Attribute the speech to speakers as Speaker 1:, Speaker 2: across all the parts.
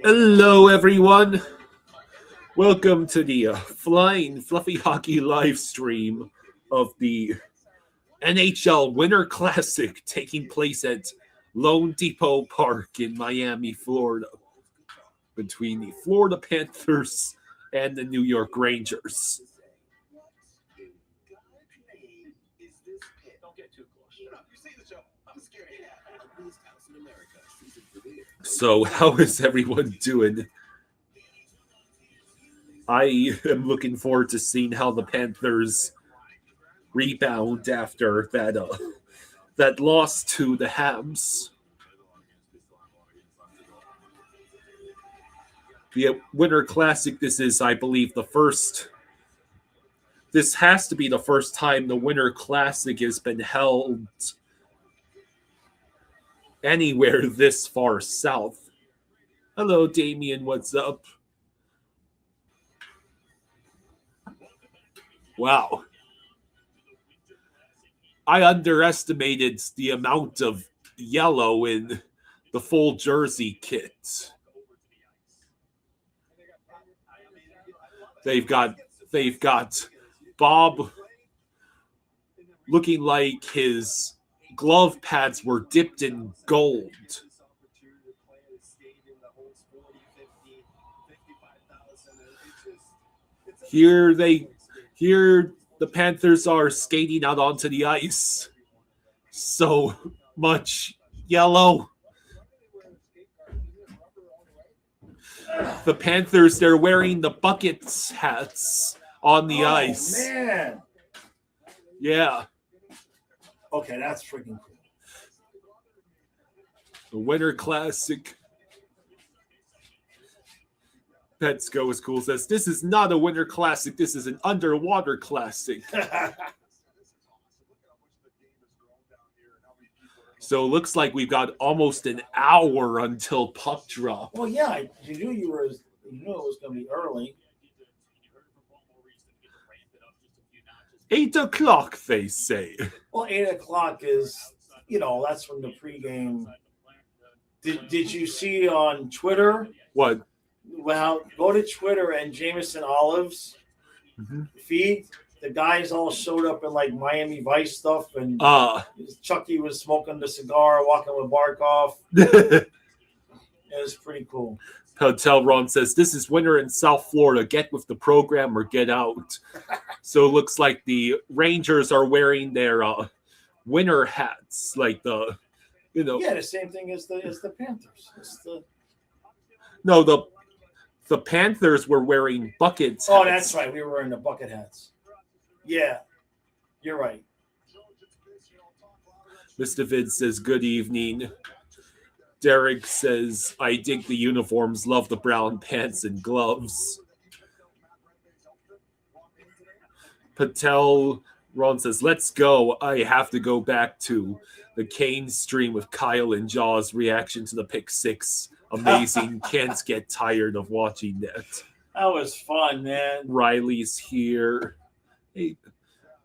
Speaker 1: Hello, everyone. Welcome to the Flying Fluffy Hockey live stream of the NHL Winter Classic taking place at Lone Depot Park in Miami, Florida, between the Florida Panthers and the New York Rangers. So, how is everyone doing? I am looking forward to seeing how the Panthers rebound after that loss to the Habs. The Winter Classic, this is, I believe, this has to be the first time the Winter Classic has been held anywhere this far south. Hello, Damien, what's up? Wow. I underestimated the amount of yellow in the full jersey kit. They've got Bob looking like his glove pads were dipped in gold. Here the Panthers are skating out onto the ice. So much yellow. The Panthers, they're wearing the buckets hats on the ice.
Speaker 2: Oh, man.
Speaker 1: Yeah.
Speaker 2: Okay, that's freaking cool.
Speaker 1: The Winter Classic. Let's Go is cool says, this is not a Winter Classic. This is an underwater classic. So it looks like we've got almost an hour until puck drop.
Speaker 2: Well, yeah, you knew it was going to be early.
Speaker 1: 8 o'clock, they say.
Speaker 2: Well, 8 o'clock is, that's from the pregame. Did you see on Twitter?
Speaker 1: What?
Speaker 2: Well, go to Twitter and Jameson Olive's feed. The guys all showed up in like Miami Vice stuff, and Chucky was smoking the cigar, walking with Barkov. It was pretty cool.
Speaker 1: Hotel Ron says, this is winter in South Florida. Get with the program or get out. So it looks like the Rangers are wearing their winter hats, like the.
Speaker 2: Yeah, the same thing as the Panthers.
Speaker 1: The Panthers were wearing buckets.
Speaker 2: Oh, that's right. We were wearing the bucket hats. Yeah, you're right.
Speaker 1: Mr. Vid says, good evening. Derek says, I dig the uniforms, love the brown pants and gloves. Patel Ron says, let's go. I have to go back to the Kane stream with Kyle and Jaws' reaction to the pick six. Amazing. Can't get tired of watching that.
Speaker 2: That was fun, man.
Speaker 1: Riley's here. Hey.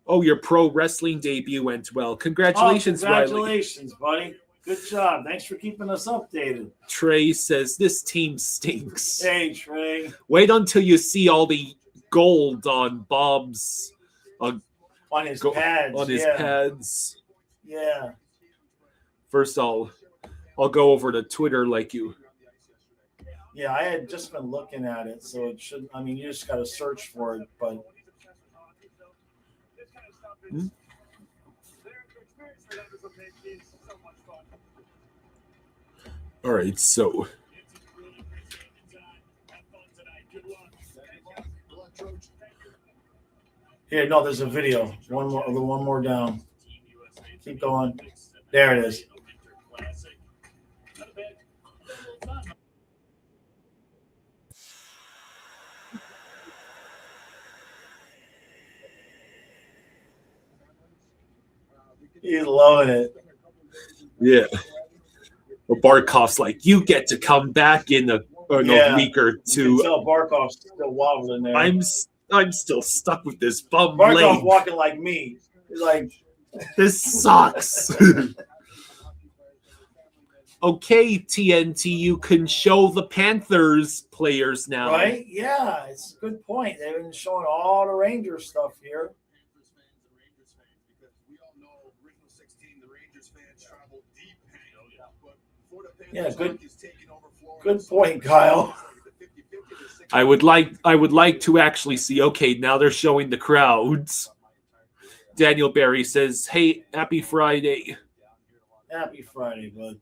Speaker 1: Oh, your pro wrestling debut went well. Congratulations,
Speaker 2: congratulations,
Speaker 1: Riley.
Speaker 2: Buddy. Good job. Thanks for keeping us updated.
Speaker 1: Trey says, this team stinks.
Speaker 2: Hey, Trey.
Speaker 1: Wait until you see all the gold on Bob's...
Speaker 2: on his pads.
Speaker 1: On his pads.
Speaker 2: Yeah.
Speaker 1: First, I'll go over to Twitter like you.
Speaker 2: Yeah, I had just been looking at it, so it shouldn't. I mean, you just got to search for it, but.
Speaker 1: All right, so.
Speaker 2: Here, no, there's a video. One more down. Keep going. There it is. He's loving it.
Speaker 1: Yeah. Well, Barkov's like, you get to come back in a week or two.
Speaker 2: You can tell Barkov's still wobbling there.
Speaker 1: I'm still stuck with this bum
Speaker 2: Barkov's
Speaker 1: leg.
Speaker 2: walking like me. He's like,
Speaker 1: this sucks. Okay, TNT, you can show the Panthers players now.
Speaker 2: Right? Yeah, it's a good point. They've been showing all the Rangers stuff here. Yeah, good point, Kyle.
Speaker 1: I would like to actually see. Okay, now they're showing the crowds. Daniel Barry says, "Hey, happy Friday."
Speaker 2: Happy Friday, bud.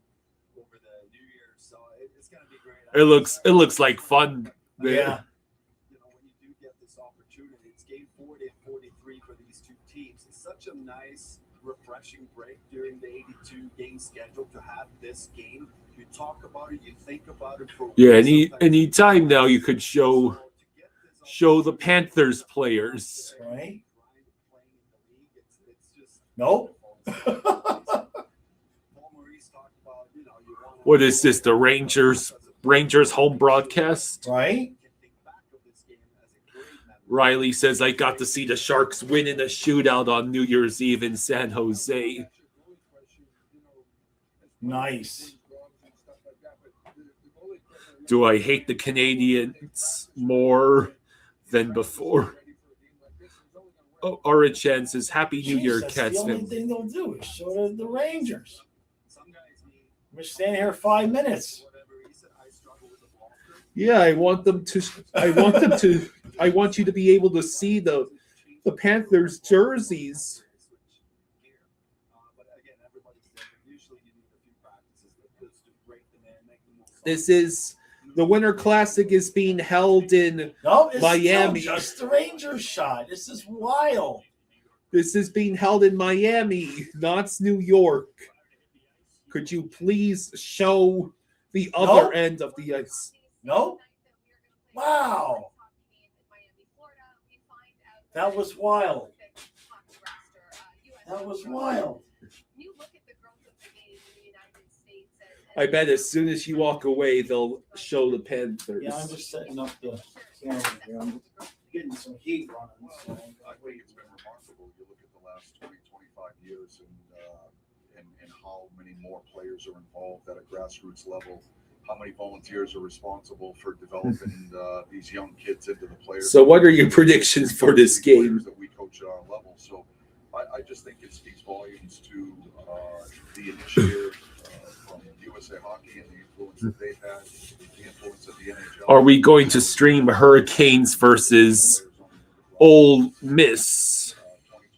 Speaker 1: It looks like fun.
Speaker 2: Yeah.
Speaker 3: You know, when you do get this opportunity, it's game 40 and 43 for these two teams. It's such a nice, refreshing break during the 82 game schedule to have this game. You talk about it, you think about it for
Speaker 1: any time now you could show the Panthers players.
Speaker 2: Right? Nope.
Speaker 1: What is this? The Rangers home broadcast?
Speaker 2: Right?
Speaker 1: Riley says, I got to see the Sharks win in a shootout on New Year's Eve in San Jose.
Speaker 2: Nice.
Speaker 1: Do I hate the Canadians more than before? Oh, Orichan says, Happy New Year,
Speaker 2: that's
Speaker 1: Cats.
Speaker 2: The only thing they'll do is show the Rangers. We're standing here 5 minutes.
Speaker 1: Yeah, I want you to be able to see the Panthers jerseys. The Winter Classic is being held in Miami.
Speaker 2: Still just the Rangers shot. This is wild.
Speaker 1: This is being held in Miami, not New York. Could you please show the other end of the ice?
Speaker 2: No? Wow. That was wild. That was wild.
Speaker 1: I bet as soon as you walk away, they'll show the Panthers.
Speaker 2: Yeah, I'm just setting up the camera here. I'm getting some heat running. So
Speaker 4: I think it's been remarkable. You look at the last 20, 25 years and how many more players are involved at a grassroots level. How many volunteers are responsible for developing these young kids into the players?
Speaker 1: So what are your predictions for this game?
Speaker 4: That we coach at our level. So I just think it speaks volumes to the initiative from USA Hockey and the influence that they've had, the influence of the NHL.
Speaker 1: Are we going to stream Hurricanes versus Ole Miss?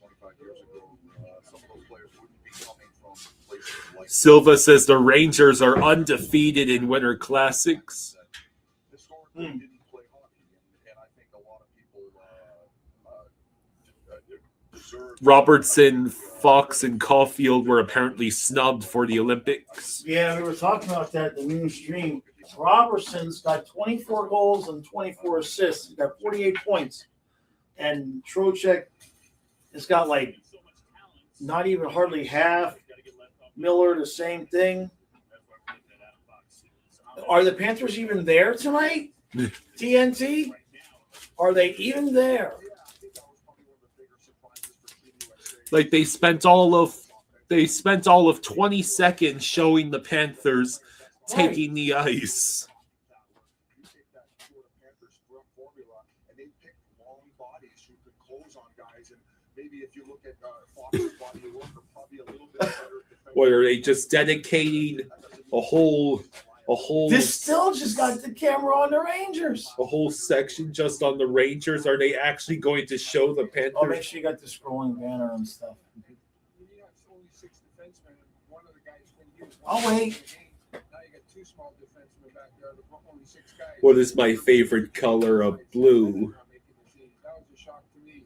Speaker 4: 25 years ago, some of those players wouldn't be coming from places like
Speaker 1: Silva says the Rangers are undefeated in Winter Classics.
Speaker 4: historically didn't play hockey, and I think a lot of people deserve.
Speaker 1: Robertson, Fox, and Caulfield were apparently snubbed for the Olympics.
Speaker 2: Yeah, we were talking about that in the noon stream. Robertson's got 24 goals and 24 assists. He's got 48 points. And Trocheck has got like not even hardly half. Miller, the same thing. Are the Panthers even there tonight? TNT? Are they even there?
Speaker 1: Like they spent all of 20 seconds showing the Panthers taking the ice. What are they just dedicating a whole?
Speaker 2: This still just got the camera on the Rangers.
Speaker 1: A whole section just on the Rangers. Are they actually going to show the Panthers?
Speaker 2: Oh, make sure you got the scrolling banner and stuff. I'll wait.
Speaker 1: What is my favorite color of blue?
Speaker 5: That was a shock to me.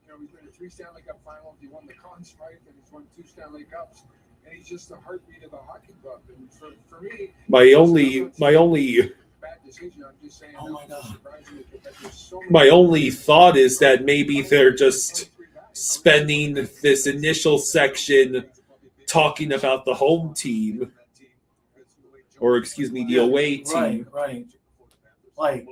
Speaker 5: You know, he's been to 3 Stanley Cup finals. He won the Conn Smythe, and he's won 2 Stanley Cups. And he's just the heartbeat of the hockey club. And for me,
Speaker 1: my only
Speaker 5: bad decision. I'm just saying.
Speaker 2: Oh my God.
Speaker 1: My only thought is that maybe they're just spending this initial section talking about the home team, or excuse me, the away team.
Speaker 2: Right. Like,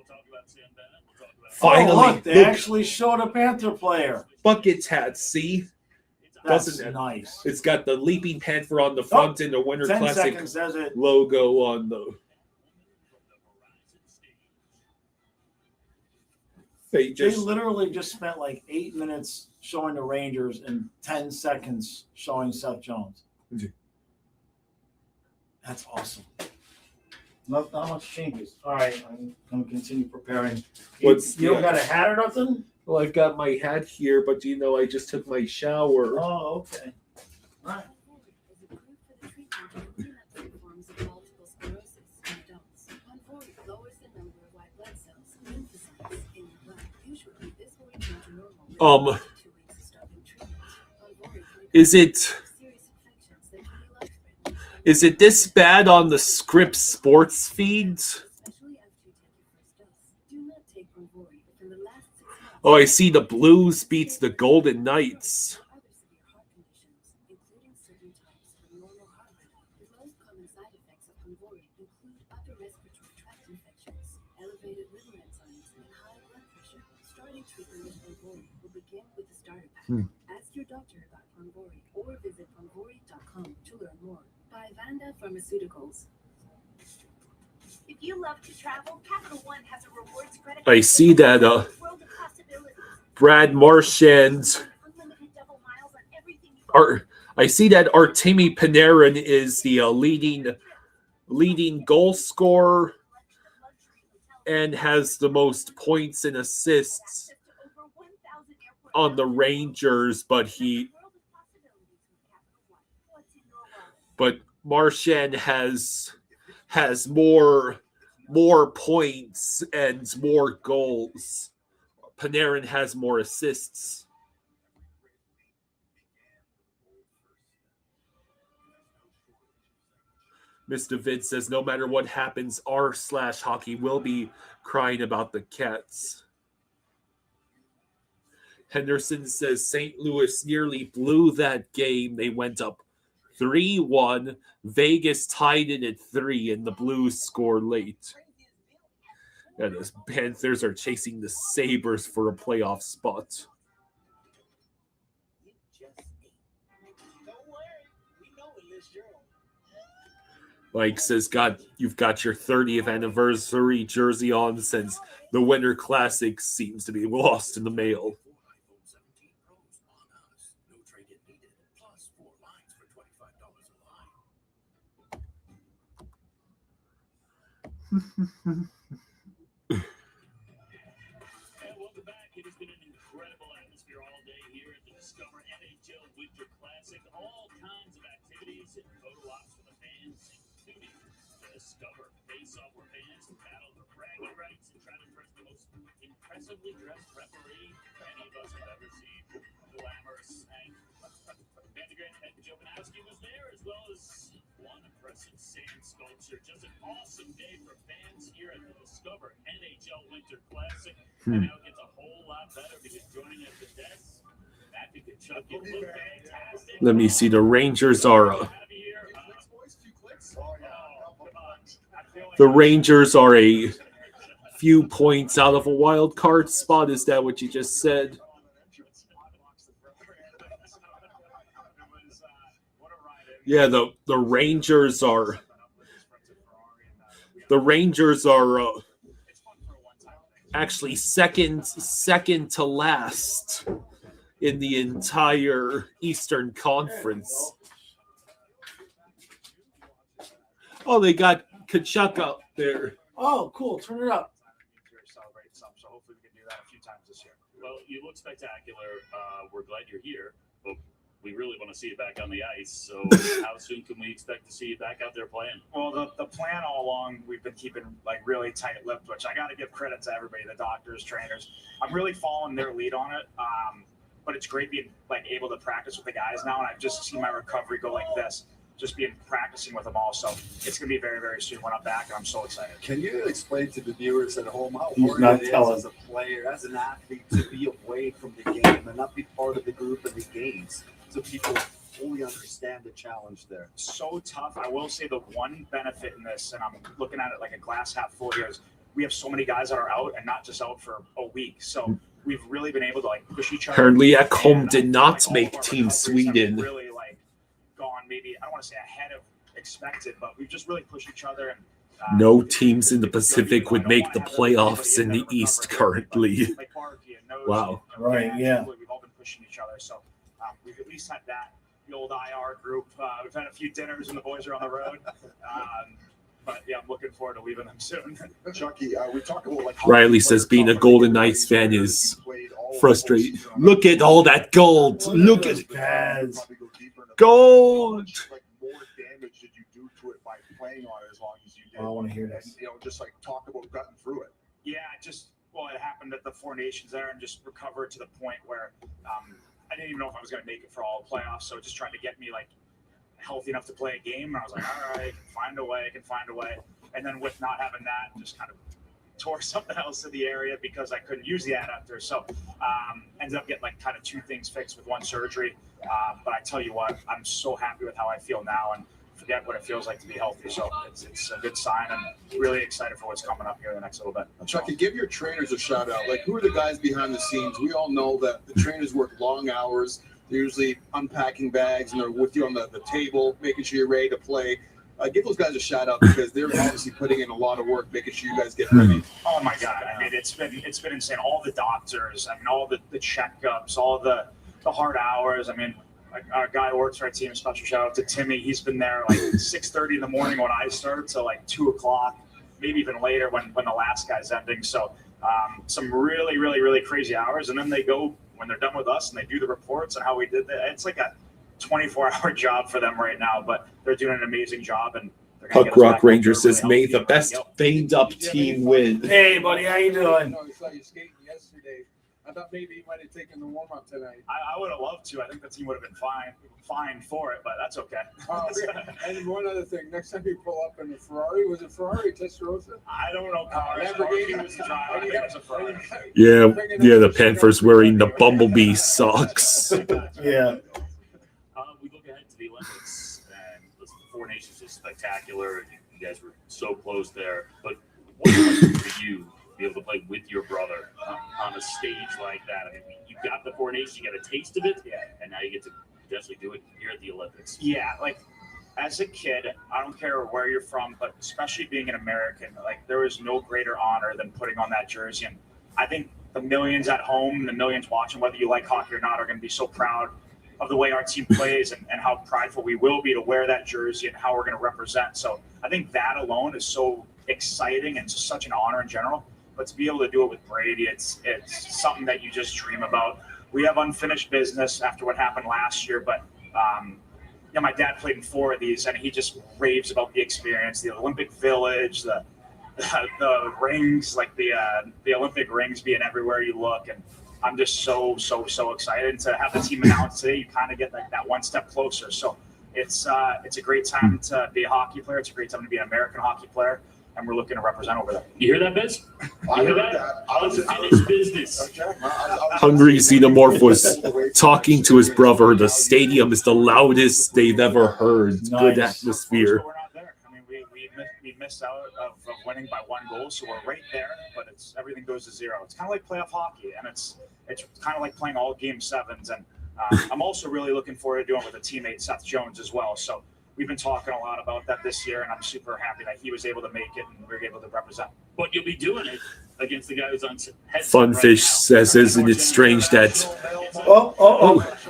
Speaker 1: finally,
Speaker 2: look, they actually showed a Panther player.
Speaker 1: Buckets hat. See,
Speaker 2: That's nice.
Speaker 1: It's got the Leaping Panther on the front and the Winter
Speaker 2: 10
Speaker 1: Classic
Speaker 2: seconds, does it.
Speaker 1: logo on the. They
Speaker 2: literally just spent like 8 minutes showing the Rangers and 10 seconds showing Seth Jones. That's awesome. Not much changes. All right, I'm going to continue preparing. You don't got a hat or nothing?
Speaker 1: Well, I've got my hat here, but I just took my shower.
Speaker 2: Oh, okay. All right.
Speaker 1: Is it this bad on the Scripps Sports feeds? Oh, I see the Blues beats the Golden Knights.
Speaker 6: Ask your doctor about Ponvory or visit ponvory.com to learn more. By Vanda Pharmaceuticals. If you love to travel, Capital One has a rewards credit.
Speaker 1: I see that Brad Marchand I see that Artemi Panarin is the leading goal scorer and has the most points and assists on the Rangers, but Marchand has more points and more goals. Panarin has more assists. Mr. Vid says, no matter what happens, r/hockey will be crying about the Cats. Henderson says St. Louis nearly blew that game. They went up 3-1. Vegas tied it at 3, and the Blues scored late. And the Panthers are chasing the Sabres for a playoff spot. Mike says, you've got your 30th anniversary jersey on since the Winter Classic seems to be lost in the mail.
Speaker 7: Welcome back. It has been an incredible atmosphere all day here at the Discover NHL Winter Classic. All kinds of activities and photo ops for the fans, including the Discover face-off where fans can battle for bragging rights and try to dress the most impressively dressed referee any of us have ever seen. Glamorous Hank Vandergren and Jovanowski was there, as well as one impressive sand sculpture. Just an awesome day for fans here at the Discover NHL Winter Classic. And now it gets a whole lot better because joining us at the desk, Matthew Tkachuk, it looked fantastic.
Speaker 1: Let me see. The Rangers are a few points out of a wild card spot. Is that what you just said? Yeah, the Rangers are actually second to last in the entire Eastern Conference. Oh, they got Tkachuk up there.
Speaker 2: Oh, cool. Turn it up.
Speaker 8: Celebrate some, so hopefully we can do that a few times this year.
Speaker 7: Well, you look spectacular. We're glad you're here, but we really want to see you back on the ice. So how soon can we expect to see you back out there playing?
Speaker 8: Well, the plan all along, we've been keeping really tight-lipped, which I got to give credit to everybody, the doctors, trainers. I'm really following their lead on it. But it's great being able to practice with the guys now, and I've just seen my recovery go like this. Just practicing with them all. So it's going to be very, very soon when I'm back, and I'm so excited.
Speaker 3: Can you explain to the viewers at home how
Speaker 2: He's
Speaker 3: hard it is as a player, as an athlete, to be away from the game and not be part of the group and the games, so people fully understand the challenge there?
Speaker 8: So tough. I will say the one benefit in this, and I'm looking at it like a glass half full here, is we have so many guys that are out, and not just out for a week. So we've really been able to like push each other.
Speaker 1: Apparently, Ekholm
Speaker 8: And,
Speaker 1: did not
Speaker 8: all
Speaker 1: make
Speaker 8: of our
Speaker 1: Team
Speaker 8: recoveries have
Speaker 1: Sweden.
Speaker 8: Really like gone maybe I don't want to say ahead of expected, but we've just really pushed each other. And
Speaker 1: No teams in the Pacific would make the playoffs in the East currently. Wow.
Speaker 2: Right, yeah.
Speaker 8: We've all been pushing each other, so we've at least had that. The old IR group. We've had a few dinners when the boys are on the road. But yeah, I'm looking forward to leaving them soon.
Speaker 4: Chucky, we talk about like
Speaker 1: Riley says being a Golden Knights fan is frustrating. Look at all that gold. Look at
Speaker 2: Pads.
Speaker 1: gold.
Speaker 4: Like more damage did you do to it by playing on it as long as you did?
Speaker 2: I want to hear this.
Speaker 4: And, just like talk about gutting through it.
Speaker 8: Yeah, it happened at the Four Nations there and just recovered to the point where I didn't even know if I was going to make it for all the playoffs. So just trying to get me like healthy enough to play a game. And I was like, all right, I can find a way. And then with not having that, just kind of tore something else in the area because I couldn't use the adductor. So ended up getting like kind of two things fixed with one surgery. But I tell you what, I'm so happy with how I feel now and forget what it feels like to be healthy. So it's a good sign. I'm really excited for what's coming up here in the next little bit.
Speaker 9: Chucky, give your trainers a shout out. Like, who are the guys behind the scenes? We all know that the trainers work long hours. They're usually unpacking bags and they're with you on the table, making sure you're ready to play. Give those guys a shout out because they're obviously putting in a lot of work, making sure you guys get ready.
Speaker 8: Oh my God! I mean, it's been insane. All the doctors, I mean, all the checkups, all the hard hours. I mean, our guy who works for our team, special shout out to Timmy. He's been there like 6:30 in the morning when I start, so like 2 o'clock, maybe even later when the last guy's ending. So some really, really, really crazy hours, and then they go when they're done with us and they do the reports and how we did that. It's like a 24-hour job for them right now, but they're doing an amazing job. And
Speaker 1: Puck Rock Ranger says, "May the best banged up team win."
Speaker 2: Hey, buddy, how you doing?
Speaker 5: I saw you skating yesterday. I thought maybe you might have taken the warm up tonight.
Speaker 8: I would have loved to. I think the team would have been fine for it, but that's okay.
Speaker 5: And one other thing, next time you pull up in the Ferrari, was it Ferrari Testarossa?
Speaker 8: I don't know.
Speaker 5: Lamborghini
Speaker 8: was the driver. I think it was a Ferrari.
Speaker 1: Yeah, the Panthers wearing the Bumblebee socks.
Speaker 2: Yeah.
Speaker 7: We look ahead to the Olympics, and the Four Nations is spectacular. You guys were so close there. But what is it for you to be able to play with your brother on a stage like that? I mean, you got the Four Nations, you got a taste of it, and now you get to potentially do it here at the Olympics.
Speaker 8: Yeah, like as a kid, I don't care where you're from, but especially being an American, like there is no greater honor than putting on that jersey. And I think the millions at home, the millions watching, whether you like hockey or not, are going to be so proud of the way our team plays and how prideful we will be to wear that jersey and how we're going to represent. So I think that alone is so exciting and just such an honor in general. But to be able to do it with Brady, it's something that you just dream about. We have unfinished business after what happened last year, but my dad played in 4 of these, and he just raves about the experience, the Olympic Village, the rings, like the Olympic rings being everywhere you look, and I'm just so excited. And to have the team announced today, you kind of get that one step closer. So it's a great time to be a hockey player. It's a great time to be an American hockey player, and we're looking to represent over there.
Speaker 7: You hear that, Biz?
Speaker 4: I heard that.
Speaker 7: Unfinished business.
Speaker 1: Hungry Xenomorph was talking to his brother. The stadium is the loudest they've ever heard. Good atmosphere.
Speaker 8: We're not there. I mean, we missed out of winning by 1 goal, so we're right there, but everything goes to 0. It's kind of like playoff hockey, and it's kind of like playing all game 7s. And I'm also really looking forward to doing it with a teammate, Seth Jones, as well. So we've been talking a lot about that this year, and I'm super happy that he was able to make it and we were able to represent.
Speaker 7: But you'll be doing it against the guy who's on headset
Speaker 1: Funfish
Speaker 7: right
Speaker 1: says, "Isn't it strange that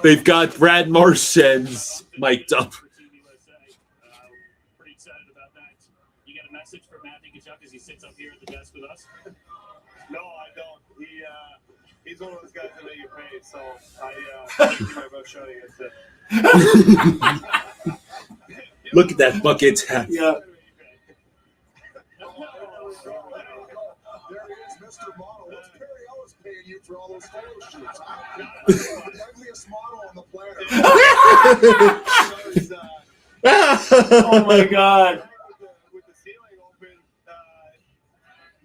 Speaker 1: they've got Brad Marchand's mic'd up?"
Speaker 7: Pretty excited about that. You got a message for Matthew Tkachuk as he sits up here at the desk with us?
Speaker 10: No, I don't. He's one of those guys that make you pay, so I do my best shot against it.
Speaker 1: Look at that bucket.
Speaker 2: Yeah.
Speaker 4: There he is, Mr. Model. What's Perry Ellis paying you for all those photo shoots? The ugliest model on the planet.
Speaker 2: Oh my God.
Speaker 10: With the ceiling open,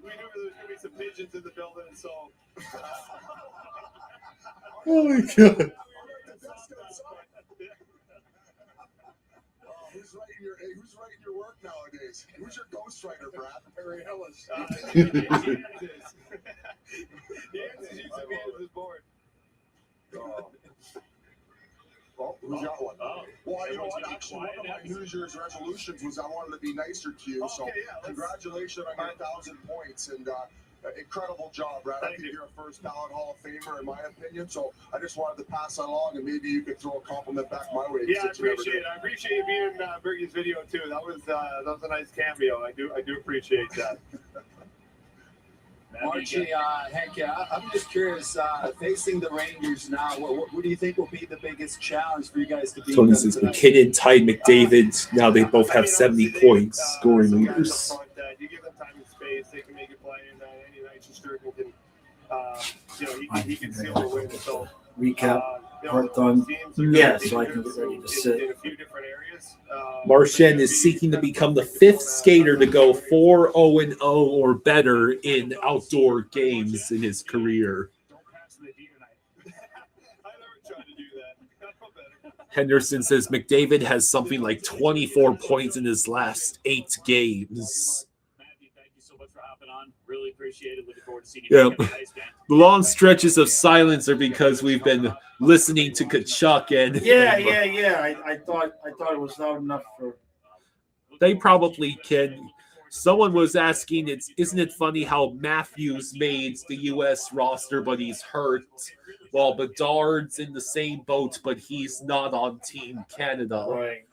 Speaker 10: we knew there was going to be some pigeons in the building, so.
Speaker 1: Oh my God.
Speaker 4: Who's writing your work nowadays? Who's your ghostwriter, Brad?
Speaker 10: Perry Ellis. The answers used to be
Speaker 9: actually one of my New Year's resolutions was I wanted to be nicer to you. So congratulations on your 1,000 points and incredible job, Brad. I think you're a first ballot Hall of Famer in my opinion. So I just wanted to pass that along, and maybe you could throw a compliment back my way.
Speaker 10: Yeah, I appreciate it. I appreciate you being in Bergie's video too. That was a nice cameo. I do appreciate that.
Speaker 3: Archie, Hank, I'm just curious, facing the Rangers now, what do you think will be the biggest challenge for you guys to beat
Speaker 1: Tony
Speaker 3: them
Speaker 1: says
Speaker 3: tonight?
Speaker 1: McKinnon tied McDavid. Now they both have 70 points scoring leaders.
Speaker 10: You give them time and space, they can make it play, and any night Shesterkin can, he can seal the win. So
Speaker 2: Recap. Part done. Yeah, so I can get ready to sit.
Speaker 10: In a few different areas.
Speaker 1: Marchand is seeking to become the 5th skater to go 4-0-0 or better in outdoor games in his career. Henderson says McDavid has something like 24 points in his last 8 games.
Speaker 7: Matthew, thank you so much for hopping on. Really appreciate it. Looking forward to seeing you back in the ice, man.
Speaker 1: The long stretches of silence are because we've been listening to Tkachuk and
Speaker 2: Yeah. I thought it was not enough for.
Speaker 1: they probably can. Someone was asking, isn't it funny how Matthews made the U.S. roster, but he's hurt, while Bedard's in the same boat, but he's not on Team Canada.
Speaker 2: Right.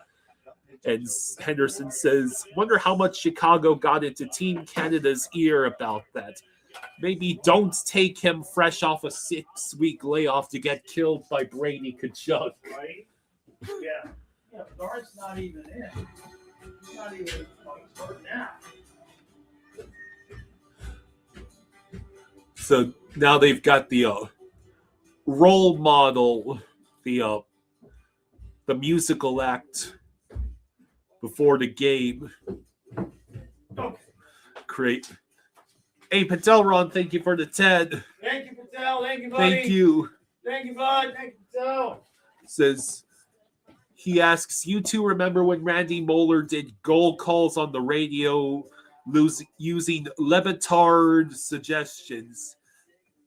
Speaker 1: And Henderson says, wonder how much Chicago got into Team Canada's ear about that. Maybe don't take him fresh off a 6-week layoff to get killed by Brady Tkachuk.
Speaker 2: Right? Yeah. Yeah, Bedard's not even in. He's not even he's hurt now.
Speaker 1: So now they've got the role model, the musical act before the game. Great. Hey, Patelron, thank you for the 10.
Speaker 2: Thank you, Patel. Thank you, buddy.
Speaker 1: Thank you.
Speaker 2: Thank you, bud. Thank you, Patel.
Speaker 1: Says, he asks, you two remember when Randy Moeller did goal calls on the radio using Levitard suggestions?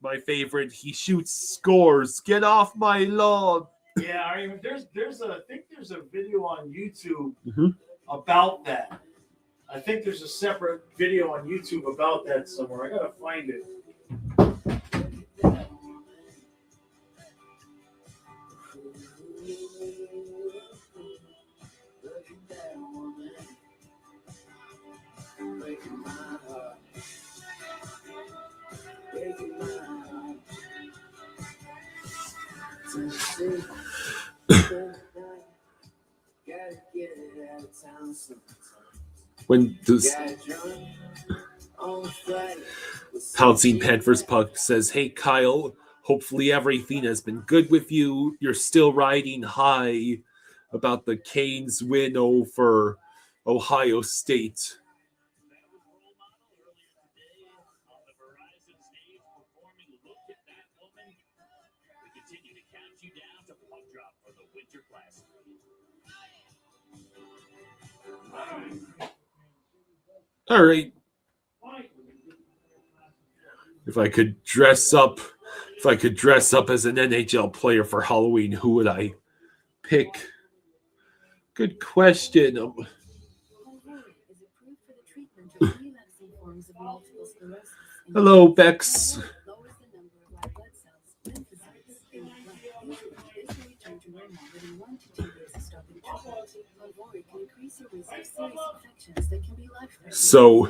Speaker 1: My favorite, he shoots scores. Get off my lawn.
Speaker 2: Yeah, I mean, I think there's a video on YouTube about that. I think there's a separate video on YouTube about that somewhere. I gotta find it.
Speaker 1: When does Pouncing Panthers Puck says, hey, Kyle, hopefully everything has been good with you. You're still riding high about the Canes win over Ohio State. All right. If I could dress up as an NHL player for Halloween, who would I pick? Good question. Hello, Bex. So,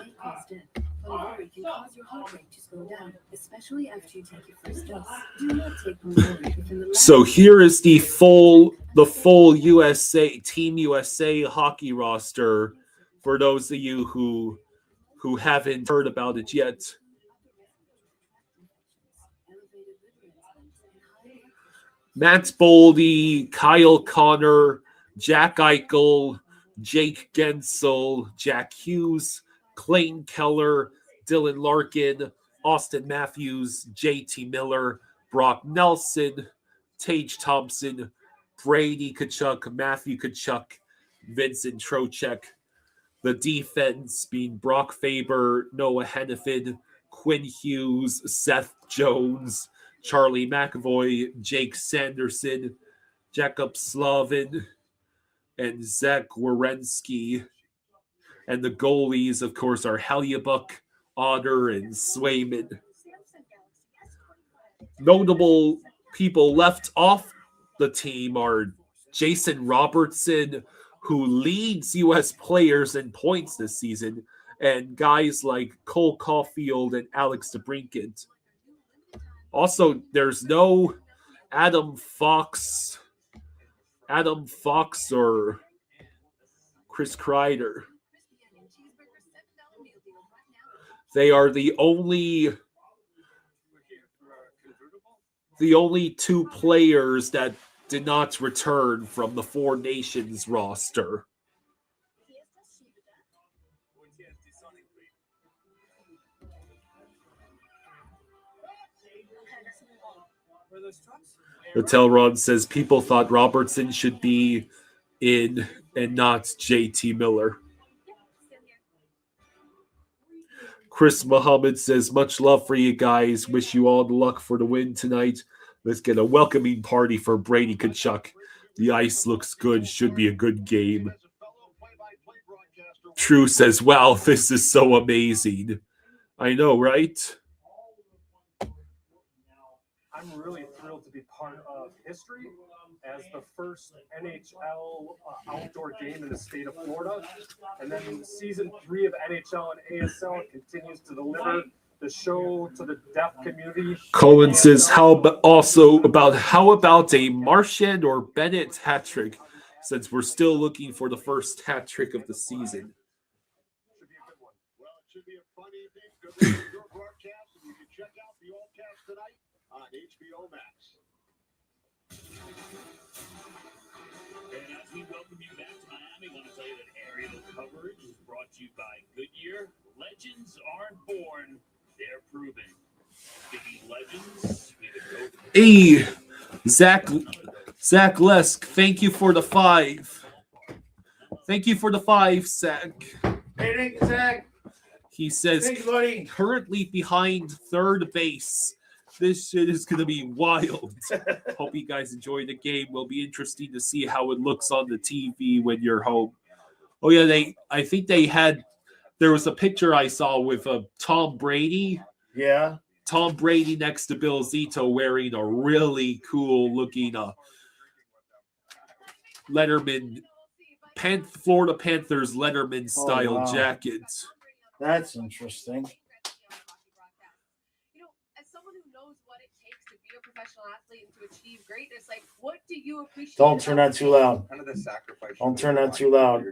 Speaker 1: here is the full Team USA hockey roster for those of you who haven't heard about it yet. Matt Boldy, Kyle Connor, Jack Eichel, Jake Gensel, Jack Hughes, Clayton Keller, Dylan Larkin, Austin Matthews, JT Miller, Brock Nelson, Tage Thompson, Brady Tkachuk, Matthew Tkachuk, Vincent Trocheck. The defense being Brock Faber, Noah Hennepin, Quinn Hughes, Seth Jones, Charlie McAvoy, Jake Sanderson, Jacob Slavin, and Zach Werenski. And the goalies, of course, are Hellebuyck, Otter, and Swayman. Notable people left off the team are Jason Robertson, who leads U.S. players in points this season, and guys like Cole Caulfield and Alex DeBrincat. Also, there's no Adam Fox or Chris Kreider. They are the only two players that did not return from the Four Nations roster. The Telron says people thought Robertson should be in and not JT Miller. Chris Muhammad says, much love for you guys. Wish you all the luck for the win tonight. Let's get a welcoming party for Brady Tkachuk. The ice looks good. Should be a good game. True says, wow, this is so amazing. I know, right?
Speaker 11: I'm really thrilled to be part of history as the first NHL outdoor game in the state of Florida. And then season 3 of NHL and ASL continues to deliver the show to the deaf community.
Speaker 1: Colin says, how about a Marchand or Bennett hat trick, since we're still looking for the first hat trick of the season.
Speaker 4: Well, it should be a fun evening. Good luck with your broadcast, and you can check out the All Cast tonight on HBO Max.
Speaker 7: And as we welcome you back to Miami, I want to tell you that aerial coverage is brought to you by Goodyear. Legends aren't born, they're proven. Speaking of legends,
Speaker 1: Hey, Zach Lesk, thank you for the 5. Thank you for the 5, Zach.
Speaker 2: Hey, thank you, Zach.
Speaker 1: He says,
Speaker 2: Thanks, buddy.
Speaker 1: Currently behind third base. This shit is going to be wild. Hope you guys enjoy the game. Will be interesting to see how it looks on the TV when you're home. Oh, yeah, I think there was a picture I saw with Tom Brady.
Speaker 2: Yeah.
Speaker 1: Tom Brady next to Bill Zito wearing a really cool looking Letterman, Florida Panthers Letterman style jacket.
Speaker 2: That's interesting.
Speaker 12: As someone who knows what it takes to be a professional athlete and to achieve greatness, like, what do you appreciate?
Speaker 2: Don't turn that too loud. Don't turn that too loud.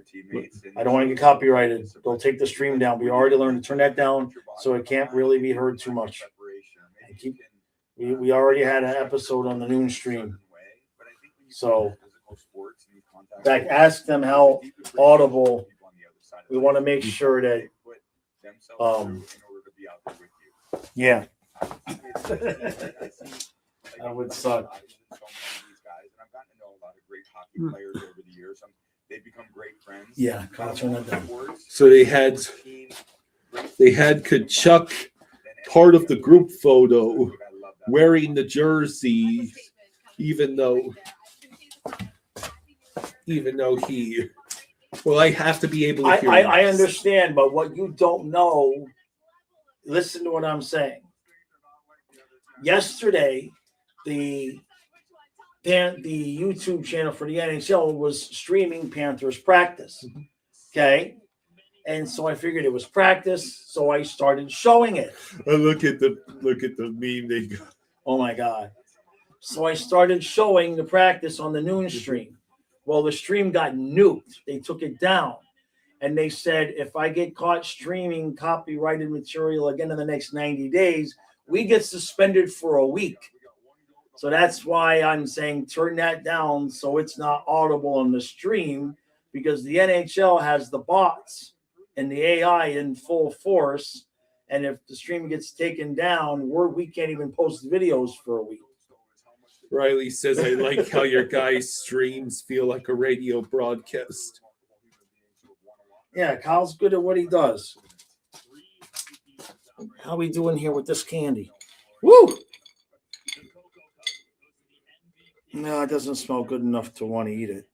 Speaker 2: I don't want to get copyrighted. They'll take the stream down. We already learned to turn that down so it can't really be heard too much. We already had an episode on the noon stream. So, in fact, ask them how audible. We want to make sure that, yeah. That would suck.
Speaker 4: They've become great friends.
Speaker 2: Yeah, Kyle, turn that down.
Speaker 1: So they had Tkachuk, part of the group photo, wearing the jersey, even though he. Well, I have to be able to hear.
Speaker 2: I understand, but what you don't know. Listen to what I'm saying. Yesterday, the YouTube channel for the NHL was streaming Panthers practice. Okay. And so I figured it was practice, so I started showing it.
Speaker 1: Look at the meme they got.
Speaker 2: Oh my God. So I started showing the practice on the noon stream. Well, the stream got nuked. They took it down. And they said, if I get caught streaming copyrighted material again in the next 90 days, we get suspended for a week. So that's why I'm saying turn that down so it's not audible on the stream, because the NHL has the bots and the AI in full force. And if the stream gets taken down, we can't even post videos for a week.
Speaker 1: Riley says, I like how your guys' streams feel like a radio broadcast.
Speaker 2: Yeah, Kyle's good at what he does. How we doing here with this candy? Woo! No, it doesn't smell good enough to want to eat it.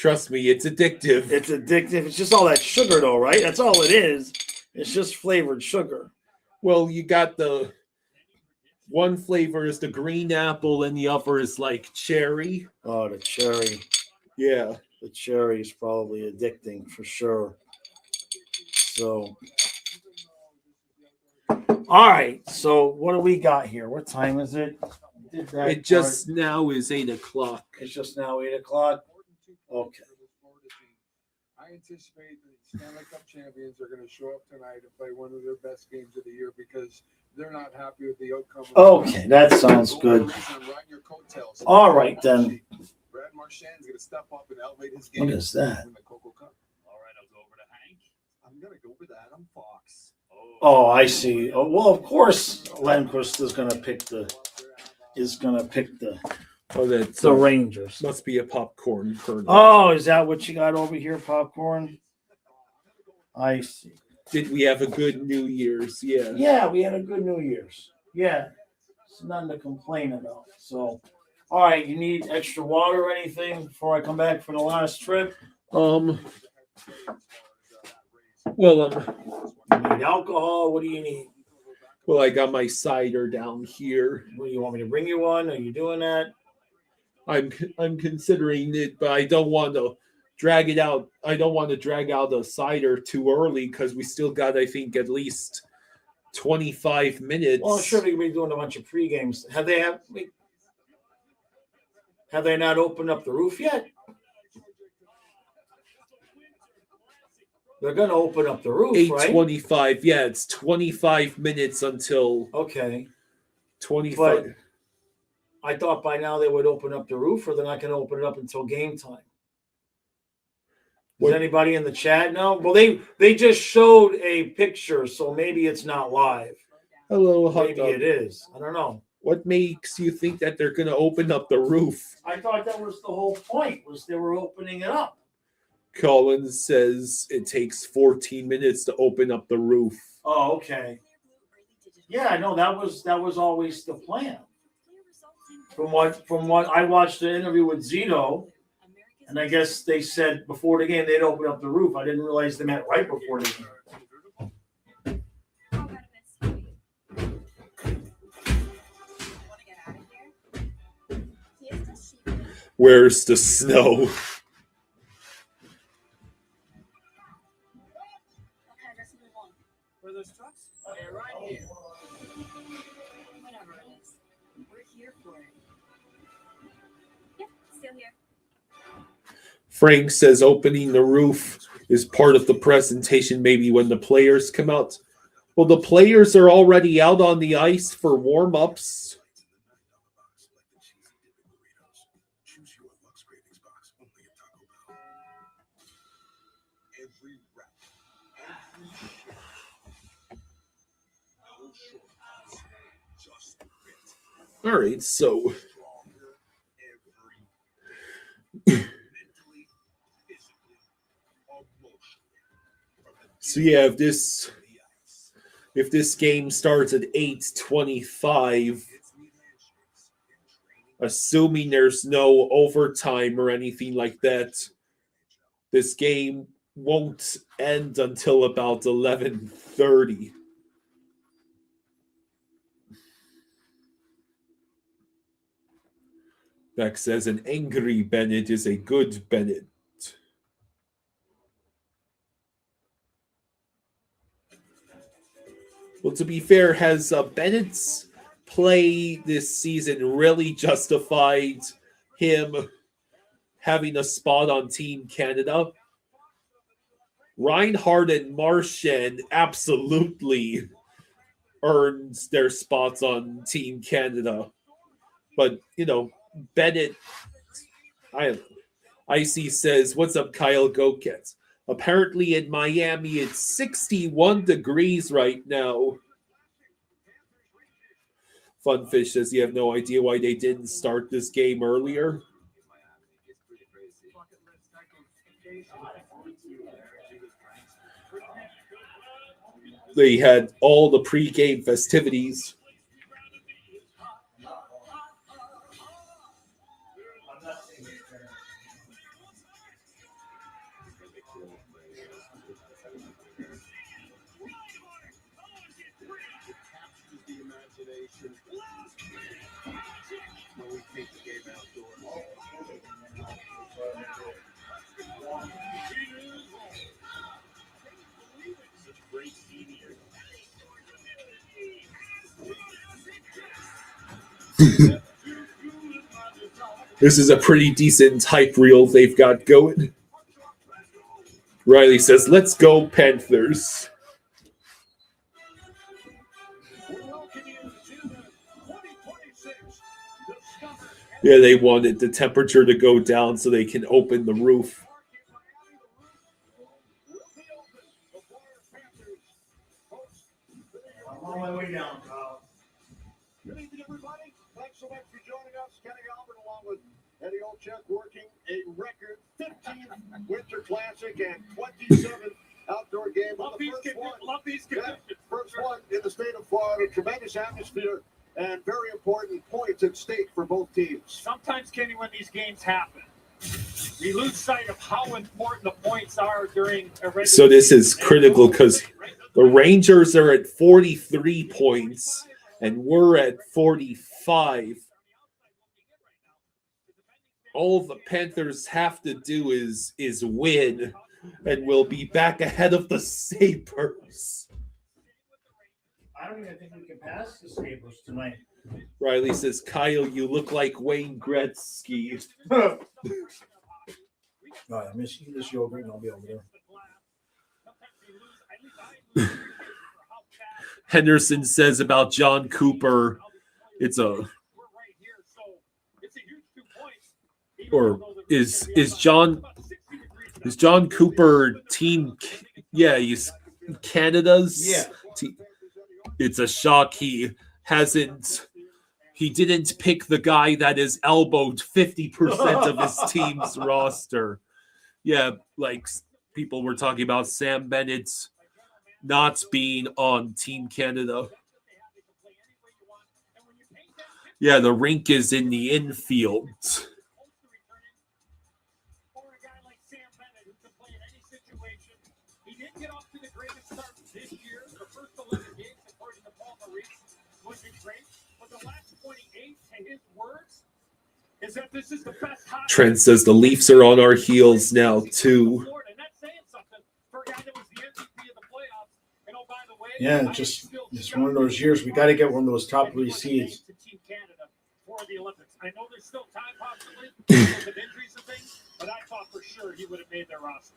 Speaker 1: Trust me, it's addictive.
Speaker 2: It's addictive. It's just all that sugar, though, right? That's all it is. It's just flavored sugar.
Speaker 1: Well, you got the one flavor is the green apple, and the other is like cherry.
Speaker 2: Oh, the cherry.
Speaker 1: Yeah.
Speaker 2: The cherry is probably addicting for sure. So, all right. So, what do we got here? What time is it?
Speaker 1: It just now is 8 o'clock.
Speaker 2: It's just now 8 o'clock. Okay.
Speaker 5: I anticipate the Stanley Cup champions are going to show up tonight and play one of their best games of the year because they're not happy with the outcome.
Speaker 2: Okay, that sounds good. All right, then.
Speaker 9: Brad Marchand's going to step up and elevate his game.
Speaker 2: What is that?
Speaker 9: Win the Coco Cup.
Speaker 7: All right, I'll go over to Hank.
Speaker 9: I'm going to go with Adam Fox.
Speaker 2: Oh, I see. Oh, well, of course, Lundqvist is going to pick the
Speaker 1: Oh, that's
Speaker 2: the Rangers.
Speaker 1: Must be a popcorn kernel.
Speaker 2: Oh, is that what you got over here, popcorn? I see.
Speaker 1: Did we have a good New Year's? Yeah.
Speaker 2: Yeah, we had a good New Year's. Yeah, it's nothing to complain about. So, all right, you need extra water or anything before I come back for the last trip?
Speaker 1: Well,
Speaker 2: You need alcohol? What do you need?
Speaker 1: Well, I got my cider down here.
Speaker 2: What, you want me to bring you one? Are you doing that?
Speaker 1: I'm considering it, but I don't want to drag it out. I don't want to drag out the cider too early because we still got, I think, at least 25 minutes.
Speaker 2: Well, sure, they'll be doing a bunch of pre-games. Have they not opened up the roof yet? They're going to open up the roof, right?
Speaker 1: 8:25. Yeah, it's 25 minutes until.
Speaker 2: Okay.
Speaker 1: 25.
Speaker 2: But I thought by now they would open up the roof, or they're not going to open it up until game time. Does anybody in the chat know? Well, they just showed a picture, so maybe it's not live.
Speaker 1: Hello,
Speaker 2: maybe it is. I don't know.
Speaker 1: What makes you think that they're going to open up the roof?
Speaker 2: I thought that was the whole point, was they were opening it up.
Speaker 1: Collins says it takes 14 minutes to open up the roof.
Speaker 2: Oh, okay. Yeah, no, that was always the plan. From what I watched the interview with Zito, and I guess they said before the game they'd open up the roof. I didn't realize they meant right before the game.
Speaker 1: Where's the snow?
Speaker 6: Where those trucks? Oh, they're right here. Whatever it is, we're here for it. Yep, still here.
Speaker 1: Frank says opening the roof is part of the presentation, maybe when the players come out. Well, the players are already out on the ice for warm-ups. All right, so yeah, if this game starts at 8:25, assuming there's no overtime or anything like that, this game won't end until about 11:30. Beck says an angry Bennett is a good Bennett. Well, to be fair, has Bennett's play this season really justified him having a spot on Team Canada? Reinhardt and Marchand absolutely earns their spots on Team Canada. But, Bennett, Icy says, what's up, Kyle Goketz? Apparently in Miami, it's 61 degrees right now. Funfish says you have no idea why they didn't start this game earlier. They had all the pregame festivities. This is a pretty decent hype reel they've got going. Riley says, "Let's go, Panthers." Yeah, they wanted the temperature to go down so they can open the roof.
Speaker 2: I'm on my way down, Kyle.
Speaker 3: Good evening, everybody. Thanks so much for joining us. Kenny Albert along with Eddie Olchek working a record 15th Winter Classic and 27th outdoor game.
Speaker 7: Love these conditions.
Speaker 3: First one in the state of Florida. Tremendous atmosphere and very important points at stake for both teams.
Speaker 7: Sometimes, Kenny, when these games happen, we lose sight of how important the points are during a regular
Speaker 1: So this is critical because the Rangers are at 43 points and we're at 45. All the Panthers have to do is win, and we'll be back ahead of the Sabres.
Speaker 2: I don't even think we can pass the Sabres tonight.
Speaker 1: Riley says, "Kyle, you look like Wayne Gretzky."
Speaker 2: All right, I'm going to eat this yogurt and I'll be over there.
Speaker 1: Henderson says about John Cooper, is John Cooper team? Yeah, he's Canada's.
Speaker 2: Yeah.
Speaker 1: Team. It's a shock he didn't pick the guy that has elbowed 50% of his team's roster. Yeah, like people were talking about Sam Bennett not being on Team Canada. Yeah, the rink is in the infield. Trent says the Leafs are on our heels now, too.
Speaker 2: Yeah, just one of those years. We got to get one of those top 3 seeds.
Speaker 7: I know there's still time possibly because of injuries and things, but I thought for sure he would have made their roster.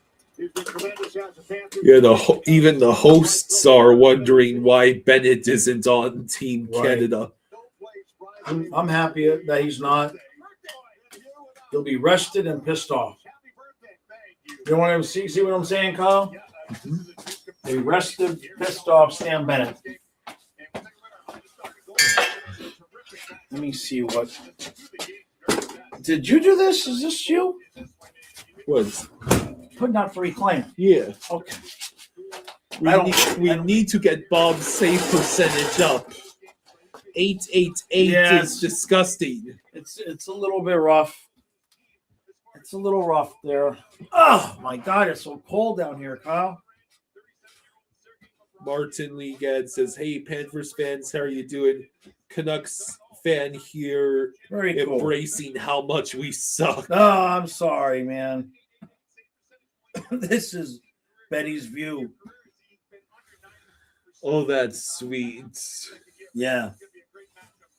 Speaker 1: Yeah, even the hosts are wondering why Bennett isn't on Team Canada.
Speaker 2: I'm happy that he's not. He'll be rested and pissed off. You want to see what I'm saying, Kyle? They rested, pissed off Sam Bennett. Let me see what. Did you do this? Is this you?
Speaker 1: What?
Speaker 2: Putting out 3 claims.
Speaker 1: Yeah.
Speaker 2: Okay.
Speaker 1: We need to get Bob's save percentage up. 888 is disgusting.
Speaker 2: It's a little bit rough. It's a little rough there. Oh my God! It's so cold down here, Kyle.
Speaker 1: Martin Legad says, "Hey, Panthers fans, how are you doing? Canucks fan here,
Speaker 2: Very cool.
Speaker 1: Embracing how much we suck."
Speaker 2: Oh, I'm sorry, man. This is Betty's view.
Speaker 1: Oh, that's sweet.
Speaker 2: Yeah,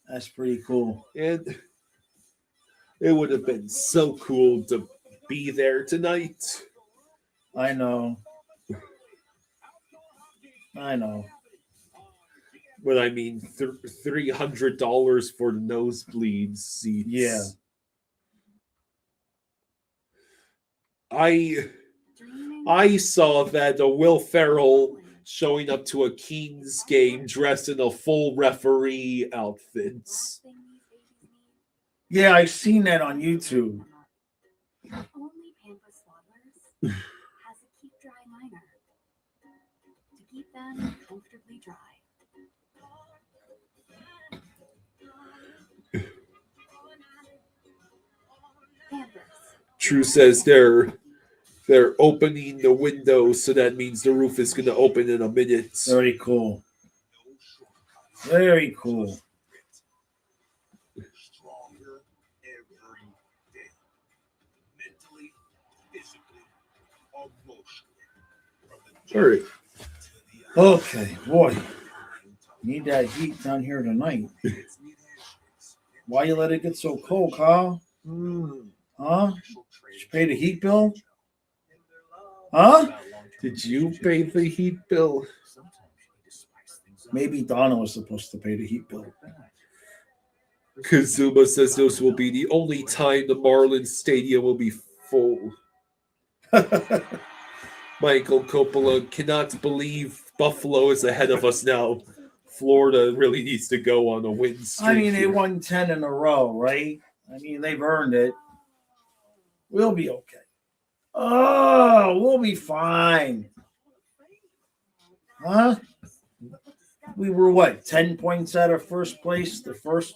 Speaker 2: that's pretty cool.
Speaker 1: And it would have been so cool to be there tonight.
Speaker 2: I know.
Speaker 1: But I mean, $300 for nosebleed seats.
Speaker 2: Yeah.
Speaker 1: I saw that Will Ferrell showing up to a Kings game dressed in a full referee outfit.
Speaker 2: Yeah, I've seen that on YouTube.
Speaker 6: Only Pampas Swaddlers has a keep dry liner to keep them comfortably dry. Pampers.
Speaker 1: True says they're opening the window, so that means the roof is going to open in a minute.
Speaker 2: Very cool. Very cool.
Speaker 1: All right.
Speaker 2: Okay, boy. Need that heat down here tonight. Why you let it get so cold, Kyle? Huh? Did you pay the heat bill? Huh?
Speaker 1: Did you pay the heat bill?
Speaker 2: Maybe Donna was supposed to pay the heat bill.
Speaker 1: Kazuma says this will be the only time the Marlins Stadium will be full. Michael Coppola cannot believe Buffalo is ahead of us now. Florida really needs to go on a win streak.
Speaker 2: I mean, they
Speaker 1: here.
Speaker 2: won 10 in a row, right? I mean, they've earned it. We'll be okay. Oh, we'll be fine. Huh? We were, what, 10 points out of first place, the first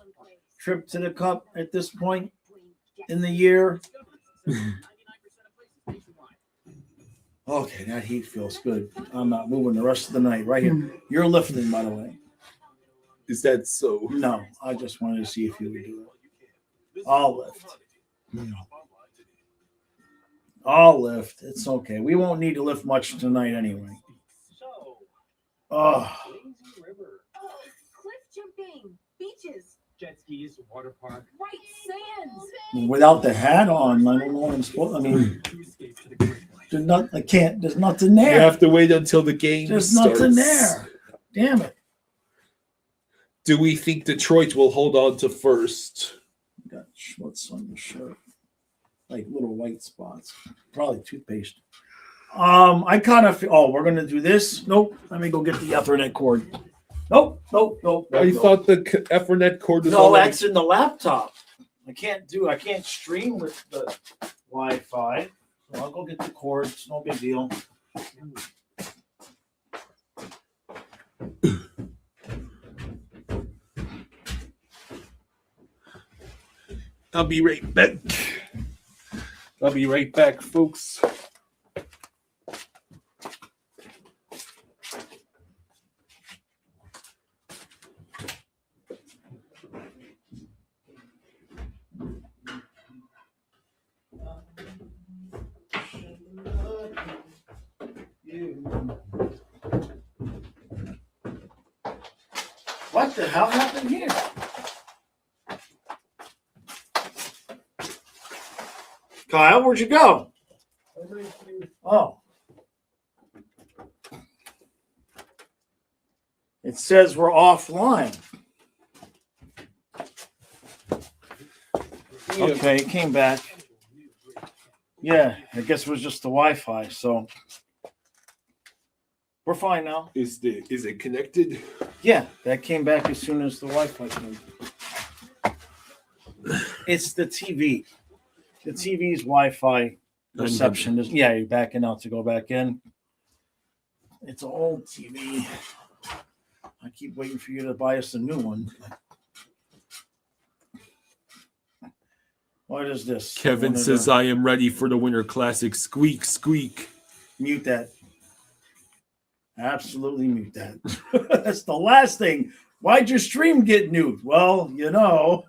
Speaker 2: trip to the Cup at this point in the year? Okay, that heat feels good. I'm not moving the rest of the night right here. You're lifting, by the way.
Speaker 1: Is that so?
Speaker 2: No, I just wanted to see if you would do it. I'll lift. I'll lift. It's okay. We won't need to lift much tonight anyway. Oh.
Speaker 6: Cliff jumping, beaches,
Speaker 11: Jet skis, water park.
Speaker 6: white sands.
Speaker 2: Without the hat on, I don't know what I'm supposed. I mean, there's not. I can't. There's nothing there.
Speaker 1: You have to wait until the game
Speaker 2: There's
Speaker 1: starts.
Speaker 2: nothing there. Damn it.
Speaker 1: Do we think Detroit will hold on to first?
Speaker 2: Got schmutz on your shirt, like little white spots. Probably toothpaste. I kind of feel. Oh, we're gonna do this. Nope. Let me go get the Ethernet cord. Nope.
Speaker 1: I thought the Ethernet cord was
Speaker 2: No,
Speaker 1: already...
Speaker 2: that's in the laptop. I can't stream with the Wi-Fi. So I'll go get the cord. It's no big deal.
Speaker 1: I'll be right back. I'll be right back, folks.
Speaker 2: What the hell happened here? Kyle, where'd you go? Oh. It says we're offline. Okay, it came back. Yeah, I guess it was just the Wi-Fi, so we're fine now.
Speaker 1: Is it connected?
Speaker 2: Yeah, that came back as soon as the Wi-Fi came. It's the TV. The TV's Wi-Fi reception is, yeah, you're backing out to go back in. It's an old TV. I keep waiting for you to buy us a new one. What is this?
Speaker 1: Kevin says, I am ready for the Winter Classic. Squeak, squeak.
Speaker 2: Mute that. Absolutely mute that. That's the last thing. Why'd your stream get nuked? Well, you know,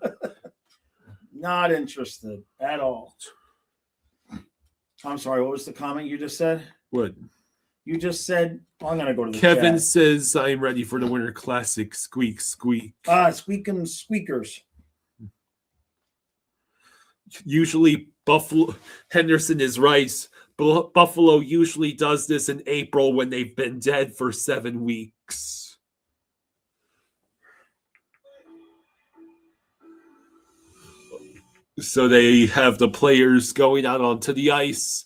Speaker 2: not interested at all. I'm sorry, what was the comment you just said?
Speaker 1: What?
Speaker 2: You just said, I'm going to go to the
Speaker 1: Kevin
Speaker 2: chat.
Speaker 1: says, I am ready for the Winter Classic. Squeak, squeak.
Speaker 2: Squeakum squeakers.
Speaker 1: Usually Buffalo Henderson is right. Buffalo usually does this in April when they've been dead for 7 weeks. So they have the players going out onto the ice.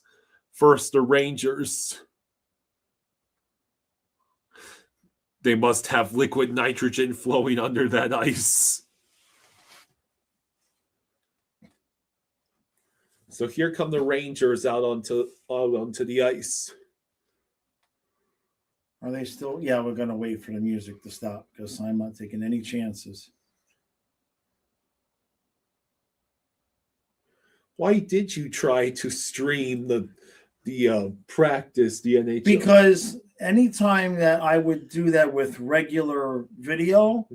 Speaker 1: First, the Rangers. They must have liquid nitrogen flowing under that ice. So here come the Rangers out onto the ice.
Speaker 2: Are they still? Yeah, we're going to wait for the music to stop because I'm not taking any chances.
Speaker 1: Why did you try to stream the practice, the NHL?
Speaker 2: Because anytime that I would do that with regular video,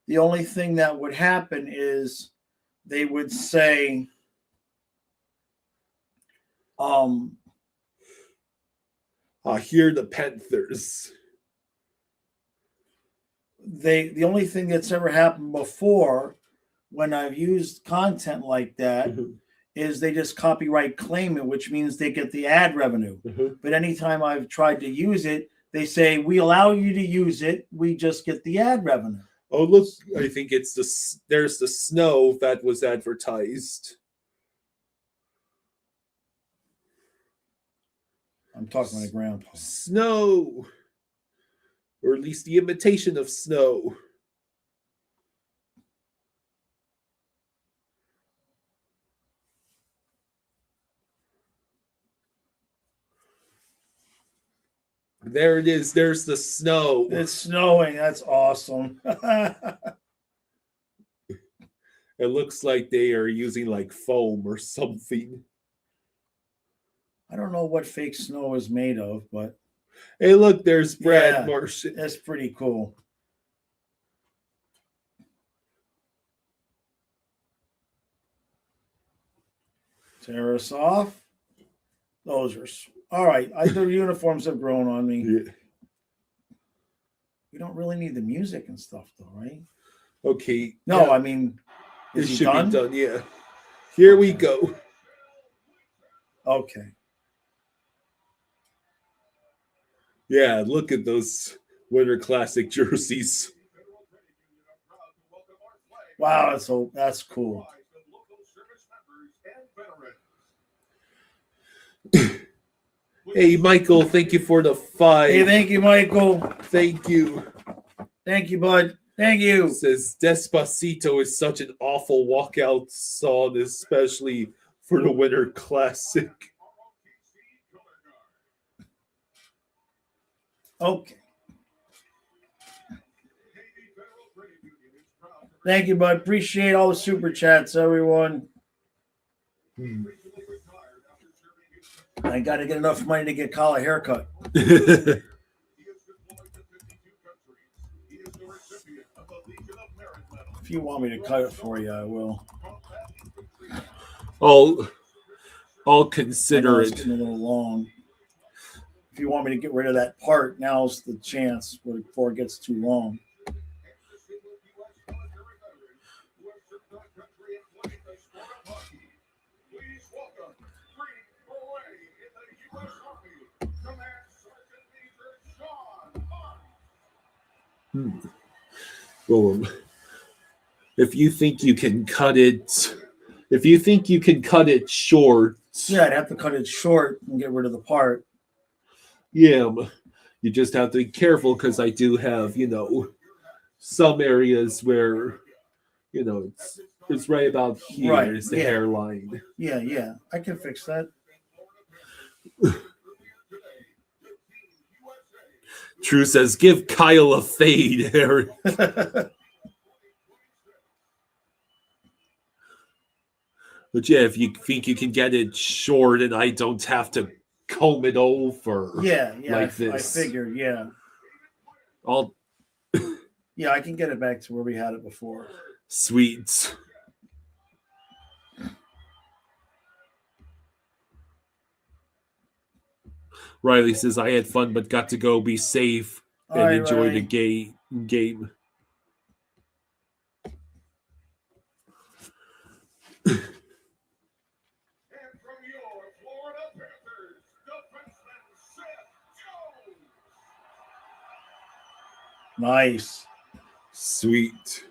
Speaker 2: the only thing that would happen is they would say,
Speaker 1: here the Panthers.
Speaker 2: The only thing that's ever happened before when I've used content like that is they just copyright claim it, which means they get the ad revenue. But anytime I've tried to use it, they say, we allow you to use it. We just get the ad revenue.
Speaker 1: Oh, look, I think it's there's the snow that was advertised.
Speaker 2: I'm talking to my grandpa.
Speaker 1: Snow. Or at least the imitation of snow. There it is. There's the snow.
Speaker 2: It's snowing. That's awesome.
Speaker 1: It looks like they are using like foam or something.
Speaker 2: I don't know what fake snow is made of, but
Speaker 1: hey, look, there's Brad Martian.
Speaker 2: That's pretty cool. Tear us off. Those are all right. Their uniforms have grown on me.
Speaker 1: Yeah.
Speaker 2: We don't really need the music and stuff, though, right?
Speaker 1: Okay.
Speaker 2: No, I mean,
Speaker 1: it
Speaker 2: is
Speaker 1: should
Speaker 2: done?
Speaker 1: be done. Yeah. Here we go.
Speaker 2: Okay.
Speaker 1: Yeah, look at those Winter Classic jerseys.
Speaker 2: Wow, that's cool.
Speaker 1: Hey, Michael, thank you for the 5.
Speaker 2: Hey, thank you, Michael.
Speaker 1: Thank you.
Speaker 2: Thank you, bud. Thank you.
Speaker 1: It says Despacito is such an awful walkout song, especially for the Winter Classic.
Speaker 2: Okay. Thank you, bud. Appreciate all the super chats, everyone. I got to get enough money to get Kyle a haircut. If you want me to cut it for you, I will.
Speaker 1: I'll consider it.
Speaker 2: It's getting a little long. If you want me to get rid of that part, now's the chance before it gets too long.
Speaker 1: Well, if you think you can cut it short.
Speaker 2: Yeah, I'd have to cut it short and get rid of the part.
Speaker 1: Yeah, you just have to be careful because I do have, some areas where, it's right about here
Speaker 2: right,
Speaker 1: is the hairline.
Speaker 2: Yeah, I can fix that.
Speaker 1: True says, give Kyle a fade, Eric. But yeah, if you think you can get it short and I don't have to comb it over like this.
Speaker 2: I figured, yeah. Yeah, I can get it back to where we had it before.
Speaker 1: Sweet. Riley says, I had fun, but got to go be safe and enjoy the game.
Speaker 2: Nice.
Speaker 1: Sweet.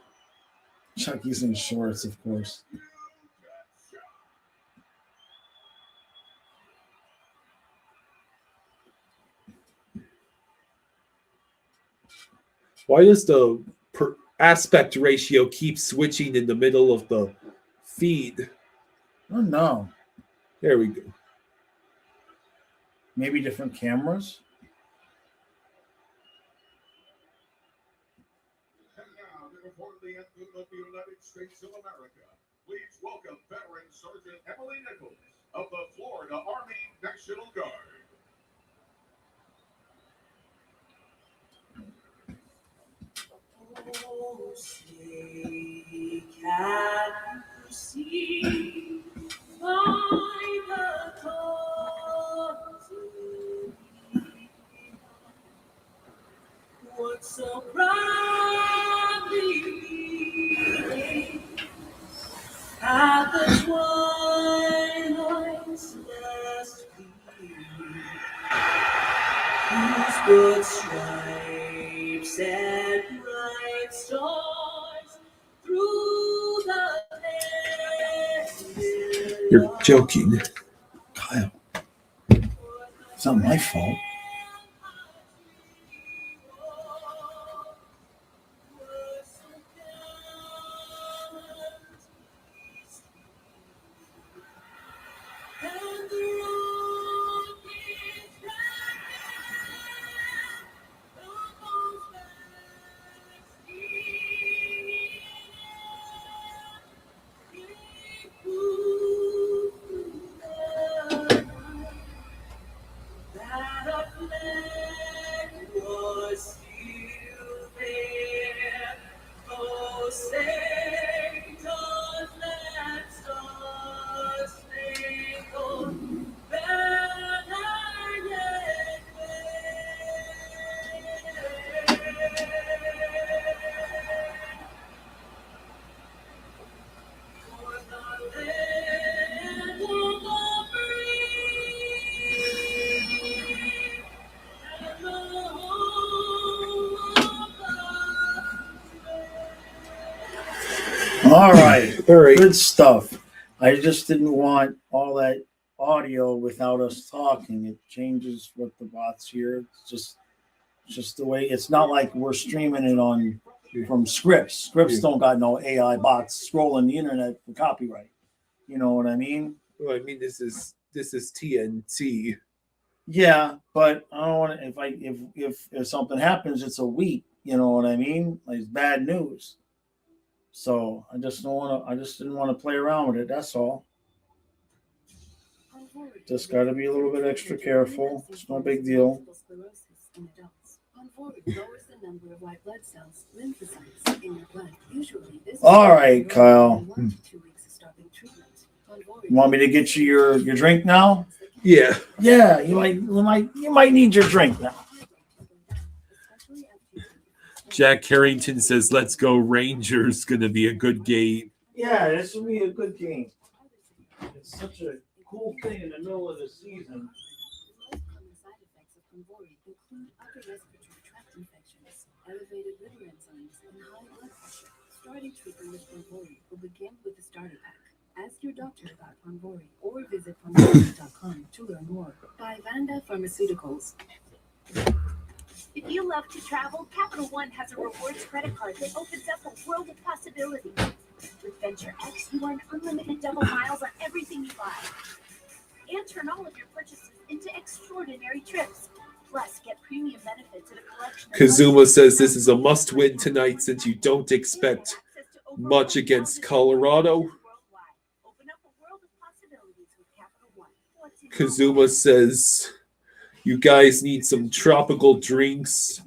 Speaker 2: Chucky's in shorts, of course.
Speaker 1: Why does the aspect ratio keep switching in the middle of the feed?
Speaker 2: Oh, no.
Speaker 1: There we go.
Speaker 2: Maybe different cameras?
Speaker 4: And now, to report the anthem of the United States of America, please welcome Veteran Sergeant Emily Nichols of the Florida Army National Guard.
Speaker 13: Oh, say, can you see by the dawn's evening what so proudly we at the twilight's last gleam, whose broad stripes and bright stars through the land.
Speaker 1: You're joking.
Speaker 2: Kyle. It's not my fault. All right. Good stuff. I just didn't want all that audio without us talking. It changes what the bots hear. It's just the way. It's not like we're streaming it on from scripts. Scripts don't got no AI bots scrolling the internet for copyright. You know what I mean?
Speaker 1: Well, I mean, this is TNT.
Speaker 2: Yeah, but I don't want to. If something happens, it's a week. You know what I mean? Like it's bad news. So I just didn't want to play around with it. That's all. Just got to be a little bit extra careful. It's no big deal. All right, Kyle. You want me to get you your drink now?
Speaker 1: Yeah.
Speaker 2: Yeah, you might need your drink now.
Speaker 1: Jack Carrington says, "Let's go Rangers." Going to be a good game.
Speaker 2: Yeah, this will be a good game. It's such a cool thing in the middle of the season.
Speaker 6: Elevated liver enzymes, and high blood pressure. Starting treatment with Ponvory will begin with the starter pack. Ask your doctor about Ponvory or visit Ponvory.com to learn more. By Vanda Pharmaceuticals.
Speaker 14: If you love to travel, Capital One has a rewards credit card that opens up a world of possibilities. With Venture X, you earn unlimited double miles on everything you buy. And turn all of your purchases into extraordinary trips. Plus, get premium benefits at a collection of
Speaker 1: Kazuma says this is a must-win tonight since you don't expect much against Colorado. Kazuma says you guys need some tropical drinks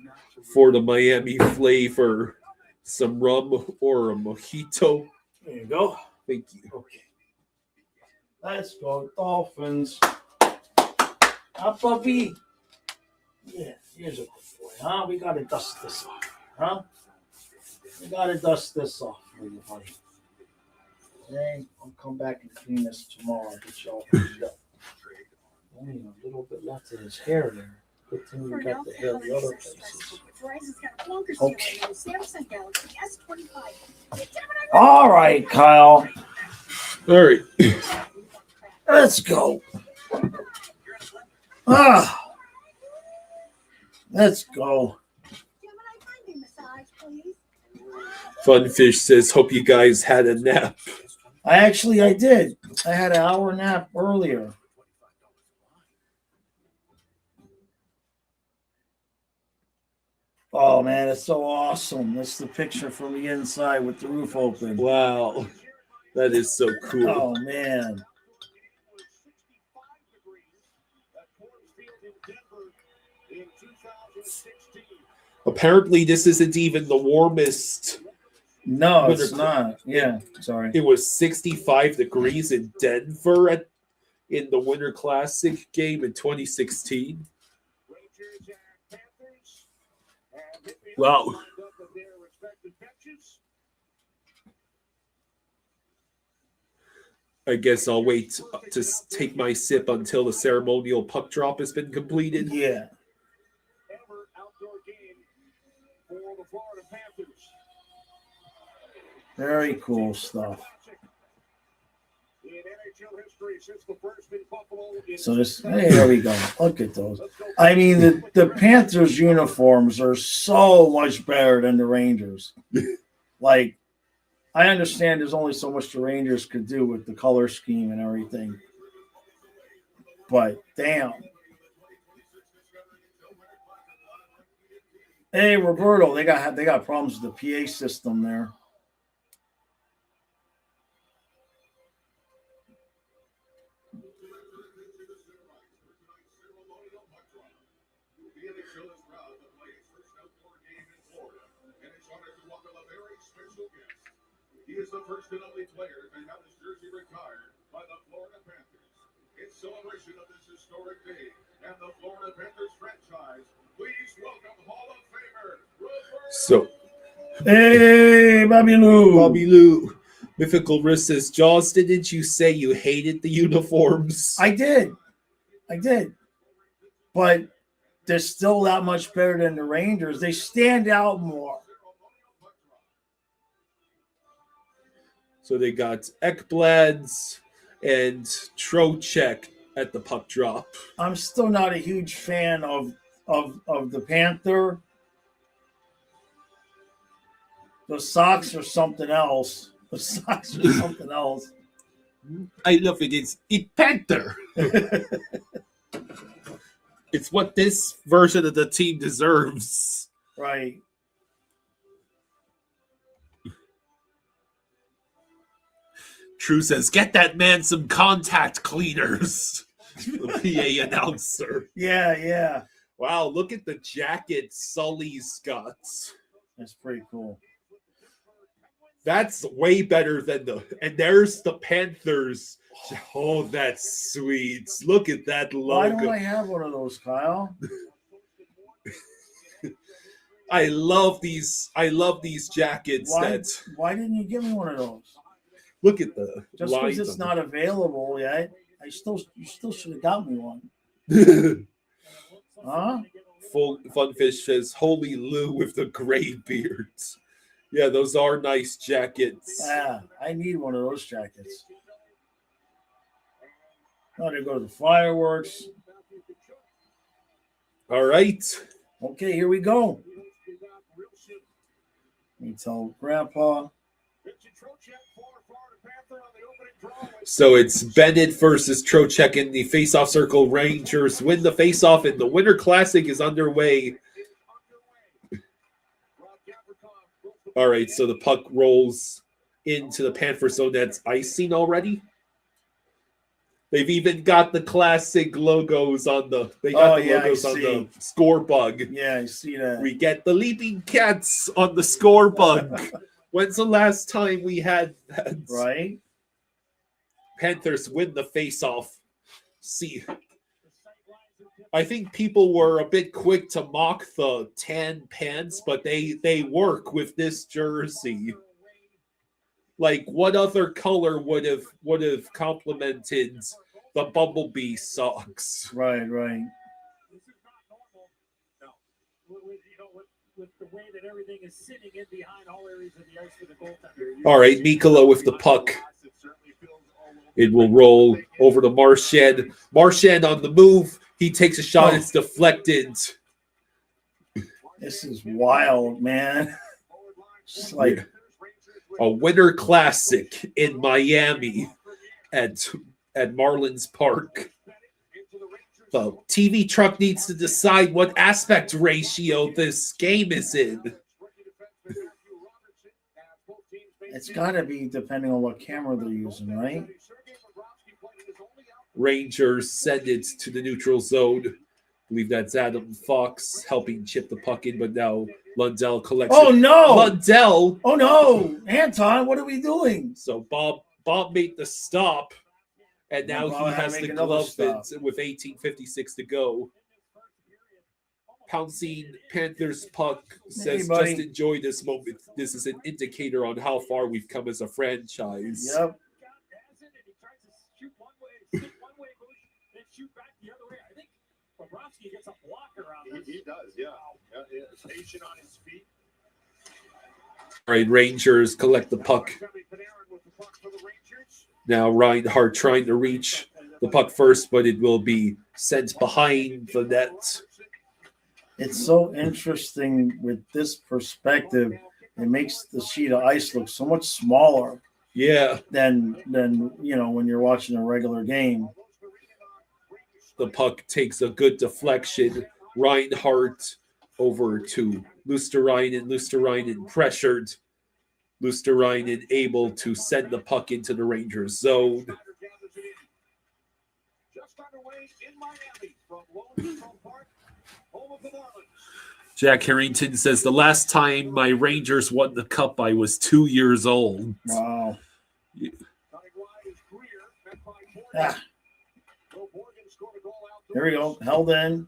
Speaker 1: for the Miami flavor. Some rum or a mojito.
Speaker 2: There you go.
Speaker 1: Thank you.
Speaker 2: Okay. Let's go, Dolphins. Up, puppy. Yeah, here's a good boy, huh? We gotta dust this off, huh? We gotta dust this off for you, buddy. Okay, I'll come back and clean this tomorrow. Get you all cleaned up. Only a little bit left of his hair there. Good thing we got the hair the other places. Okay. All right, Kyle.
Speaker 1: All right.
Speaker 2: Let's go. Let's go.
Speaker 1: Funfish says, hope you guys had a nap.
Speaker 2: I did. I had an hour nap earlier. Oh, man, it's so awesome. That's the picture from the inside with the roof open.
Speaker 1: Wow. That is so cool.
Speaker 2: Oh, man.
Speaker 1: Apparently, this isn't even the warmest.
Speaker 2: No, it's not. Yeah, sorry.
Speaker 1: It was 65 degrees in Denver in the Winter Classic game in 2016. Wow. I guess I'll wait to take my sip until the ceremonial puck drop has been completed.
Speaker 2: Yeah.
Speaker 7: Ever outdoor game for the Florida Panthers.
Speaker 2: Very cool stuff.
Speaker 7: In NHL history, since the first in Buffalo.
Speaker 2: So there we go. Look at those. I mean, the Panthers uniforms are so much better than the Rangers. Like, I understand there's only so much the Rangers could do with the color scheme and everything. But damn. Hey, Roberto, they got problems with the PA system there.
Speaker 4: He is the first and only player to have his jersey retired by the Florida Panthers. In celebration of this historic day and the Florida Panthers franchise, please welcome Hall of Famer
Speaker 1: So,
Speaker 2: hey, Bobby
Speaker 1: Lou. Mythical Risk says, Jaws, didn't you say you hated the uniforms?
Speaker 2: I did. But they're still that much better than the Rangers. They stand out more.
Speaker 1: So they got Ekblads and Trocheck at the puck drop.
Speaker 2: I'm still not a huge fan of the Panther. The socks are something else.
Speaker 1: I love it. It's Panther. It's what this version of the team deserves.
Speaker 2: Right.
Speaker 1: True says, get that man some contact cleaners. The PA announcer.
Speaker 2: Yeah.
Speaker 1: Wow, look at the jacket Sully's got.
Speaker 2: That's pretty cool.
Speaker 1: That's way better than and there's the Panthers. Oh, that's sweet. Look at that logo.
Speaker 2: Why don't I have one of those, Kyle?
Speaker 1: I love these jackets.
Speaker 2: Why didn't you give me one of those?
Speaker 1: Look at the
Speaker 2: just because it's not available yet. You still should have got me one. Huh?
Speaker 1: Funfish says, "Holy Lou with the gray beards." Yeah, those are nice jackets.
Speaker 2: Yeah, I need one of those jackets. Oh, they go to the fireworks.
Speaker 1: All right.
Speaker 2: Okay, here we go. Let me tell Grandpa.
Speaker 1: So it's Bennett versus Trocheck in the face-off circle. Rangers win the face-off, and the Winter Classic is underway. All right, so the puck rolls into the Panther zone. That's icing already. They've even got the classic logos on the. They got the logos on the score bug.
Speaker 2: Yeah, I see that.
Speaker 1: We get the leaping cats on the score bug. When's the last time we had that?
Speaker 2: Right.
Speaker 1: Panthers win the face-off. See, I think people were a bit quick to mock the tan pants, but they work with this jersey. Like, what other color would have complemented the Bumblebee socks?
Speaker 2: Right.
Speaker 7: With the way that everything is sitting in behind all areas of the ice for the goaltender.
Speaker 1: All right, Mikkola with the puck. It will roll over to Marchand. Marchand on the move. He takes a shot. It's deflected.
Speaker 2: This is wild, man. It's like
Speaker 1: a Winter Classic in Miami at Marlins Park. The TV truck needs to decide what aspect ratio this game is in.
Speaker 2: It's got to be depending on what camera they're using, right?
Speaker 1: Rangers send it to the neutral zone. I believe that's Adam Fox helping chip the puck in, but now Lundell collects
Speaker 2: it. No!
Speaker 1: Lundell!
Speaker 2: Oh, no! Anton, what are we doing?
Speaker 1: So Bob made the stop, and now he has the glove with 18:56 to go. Pouncing Panthers puck says, just enjoy this moment. This is an indicator on how far we've come as a franchise.
Speaker 2: Yep.
Speaker 7: shoot back the other way. I think Bobrovsky gets a blocker on this.
Speaker 4: He does, yeah. Patient on his feet.
Speaker 1: All right, Rangers collect the puck. Now Reinhart trying to reach the puck first, but it will be sent behind the net.
Speaker 2: It's so interesting with this perspective. It makes the sheet of ice look so much smaller.
Speaker 1: Yeah.
Speaker 2: Than when you're watching a regular game.
Speaker 1: The puck takes a good deflection. Reinhart over to Luosterainen. Luosterainen pressured. Luosterainen able to send the puck into the Rangers zone. Jack Harrington says, the last time my Rangers won the cup, I was 2 years old.
Speaker 2: Wow.
Speaker 1: Yeah.
Speaker 2: Ah. Here we go. Held in.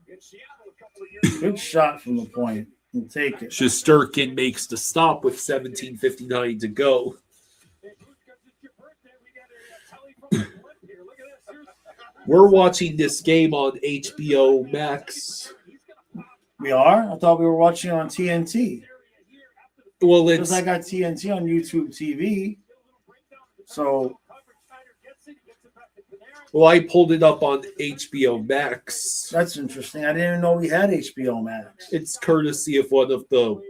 Speaker 2: Good shot from the point. We'll take it.
Speaker 1: Shesterkin makes the stop with 17:59 to go. We're watching this game on HBO Max.
Speaker 2: We are? I thought we were watching on TNT.
Speaker 1: Well,
Speaker 2: because I got TNT on YouTube TV. So.
Speaker 1: Well, I pulled it up on HBO Max.
Speaker 2: That's interesting. I didn't even know we had HBO Max.
Speaker 1: It's courtesy of one of the,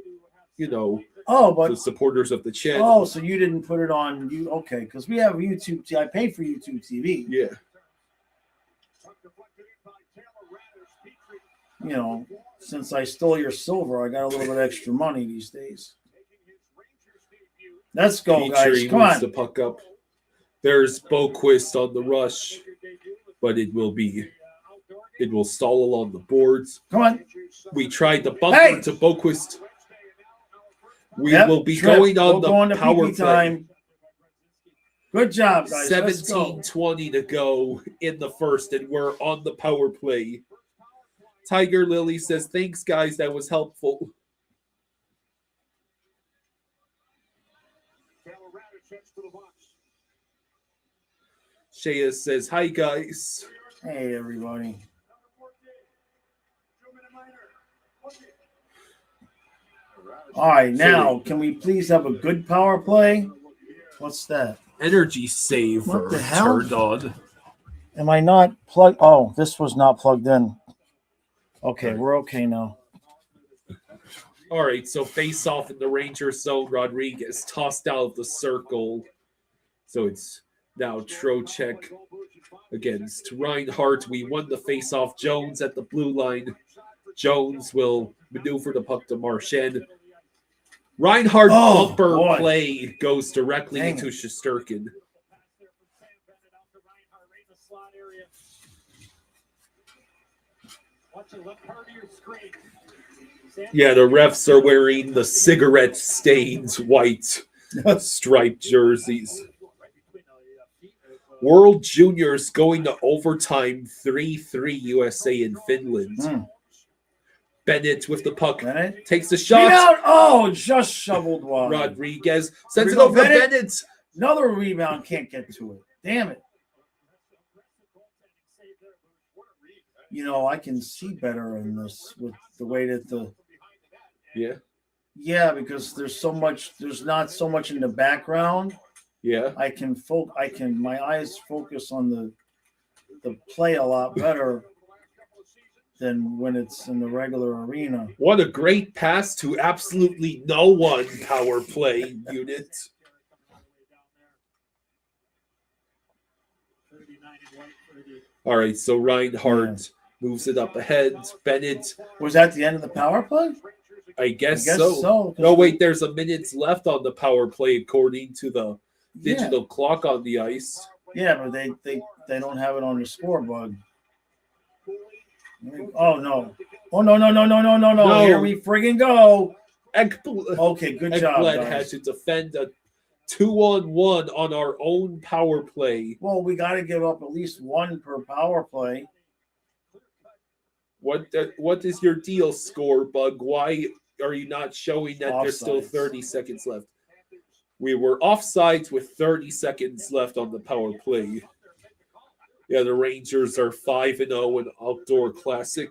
Speaker 2: but
Speaker 1: the supporters of the channel.
Speaker 2: Oh, so you didn't put it on you? Okay, because we have YouTube. I pay for YouTube TV.
Speaker 1: Yeah.
Speaker 2: Since I stole your silver, I got a little bit extra money these days. Let's go, guys. Come on.
Speaker 1: The puck up. There's Boquist on the rush, but it will stall along the boards.
Speaker 2: Come on.
Speaker 1: We tried the bumper to Boquist. We will be going on the power play.
Speaker 2: Good job, guys.
Speaker 1: 17:20 to go in the first, and we're on the power play. Tiger Lily says, thanks, guys. That was helpful. Shea says, hi, guys.
Speaker 2: Hey, everybody. All right, now, can we please have a good power play? What's that?
Speaker 1: Energy saver
Speaker 2: What the hell?
Speaker 1: turned on.
Speaker 2: Am I not plugged? Oh, this was not plugged in. Okay, we're okay now.
Speaker 1: All right, so face off in the Rangers zone. Rodriguez tossed out of the circle. So it's now Trocheck against Reinhart. We won the face-off. Jones at the blue line. Jones will maneuver the puck to Marchand. Reinhart bumper play goes directly into Shesterkin. Yeah, the refs are wearing the cigarette stains white striped jerseys. World Juniors going to overtime 3-3 USA in Finland. Bennett with the puck. Takes the shot.
Speaker 2: Rebound. Oh, just shoveled one.
Speaker 1: Rodriguez sends it over to Bennett.
Speaker 2: Another rebound. Can't get to it. Damn it. I can see better in this with the way that the... Yeah, because there's not so much in the background.
Speaker 1: Yeah.
Speaker 2: My eyes focus on the play a lot better than when it's in the regular arena.
Speaker 1: What a great pass to absolutely no one power play unit. All right, so Reinhart moves it up ahead. Bennett.
Speaker 2: Was that the end of the power play?
Speaker 1: I guess so. No, wait, there's a minute left on the power play according to the digital clock on the ice.
Speaker 2: Yeah, but they don't have it on the scoreboard. Oh, no. Oh, no. Here we friggin' go. Okay, good job,
Speaker 1: Ekblad had to defend a 2-on-1 on our own power play.
Speaker 2: Well, we got to give up at least one per power play.
Speaker 1: What is your deal, score bug? Why are you not showing that there's still 30 seconds left? We were offsides with 30 seconds left on the power play. Yeah, the Rangers are 5-0 in Outdoor Classic.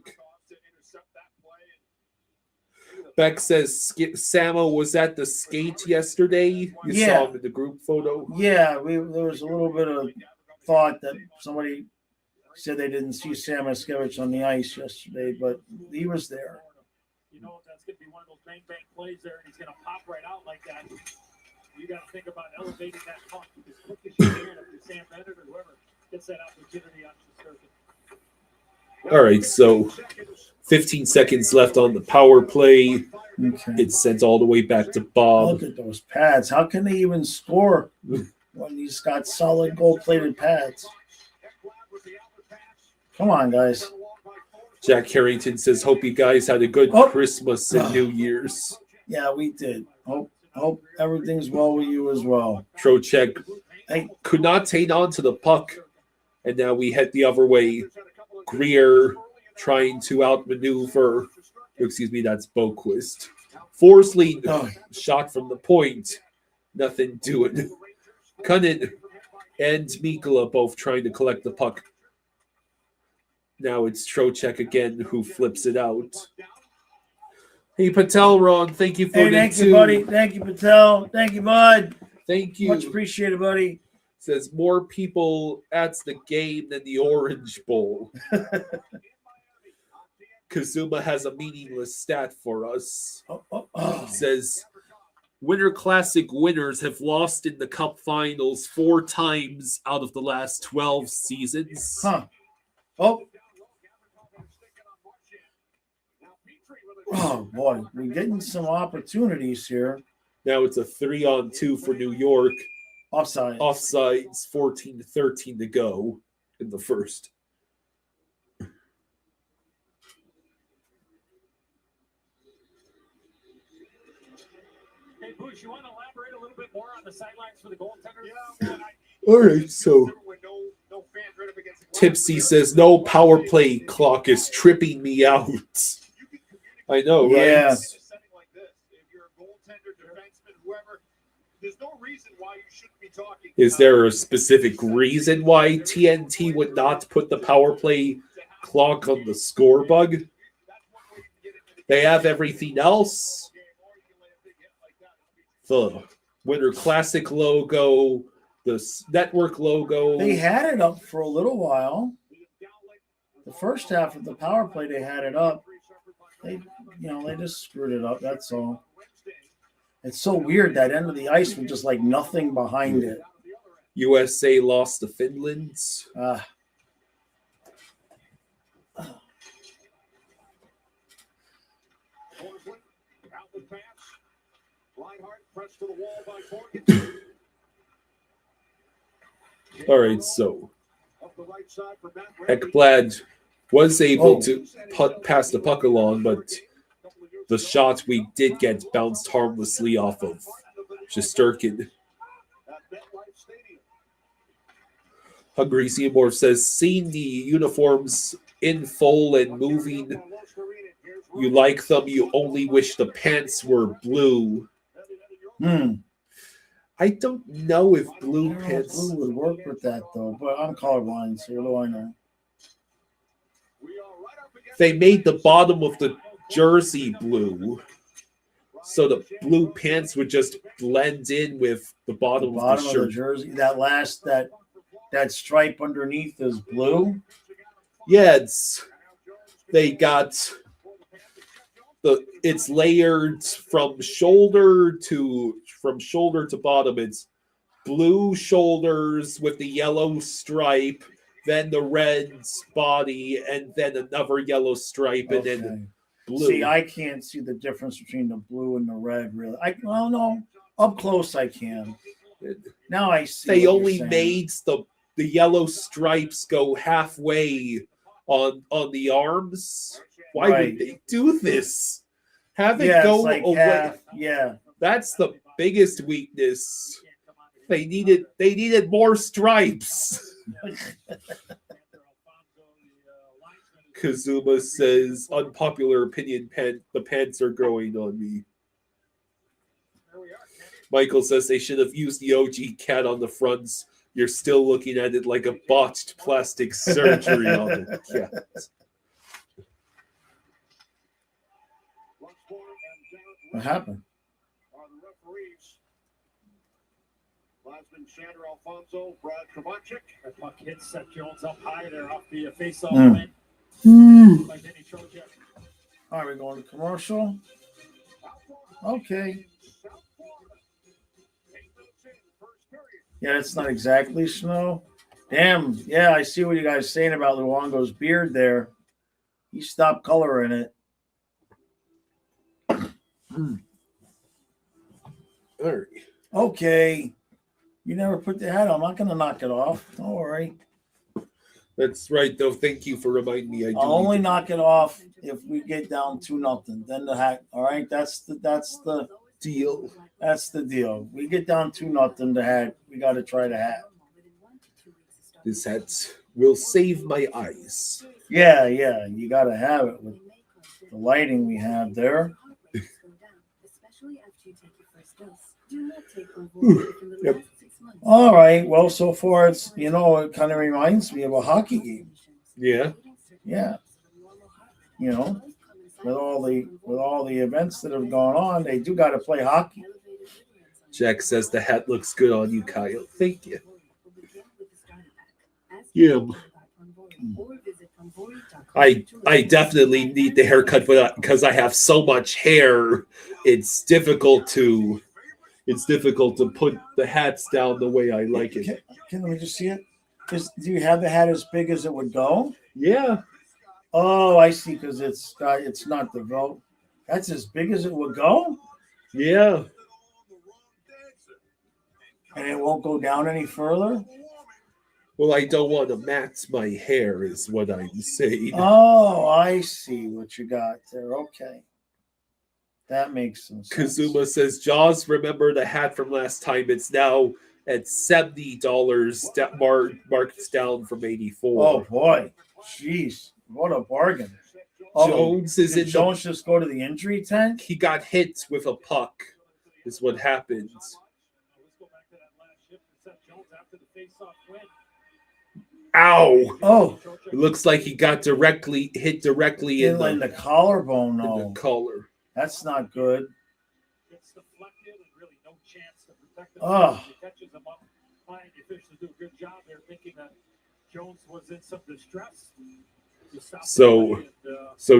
Speaker 1: Beck says Samo was at the skate yesterday. You saw him in the group photo.
Speaker 2: Yeah, there was a little bit of thought that somebody said they didn't see Sam Eskevich on the ice yesterday, but he was there.
Speaker 7: You know, that's going to be one of those bang plays there, and he's going to pop right out like that. You got to think about elevating that puck as quick as you can if you're Sam Bennett or whoever gets that opportunity on the circuit.
Speaker 1: All right, so 15 seconds left on the power play.
Speaker 2: Okay.
Speaker 1: It's sent all the way back to Bob.
Speaker 2: Look at those pads. How can they even score when he's got solid gold-plated pads? Come on, guys.
Speaker 1: Jack Harrington says, hope you guys had a good Christmas and New Year's.
Speaker 2: Yeah, we did. Hope everything's well with you as well.
Speaker 1: Trocheck could not hang on to the puck, and now we head the other way. Greer trying to outmaneuver. Excuse me, that's Boquist. Forsling shot from the point. Nothing doing. Cunnin and Mikula both trying to collect the puck. Now it's Trocheck again who flips it out. Hey, Patel, Ron, thank you for
Speaker 2: thank you, buddy. Thank you, Patel. Thank you, bud.
Speaker 1: Thank you.
Speaker 2: Much appreciated, buddy.
Speaker 1: Says more people at the game than the Orange Bowl. Kazuma has a meaningless stat for us. Says Winter Classic winners have lost in the Cup Finals 4 times out of the last 12 seasons.
Speaker 2: Oh, boy. We're getting some opportunities here.
Speaker 1: Now it's a 3-on-2 for New York.
Speaker 2: Offsides.
Speaker 1: 14-13 to go in the first.
Speaker 7: Hey, Bush, you want to elaborate a little bit more on the sidelines for the goaltender?
Speaker 1: All right, so Tipsy says no power play clock is tripping me out. I know, right?
Speaker 2: Yeah.
Speaker 4: There's no reason why you shouldn't be talking.
Speaker 1: Is there a specific reason why TNT would not put the power play clock on the score bug? They have everything else. The Winter Classic logo, the network logo.
Speaker 2: They had it up for a little while. The first half of the power play, they had it up. They just screwed it up. That's all. It's so weird, that end of the ice with just like nothing behind it.
Speaker 1: USA lost to Finland. All right, so Ekblad was able to pass the puck along, but the shot we did get bounced harmlessly off of Shesterkin. Hungry Seymour says, seeing the uniforms in full and moving, you like them, you only wish the pants were blue. I don't know if blue pants
Speaker 2: blue would work with that, though, but I'm colorblind, so what do I know?
Speaker 1: They made the bottom of the jersey blue, so the blue pants would just blend in with the bottom of the shirt.
Speaker 2: Of the jersey. That stripe underneath is blue.
Speaker 1: Yeah, they got it's layered from shoulder to bottom. It's blue shoulders with the yellow stripe, then the red body, and then another yellow stripe, and then blue.
Speaker 2: See, I can't see the difference between the blue and the red, really. No, up close I can. Now I see.
Speaker 1: They only made the yellow stripes go halfway on the arms. Why would they do this? Have it go away.
Speaker 2: Half, yeah.
Speaker 1: That's the biggest weakness. They needed more stripes. Kazuma says, unpopular opinion, the pants are growing on me. Michael says they should have used the OG cat on the fronts. You're still looking at it like a botched plastic surgery on it. Yeah.
Speaker 2: What happened?
Speaker 7: Chandler Alfonso, Brad Tkachuk.
Speaker 8: That puck hits Seth Jones up high there off the face-off
Speaker 2: Mm.
Speaker 8: line. Like Danny Trocheck.
Speaker 2: All right, we're going to commercial. Okay. Yeah, it's not exactly snow. Damn. Yeah, I see what you guys are saying about Luongo's beard there. He stopped coloring it.
Speaker 1: All right.
Speaker 2: Okay. You never put the hat on. I'm not going to knock it off. Don't worry.
Speaker 1: That's right, though. Thank you for reminding me.
Speaker 2: I'll only knock it off if we get down 2-0. Then the hat. All right, that's the
Speaker 1: deal.
Speaker 2: That's the deal. We get down 2-0. The hat. We got to try the hat.
Speaker 1: This hat will save my eyes.
Speaker 2: Yeah. You got to have it with the lighting we have there.
Speaker 1: Yep.
Speaker 2: All right. Well, so far it's it kind of reminds me of a hockey game.
Speaker 1: Yeah.
Speaker 2: Yeah. With all the events that have gone on, they do got to play hockey.
Speaker 1: Jack says the hat looks good on you, Kyle. Thank you. Yeah. I definitely need the haircut, but because I have so much hair, it's difficult to put the hats down the way I like it.
Speaker 2: Can let me just see it? Do you have the hat as big as it would go?
Speaker 1: Yeah.
Speaker 2: Oh, I see. Because it's not the vote. That's as big as it would go.
Speaker 1: Yeah.
Speaker 2: And it won't go down any further.
Speaker 1: Well, I don't want to match my hair, is what I'm saying.
Speaker 2: Oh, I see what you got there. Okay. That makes some sense.
Speaker 1: Kazuma says, Jaws, remember the hat from last time? It's now at $70, marked down from $84.
Speaker 2: Oh, boy. Jeez. What a bargain.
Speaker 1: Jones is in
Speaker 2: Jones just go to the injury tent?
Speaker 1: He got hit with a puck, is what happened. Ow!
Speaker 2: Oh,
Speaker 1: it looks like he got hit directly in
Speaker 2: the collarbone.
Speaker 1: In the collar.
Speaker 2: That's not good.
Speaker 8: It's deflected and really no chance to protect him.
Speaker 2: Oh.
Speaker 8: He catches him up. Fine, the officials do a good job there, thinking that Jones was in some distress.
Speaker 1: So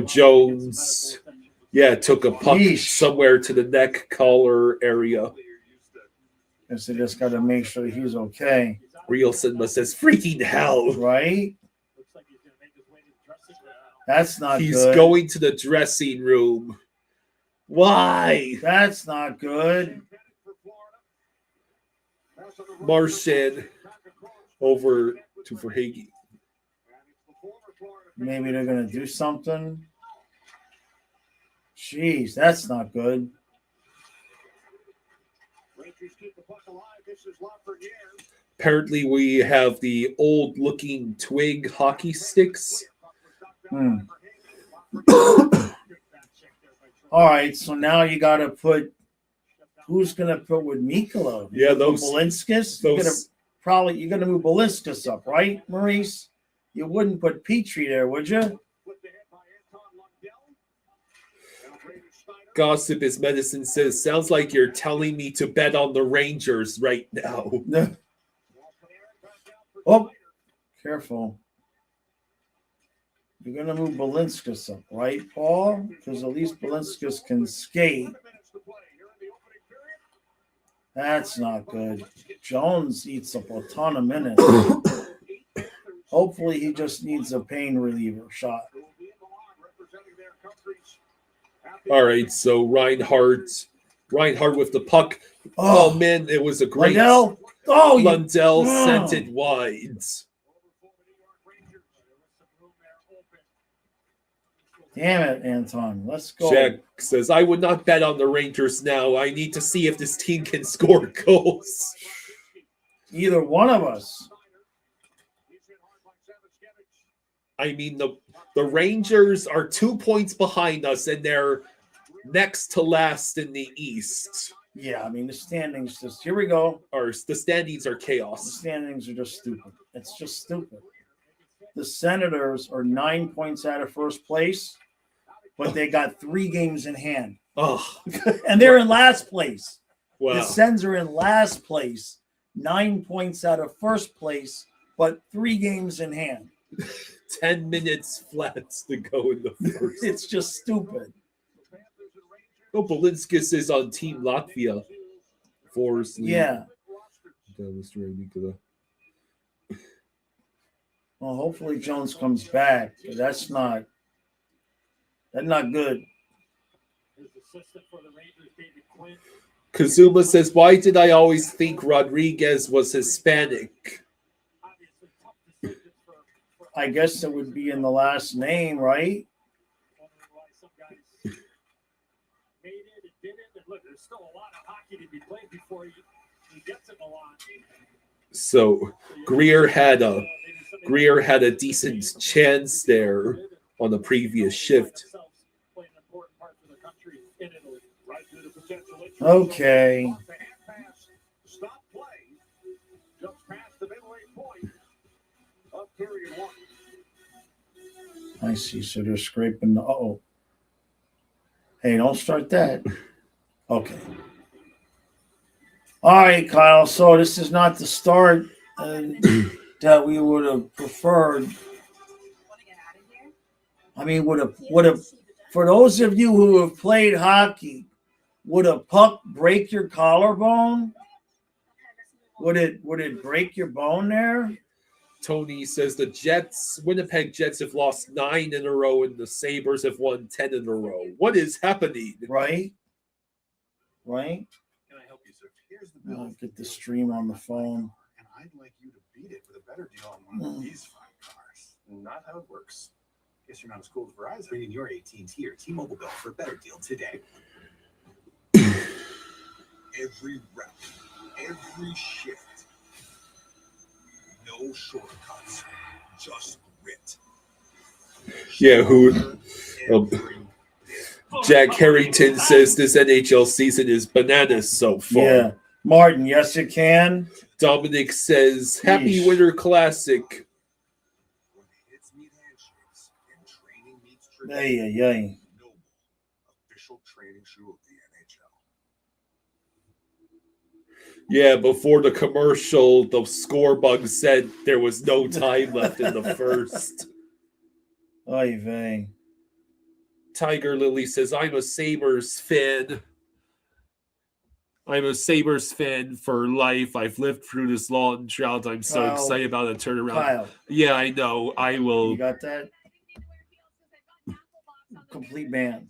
Speaker 1: Jones, took a puck somewhere to the neck collar area.
Speaker 2: Guess they just got to make sure he's okay.
Speaker 1: Real Cinema says, freaking hell.
Speaker 2: Right? That's not
Speaker 1: He's
Speaker 2: good.
Speaker 1: going to the dressing room. Why?
Speaker 2: That's not good.
Speaker 1: Martian over to Verhaeghe.
Speaker 2: Maybe they're going to do something. Jeez, that's not good.
Speaker 1: Apparently, we have the old-looking twig hockey sticks.
Speaker 2: All right, so now you got to put. Who's going to put with Mikula?
Speaker 1: Yeah, those
Speaker 2: Balinskis. You're going to move Balinskis up, right, Maurice? You wouldn't put Petrie there, would you?
Speaker 1: Gossip is medicine says, sounds like you're telling me to bet on the Rangers right now.
Speaker 2: Oh, careful. You're going to move Balinskis up, right, Paul? Because at least Balinskis can skate. That's not good. Jones eats up a ton of minutes. Hopefully he just needs a pain reliever shot.
Speaker 1: All right, so Reinhardt with the puck. Oh man, it was a great
Speaker 2: Lundell.
Speaker 1: Lundell sent it wide.
Speaker 2: Damn it, Anton. Let's go.
Speaker 1: Jack says, I would not bet on the Rangers now. I need to see if this team can score goals.
Speaker 2: Either one of us.
Speaker 1: I mean, the Rangers are 2 points behind us, and they're next to last in the East.
Speaker 2: Yeah, I mean, the standings just, here we go.
Speaker 1: Or the standings are
Speaker 2: The
Speaker 1: chaos.
Speaker 2: standings are just stupid. It's just stupid. The Senators are 9 points out of first place, but they got 3 games in hand.
Speaker 1: Oh,
Speaker 2: And they're in last place.
Speaker 1: wow.
Speaker 2: The Sens are in last place, 9 points out of first place, but 3 games in hand.
Speaker 1: 10 minutes flat to go in the first.
Speaker 2: It's just stupid.
Speaker 1: Oh, Balinskis is on Team Latvia. Forest League.
Speaker 2: Yeah.
Speaker 1: Well,
Speaker 2: Well, hopefully Jones comes back. That's not good.
Speaker 1: Kazuma says, why did I always think Rodriguez was Hispanic?
Speaker 2: I guess it would be in the last name, right?
Speaker 1: So Greer had a decent chance there on the previous shift.
Speaker 2: Okay. I see. So they're scraping the. Uh-oh. Hey, don't start that. Okay. All right, Kyle. So this is not the start that we would have preferred. I mean, would have for those of you who have played hockey, would a puck break your collarbone? Would it break your bone there?
Speaker 1: Tony says the Winnipeg Jets have lost 9 in a row and the Sabres have won 10 in a row. What is happening?
Speaker 2: Right? Right?
Speaker 4: Can I help you, sir? Here's the bill.
Speaker 2: I'll get the stream on the phone.
Speaker 4: And I'd like you to beat it with a better deal on one of these fine cars. Not how it works. Guess you're not as cool as Verizon. Bring in your AT&T or T-Mobile bill for a better deal today. Every rep, every shift. No shortcuts, just grit.
Speaker 1: Yeah, Jack Harrington says this NHL season is bananas so far.
Speaker 2: Yeah. Martin, yes, it can.
Speaker 1: Dominic says, happy
Speaker 2: Yeesh.
Speaker 1: Winter Classic.
Speaker 2: Yeah.
Speaker 4: Official training shoe of the NHL.
Speaker 1: Yeah, before the commercial, the score bug said there was no time left in the first.
Speaker 2: Oy vey.
Speaker 1: Tiger Lily says, I'm a Sabres fan. I'm a Sabres fan for life. I've lived through this long drought. I'm so excited about a turnaround.
Speaker 2: Kyle.
Speaker 1: Yeah, I know. I will.
Speaker 2: You got that? Complete ban.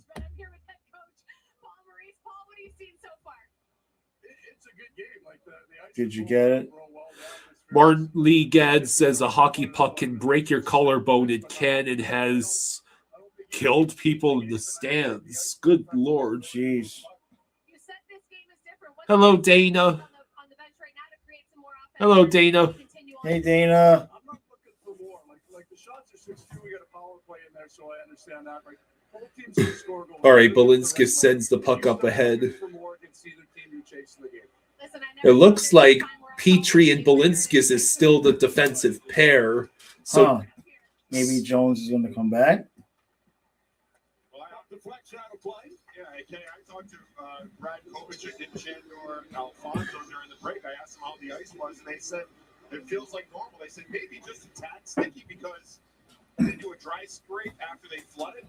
Speaker 2: Did you get it?
Speaker 1: Martin Lee Gadd says a hockey puck can break your collarbone. It can and has killed people in the stands. Good Lord.
Speaker 2: Jeez.
Speaker 1: Hello, Dana. Hello, Dana.
Speaker 2: Hey, Dana.
Speaker 5: I'm not looking for more. Like the shots are 6-2. We got a power play in there, so I understand that. Like both teams can score goals.
Speaker 1: All right, Balinskis sends the puck up ahead. It looks like Petrie and Balinskis is still the defensive pair. So
Speaker 2: maybe Jones is going to come back.
Speaker 10: Yeah, I talked to Brad Kovacic and Chandor Alfonso during the break. I asked them how the ice was, and they said it feels like normal. They said maybe just a tad sticky because they do a dry scrape after they flood it,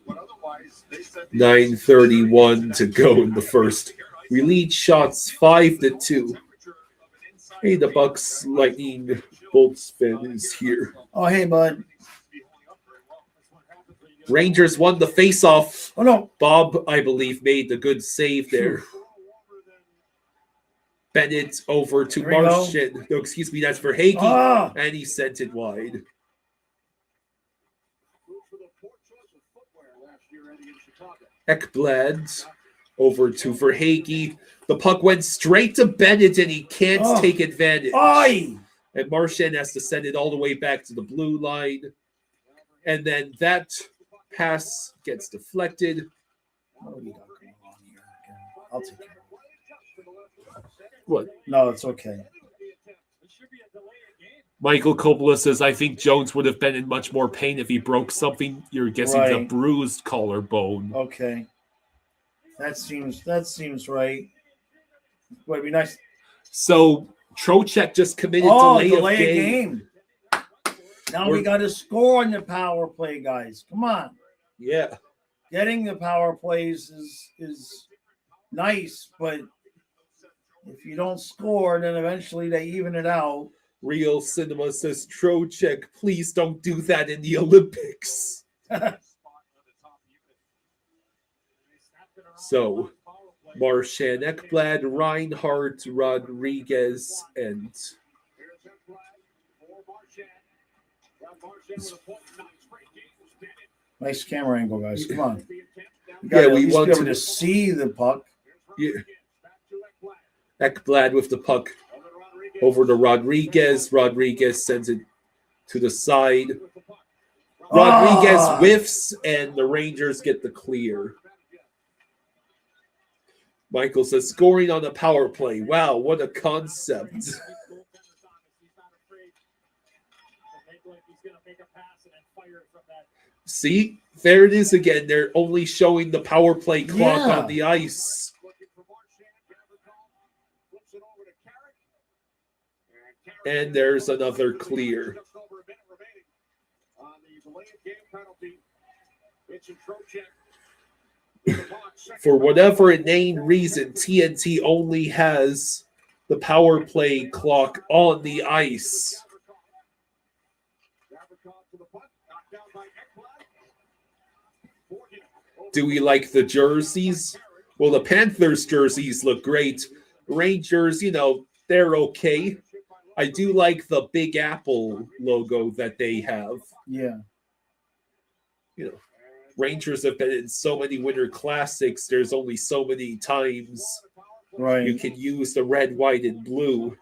Speaker 10: but otherwise they said
Speaker 1: 9:31 to go in the first. We lead shots 5-2. Hey, the Bucks Lightning Bolt spin is here.
Speaker 2: Oh, hey, bud.
Speaker 1: Rangers won the face-off.
Speaker 2: Oh, no.
Speaker 1: Bob, I believe, made the good save there. Bennett over to Martian. No, excuse me, that's for Hagee. And he sent it wide. Ekblad over to Verhaeghe. The puck went straight to Bennett, and he can't take advantage. And Marchand has to send it all the way back to the blue line. And then that pass gets deflected.
Speaker 2: I'll take it.
Speaker 1: What?
Speaker 2: No, it's okay.
Speaker 1: Michael Coppola says, I think Jones would have been in much more pain if he broke something. You're guessing the
Speaker 2: Right.
Speaker 1: bruised collarbone.
Speaker 2: Okay. That seems right. Would be nice.
Speaker 1: So Trocheck just committed delay of game.
Speaker 2: Now we got to score on the power play, guys. Come on.
Speaker 1: Yeah.
Speaker 2: Getting the power plays is nice, but if you don't score, then eventually they even it out.
Speaker 1: Real Cinema says, Trocheck, please don't do that in the Olympics. So, Marchand, Ekblad, Reinhardt, Rodriguez, and
Speaker 2: nice camera angle, guys. Come on.
Speaker 1: We want
Speaker 2: to see the puck.
Speaker 1: Yeah. Ekblad with the puck over to Rodriguez. Rodriguez sends it to the side. Rodriguez whiffs, and the Rangers get the clear. Michael says, scoring on a power play. Wow, what a concept. See, there it is again. They're only showing the power play clock on the ice. And there's another clear. For whatever inane reason, TNT only has the power play clock on the ice. Do we like the jerseys? Well, the Panthers jerseys look great. Rangers, they're okay. I do like the Big Apple logo that they have.
Speaker 2: Yeah.
Speaker 1: Rangers have been in so many Winter Classics. There's only so many times you can use the red, white, and blue.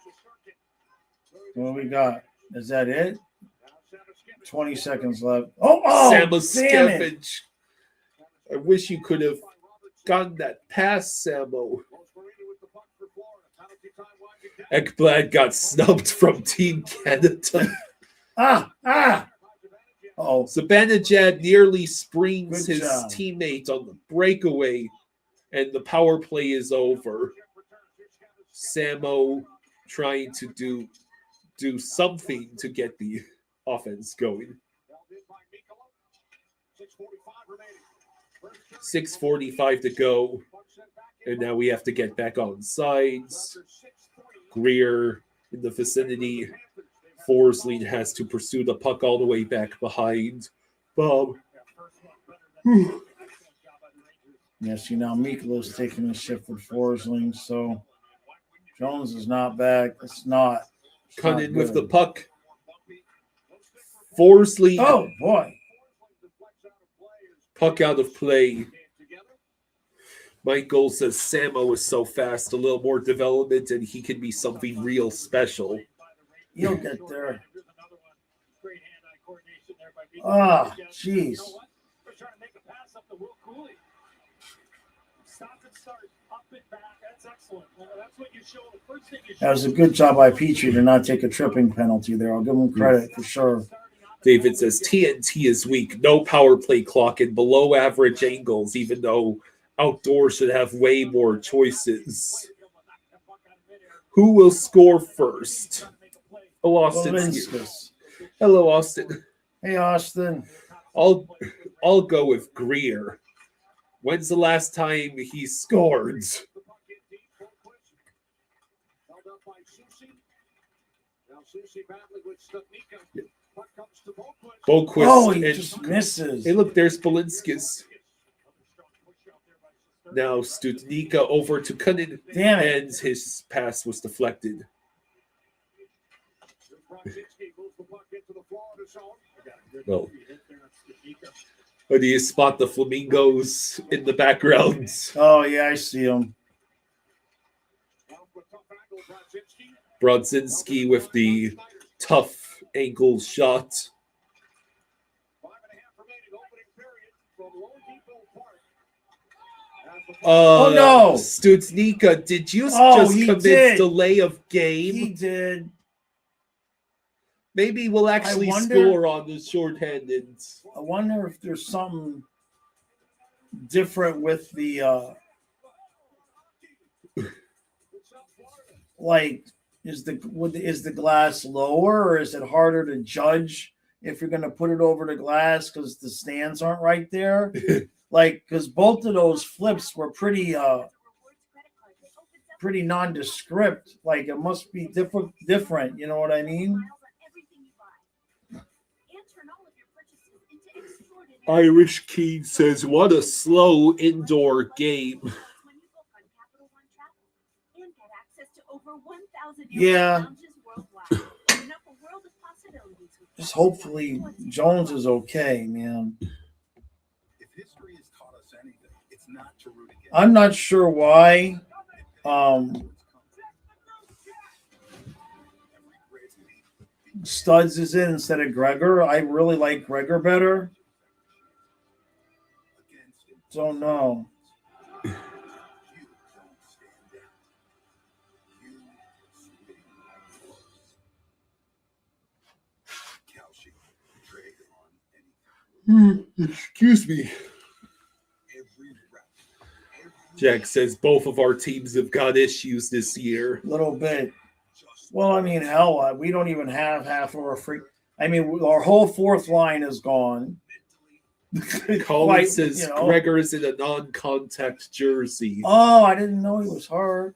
Speaker 2: What we got? Is that it? 20 seconds left.
Speaker 1: Samoskevich. I wish you could have gotten that pass, Samo. Ekblad got snubbed from Team Canada. Zibanejad nearly springs his teammate on the breakaway, and the power play is over. Samo trying to do something to get the offense going. 6:45 to go, and now we have to get back on sides. Greer in the vicinity. Forsling has to pursue the puck all the way back behind Bob.
Speaker 2: Yes, now Mikola's taking a shift with Forsling, so Jones is not back. It's not.
Speaker 1: Cunnin with the puck. Forsling.
Speaker 2: Oh, boy.
Speaker 1: Puck out of play. Michael says Samo is so fast, a little more development, and he can be something real special.
Speaker 2: He'll get there. Jeez. That was a good job by Petrie to not take a tripping penalty there. I'll give him credit for sure.
Speaker 1: David says TNT is weak. No power play clock and below average angles, even though outdoors should have way more choices. Who will score first? Oh, Austin. Hello, Austin.
Speaker 2: Hey, Austin.
Speaker 1: I'll go with Greer. When's the last time he scored? Boquist.
Speaker 2: He just misses.
Speaker 1: Hey, look, there's Balinskis. Now Studnicka over to Cunnin.
Speaker 2: Damn it.
Speaker 1: And his pass was deflected. Well, do you spot the flamingos in the background?
Speaker 2: Oh, yeah, I see them.
Speaker 1: Brodzinski with the tough ankle shot.
Speaker 2: Oh, no.
Speaker 1: Stutznika, did you
Speaker 2: Oh,
Speaker 1: just
Speaker 2: he
Speaker 1: commit
Speaker 2: did.
Speaker 1: delay of game?
Speaker 2: He did.
Speaker 1: Maybe we'll actually
Speaker 2: wonder-
Speaker 1: score on the shorthanded.
Speaker 2: I wonder if there's something different with the like is the glass lower, or is it harder to judge if you're going to put it over the glass because the stands aren't right there? Like, because both of those flips were pretty nondescript. Like, it must be different. You know what I mean?
Speaker 1: Irish Keen says, what a slow indoor game.
Speaker 2: Yeah. Just hopefully Jones is okay, man.
Speaker 4: If history has taught us anything, it's not to root against.
Speaker 2: I'm not sure why. Studs is in instead of Gregor. I really like Gregor better. Don't know.
Speaker 1: Excuse me. Jack says both of our teams have got issues this year.
Speaker 2: A little bit. Well, I mean, hell, we don't even have half of our free. I mean, our whole fourth line is gone.
Speaker 1: Colin says Gregor is in a non-contact jersey.
Speaker 2: Oh, I didn't know he was hurt.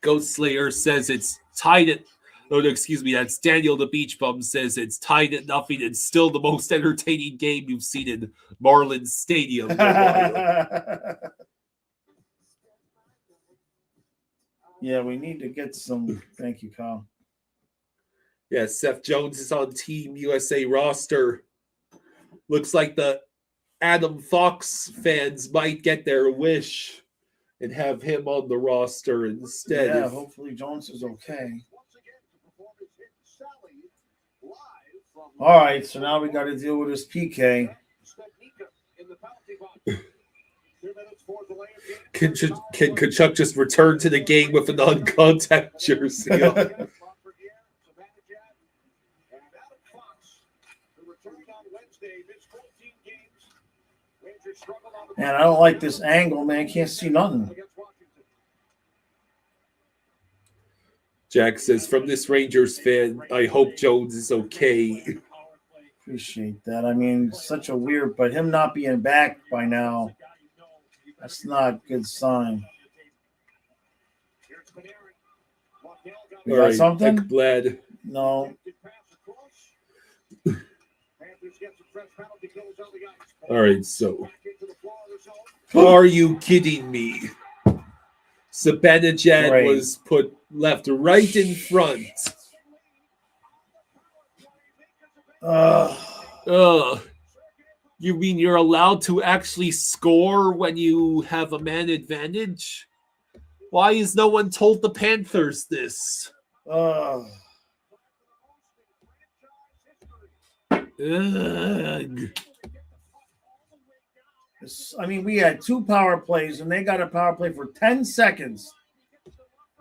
Speaker 1: Ghost Slayer says it's tied at. Oh, no, excuse me. That's Daniel the Beach Bum says it's tied at nothing and still the most entertaining game you've seen in Marlins Stadium.
Speaker 2: Yeah, we need to get some. Thank you, Kyle.
Speaker 1: Yeah, Seth Jones is on Team USA roster. Looks like the Adam Fox fans might get their wish and have him on the roster instead.
Speaker 2: Yeah, hopefully Jones is okay. All right, so now we got to deal with this PK.
Speaker 1: Can Tkachuk just return to the game with a non-contact jersey on?
Speaker 2: Man, I don't like this angle, man. Can't see nothing.
Speaker 1: Jack says, from this Rangers fan, I hope Jones is okay.
Speaker 2: Appreciate that. I mean, such a weird, but him not being back by now, that's not a good sign. You got something?
Speaker 1: Glad.
Speaker 2: No.
Speaker 1: All right, so are you kidding me? Zibanejad was left right in front. You mean you're allowed to actually score when you have a man advantage? Why has no one told the Panthers this?
Speaker 2: Ugh. I mean, we had 2 power plays, and they got a power play for 10 seconds.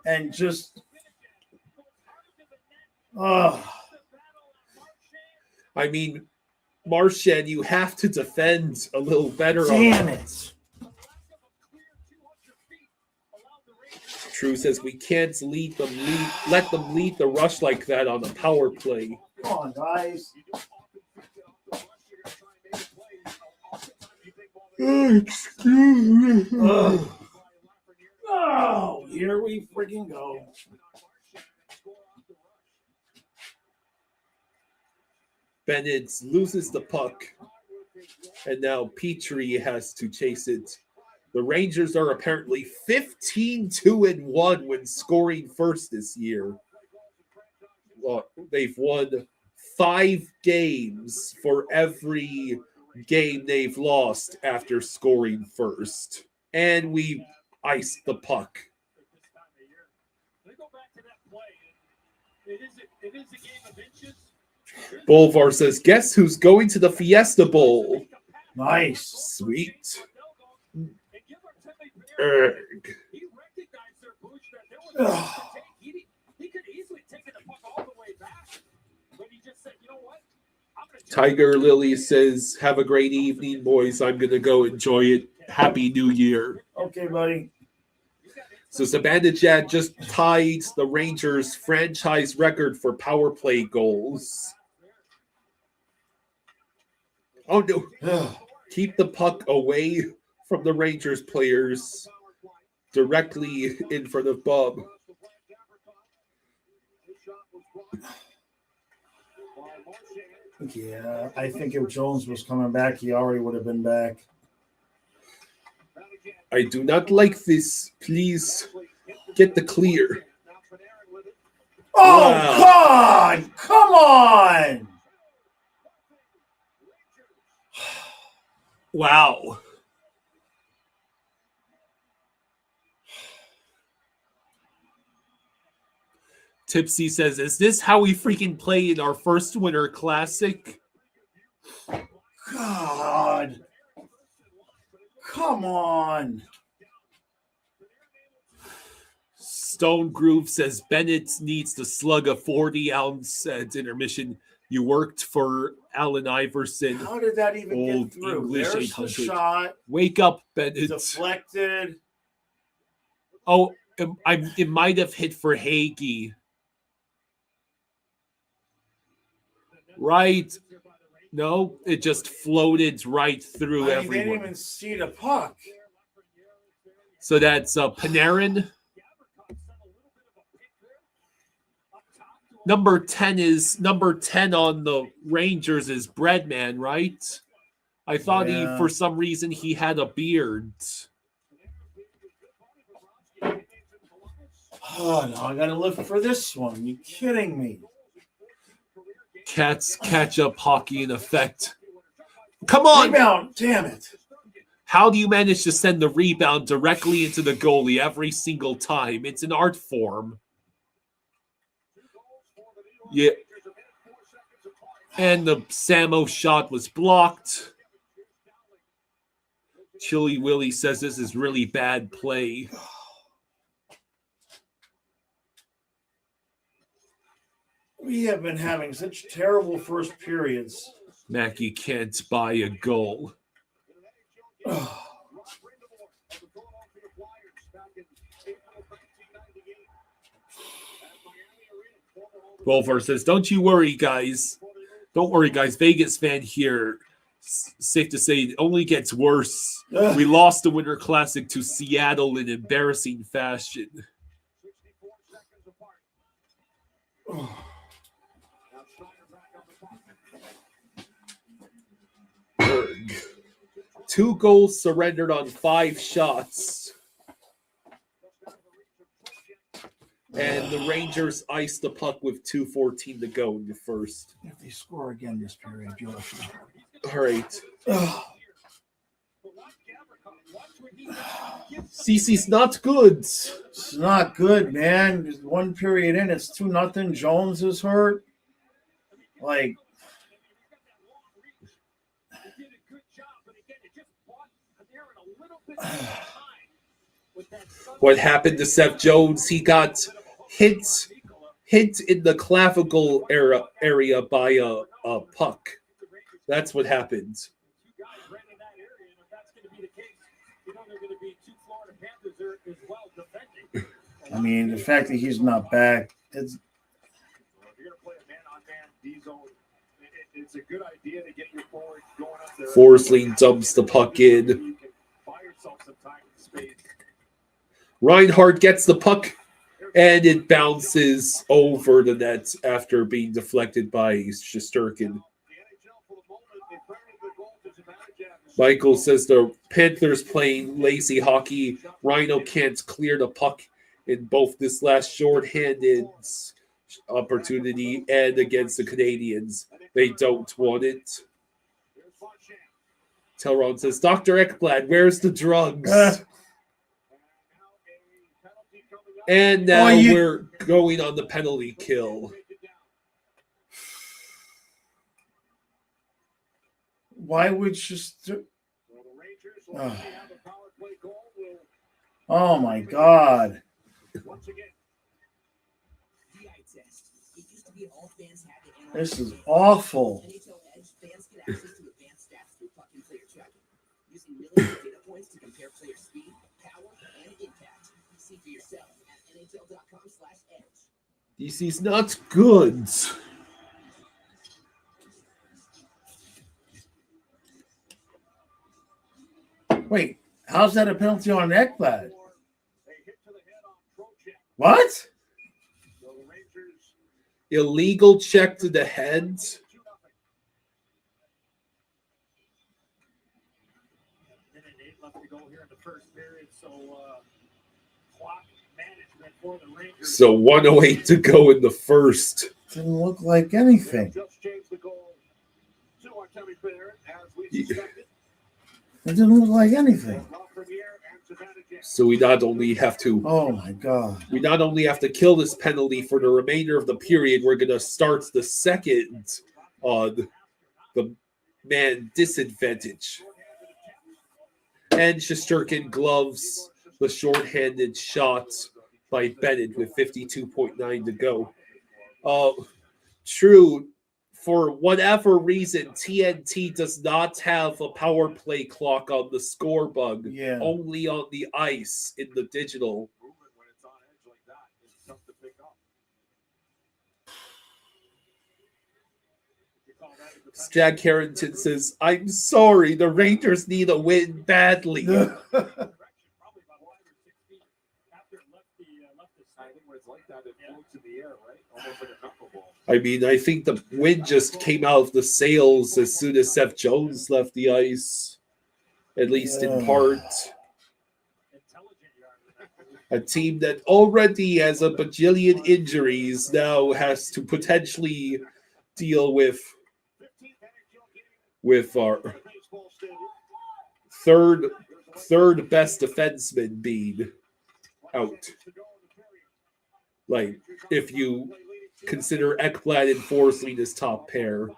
Speaker 2: And just...
Speaker 1: I mean, Marchand, you have to defend a little better.
Speaker 2: Damn it.
Speaker 1: True says we can't let them lead the rush like that on the power play.
Speaker 2: Come on, guys.
Speaker 1: Excuse me.
Speaker 2: Oh, here we freaking go.
Speaker 1: Bennett loses the puck, and now Petrie has to chase it. The Rangers are apparently 15-2-1 when scoring first this year. Well, they've won 5 games for every game they've lost after scoring first. And we iced the puck. Bolvar says, guess who's going to the Fiesta Bowl?
Speaker 2: Nice.
Speaker 1: Sweet.
Speaker 7: He recognized their boots that there was a take. He could easily take the puck all the way back, but he just said, "You know what?
Speaker 1: Tiger Lily says, "Have a great evening, boys. I'm gonna go enjoy it. Happy New Year."
Speaker 2: Okay, buddy.
Speaker 1: So Zibanejad just tied the Rangers' franchise record for power play goals. Oh no! Keep the puck away from the Rangers players, directly in front of Bob.
Speaker 2: Yeah, I think if Jones was coming back, he already would have been back.
Speaker 1: I do not like this. Please get the clear.
Speaker 2: Oh, wow. God! Come on!
Speaker 1: Wow. Tipsy says, "Is this how we freaking play in our first Winter Classic?"
Speaker 2: God. Come on.
Speaker 1: Stone Groove says, "Bennett needs to slug a 40-ounce at intermission. You worked for Allen Iverson."
Speaker 2: How did that even
Speaker 1: Old
Speaker 2: get through?
Speaker 1: English
Speaker 2: There's
Speaker 1: 800.
Speaker 2: the shot.
Speaker 1: Wake up, Bennett.
Speaker 2: Deflected.
Speaker 1: Oh, it might have hit for Hagee. Right. No, it just floated right through everyone.
Speaker 2: They didn't even see the puck.
Speaker 1: So that's Panarin. Number 10 on the Rangers is Breadman, right? I thought he, for some reason, he had a beard.
Speaker 2: Oh, no, I got to live for this one. You kidding me?
Speaker 1: Cats catch up hockey in effect. Come on!
Speaker 2: Rebound, damn it.
Speaker 1: How do you manage to send the rebound directly into the goalie every single time? It's an art form. Yeah. And the Samo shot was blocked. Chili Willie says this is really bad play.
Speaker 2: We have been having such terrible first periods.
Speaker 1: Mackey can't buy a goal. Wolfer says, "Don't you worry, guys. Don't worry, guys. Vegas fan here. Safe to say, it only gets worse. We lost the Winter Classic to Seattle in embarrassing fashion." Berg. 2 goals surrendered on 5 shots. And the Rangers iced the puck with 2:14 to go in the first.
Speaker 2: If they score again this period, you'll
Speaker 1: all right. CC's not good.
Speaker 2: It's not good, man. Just 1 period in, it's 2-0. Jones is hurt. Like,
Speaker 1: what happened to Seth Jones? He got hit in the clavicle area by a puck. That's what happened.
Speaker 2: I mean, the fact that he's not back, it's
Speaker 10: a good idea to get your forward going up there.
Speaker 1: Forsling dumps the puck in. Reinhardt gets the puck, and it bounces over the net after being deflected by Shesterkin. Michael says the Panthers playing lazy hockey. Rhino can't clear the puck in both this last shorthanded opportunity and against the Canadians. They don't want it. Telron says, Dr. Ekblad, where's the drugs? And now we're going on the penalty kill.
Speaker 2: Why would just Oh my God. This is awful.
Speaker 13: Using millions of data points to compare player speed, power, and impact. See for yourself at NHL.com/edge.
Speaker 1: This is not good.
Speaker 2: Wait, how's that a penalty on Ekblad? What?
Speaker 1: Illegal check to the head. So 1:08 to go in the first.
Speaker 2: Didn't look like anything. It didn't look like anything.
Speaker 1: So we not only have to.
Speaker 2: Oh my God!
Speaker 1: We not only have to kill this penalty for the remainder of the period. We're gonna start the second on the man disadvantage. And Shesterkin gloves the shorthanded shot by Bennett with 52.9 to go. True, for whatever reason, TNT does not have a power play clock on the score bug, only on the ice in the digital. Jack Harrington says, I'm sorry, the Rangers need a win badly. I mean, I think the wind just came out of the sails as soon as Seth Jones left the ice, at least in part. A team that already has a bajillion injuries now has to potentially deal with our third best defenseman being out. Like, if you consider Ekblad and Forsling as top pair.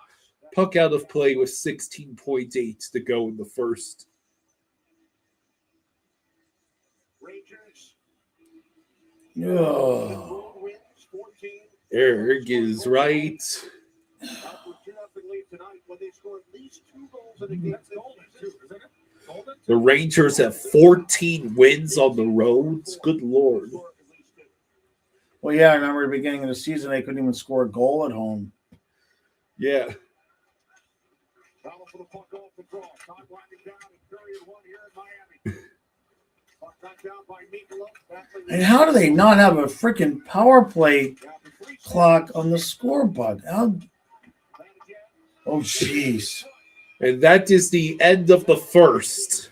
Speaker 1: Puck out of play with 16.8 to go in the first.
Speaker 2: Oh.
Speaker 1: Erg is right. The Rangers have 14 wins on the road. Good Lord.
Speaker 2: Well, yeah, I remember at the beginning of the season, they couldn't even score a goal at home.
Speaker 1: Yeah.
Speaker 2: And how do they not have a freaking power play clock on the scoreboard? Oh, jeez.
Speaker 1: And that is the end of the first.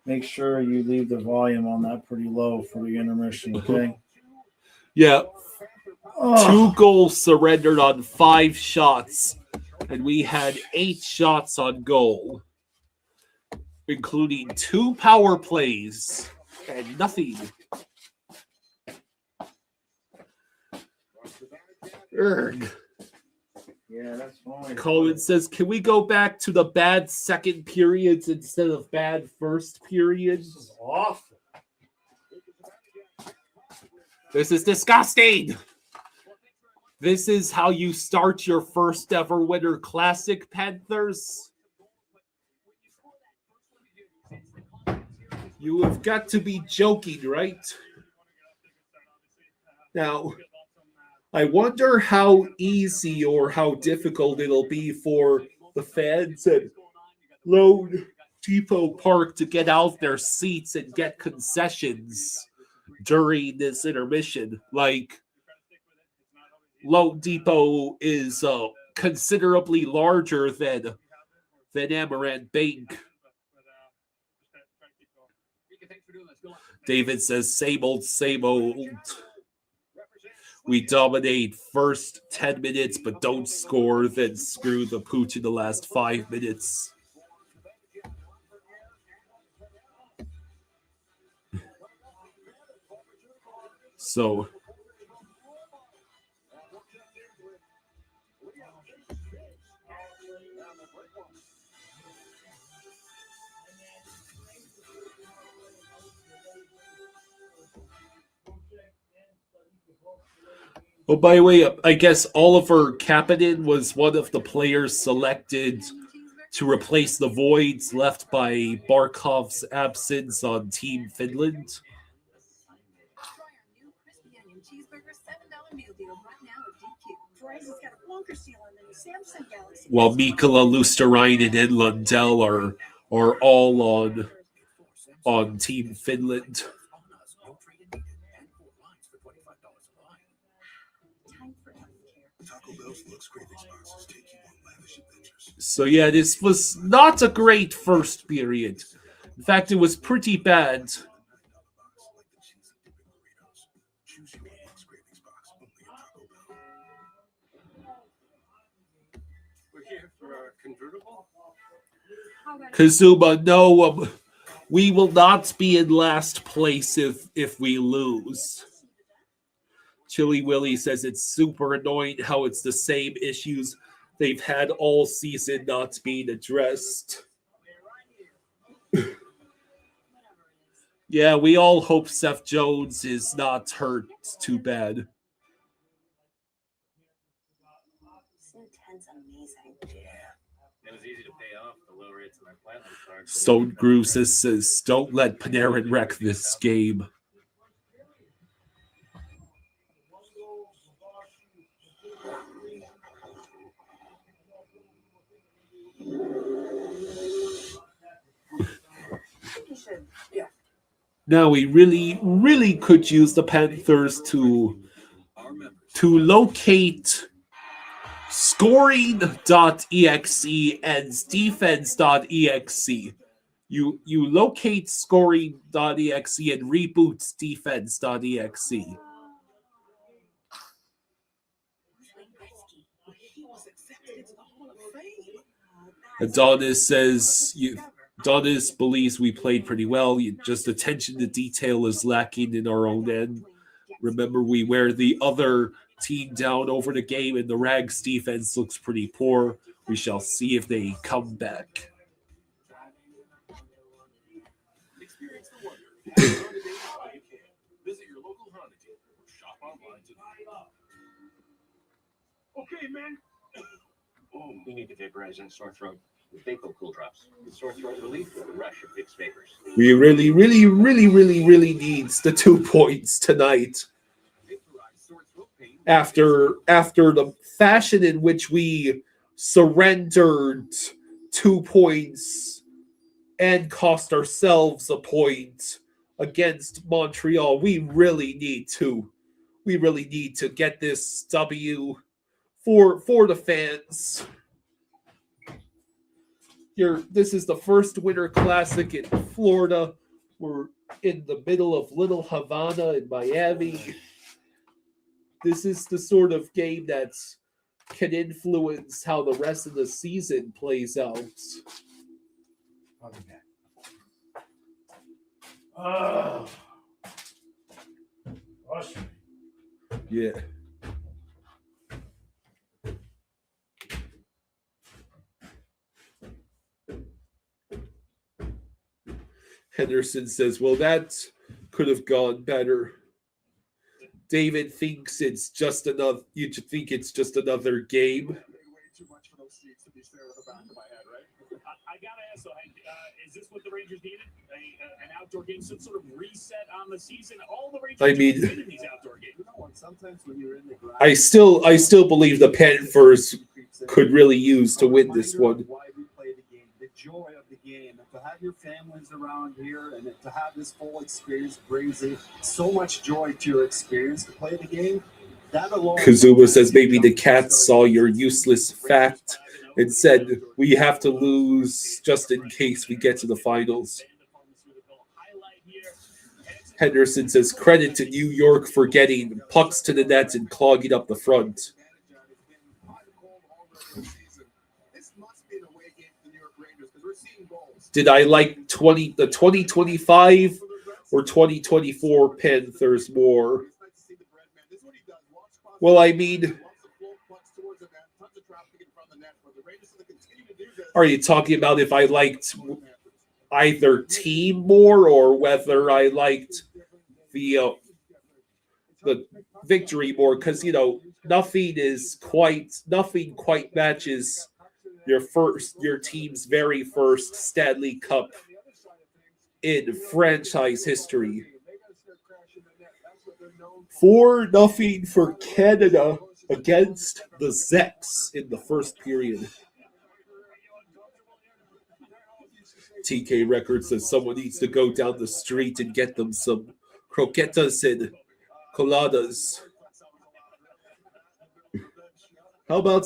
Speaker 2: Make sure you leave the volume on that pretty low for the intermission, okay?
Speaker 1: Yeah. 2 goals surrendered on 5 shots, and we had 8 shots on goal, including 2 power plays and nothing. Erg.
Speaker 2: Yeah, that's fine.
Speaker 1: Colin says, can we go back to the bad second periods instead of bad first periods?
Speaker 2: This is awful.
Speaker 1: This is disgusting. This is how you start your first ever Winter Classic, Panthers. You have got to be joking, right? Now, I wonder how easy or how difficult it'll be for the fans at Lone Depot Park to get out their seats and get concessions during this intermission. Like, Lone Depot is considerably larger than Amaranth Bank. David says, same old, same old. We dominate first 10 minutes, but don't score, then screw the pooch in the last 5 minutes. So, Oh, by the way, I guess Oliver Kapanen was one of the players selected to replace the voids left by Barkov's absence on Team Finland. While Mikkola, Luosterainen, and Lundell are all on Team Finland. So yeah, this was not a great first period. In fact, it was pretty bad. Kazuma, no, we will not be in last place if we lose. Chili Willie says it's super annoying how it's the same issues they've had all season not being addressed. Yeah, we all hope Seth Jones is not hurt too bad. Stone Groove says, don't let Panarin wreck this game. Now we really could use the Panthers to locate scoring.exe and defense.exe. You locate scoring.exe and reboot defense.exe. Adonis says Adonis believes we played pretty well. Just attention to detail is lacking in our own end. Remember, we wear the other team down over the game, and the Rags defense looks pretty poor. We shall see if they come back.
Speaker 15: Okay, man. You need to vaporize and sore throat with Vapo Cool Drops. The sore throat relief with a rush of Vicks Vapors.
Speaker 1: We really needs the 2 points tonight. After the fashion in which we surrendered 2 points and cost ourselves a point against Montreal, we really need to get this W for the fans. This is the first Winter Classic in Florida. We're in the middle of Little Havana in Miami. This is the sort of game that can influence how the rest of the season plays out. Yeah. Henderson says, well, that could have gone better. David thinks it's just another. You think it's just another game?
Speaker 10: Too much for those seats to be staring at the back of my head, right?
Speaker 7: I gotta ask, though, is this what the Rangers needed? An outdoor game, some sort of reset on the season. All the Rangers win in these outdoor games.
Speaker 10: Sometimes when you're in the ground,
Speaker 1: I still believe the Panthers could really use to win this one.
Speaker 3: Why we play the game, the joy of the game, and to have your families around here, and to have this full experience brings so much joy to your experience to play the game. That alone.
Speaker 1: Kazuma says maybe the Cats saw your useless fact and said we have to lose just in case we get to the finals. Henderson says credit to New York for getting pucks to the net and clogging up the front. Did I like the 2025 or 2024 Panthers more? Well, I mean, are you talking about if I liked either team more or whether I liked the the victory more because nothing quite matches your team's very first Stanley Cup in franchise history. 4-0 for Canada against the Zex in the first period. TK Records says someone needs to go down the street and get them some croquetas and coladas. How about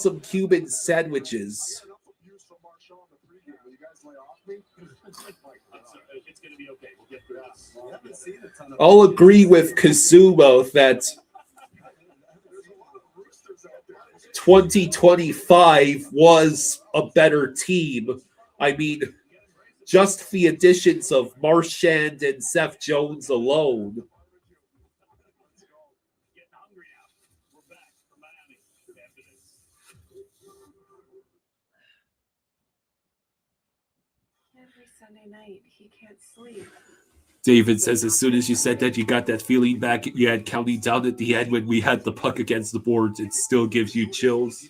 Speaker 1: some Cuban sandwiches? I'll agree with Kazuma that 2025 was a better team. I mean, just the additions of Marchand and Seth Jones alone.
Speaker 12: Every Sunday night, he can't sleep.
Speaker 1: David says, as soon as you said that, you got that feeling back you had counting down at the end when we had the puck against the boards. It still gives you chills.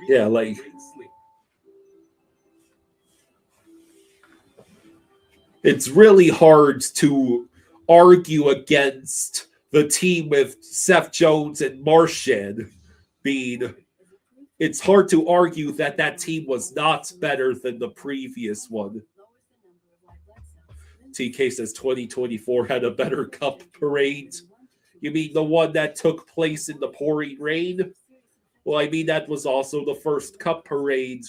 Speaker 1: Yeah, like... It's really hard to argue against the team with Seth Jones and Marchand being... It's hard to argue that team was not better than the previous one. TK says 2024 had a better cup parade. You mean the one that took place in the pouring rain? Well, I mean, that was also the first cup parade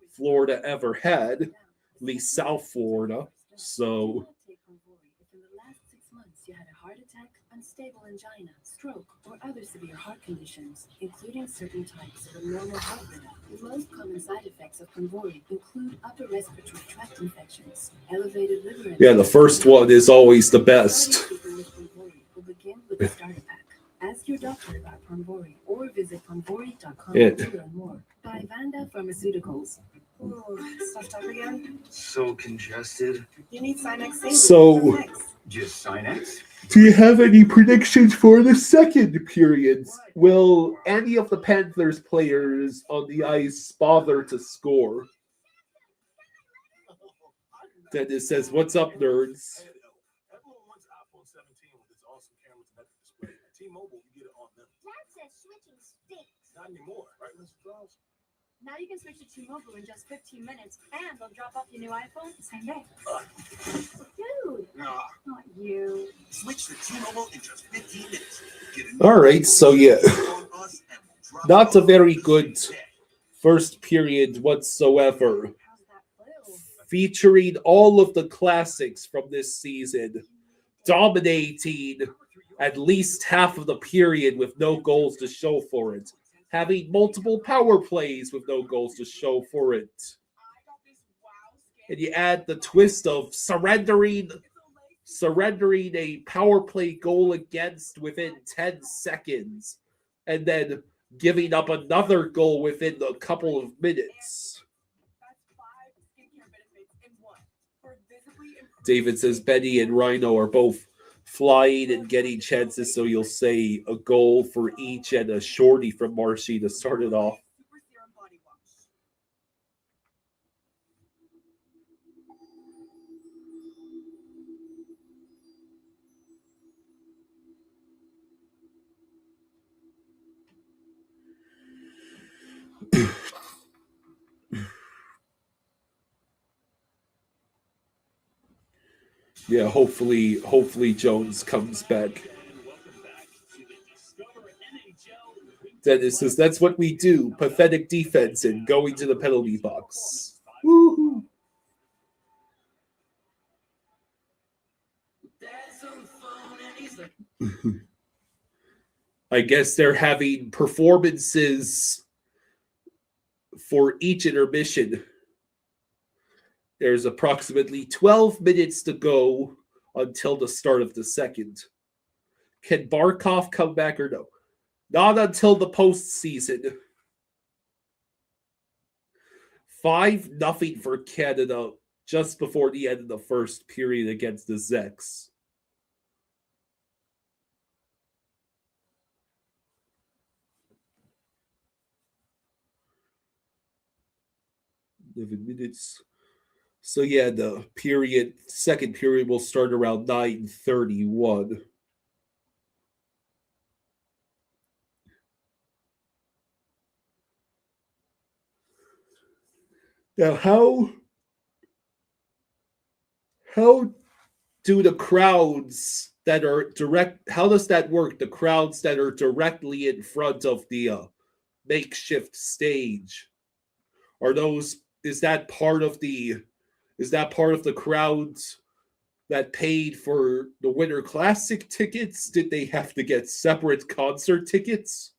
Speaker 1: Florida ever had, at least South Florida. So...
Speaker 6: In the last 6 months, you had a heart attack, unstable angina, stroke, or other severe heart conditions, including certain types of abnormal heart rhythm. The most common side effects of Ponvory include upper respiratory tract infections, elevated liver.
Speaker 1: Yeah, the first one is always the best.
Speaker 6: We'll begin with the starter pack. Ask your doctor about Ponvory or visit ponvory.com
Speaker 1: Yeah.
Speaker 6: to learn more. By Vanda Pharmaceuticals.
Speaker 12: Ooh, stuffed up again?
Speaker 16: So congested.
Speaker 12: You need Sinex.
Speaker 1: So-
Speaker 16: Just Sinex?
Speaker 1: Do you have any predictions for the second period? Will any of the Panthers players on the ice bother to score? Dennis says, what's up, nerds?
Speaker 17: Everyone wants iPhone 17 with its awesome cameras and head-up display. T-Mobile, you get it on them.
Speaker 14: Dad says switching stinks.
Speaker 17: Not anymore, right, Mr. Charles?
Speaker 14: Now you can switch to T-Mobile in just 15 minutes, and they'll drop off your new iPhone the same day. Dude,
Speaker 17: Nah.
Speaker 14: not you.
Speaker 16: Switch to T-Mobile in just 15 minutes.
Speaker 1: All right, so yeah, not a very good first period whatsoever. Featuring all of the classics from this season, dominating at least half of the period with no goals to show for it. Having multiple power plays with no goals to show for it. And you add the twist of surrendering a power play goal against within 10 seconds. And then giving up another goal within a couple of minutes. David says Benny and Rhino are both flying and getting chances, so you'll say a goal for each and a shorty from Marshy to start it off. Yeah, hopefully Jones comes back. Dennis says that's what we do. Pathetic defense and going to the penalty box. Woo-hoo. I guess they're having performances for each intermission. There's approximately 12 minutes to go until the start of the second. Can Barkov come back or no? Not until the postseason. 5-0 for Canada just before the end of the first period against the Zeks. Minutes. So yeah, the second period will start around 9:31. Now, how do the crowds that are how does that work? The crowds that are directly in front of the makeshift stage, is that part of the crowds that paid for the Winter Classic tickets? Did they have to get separate concert tickets?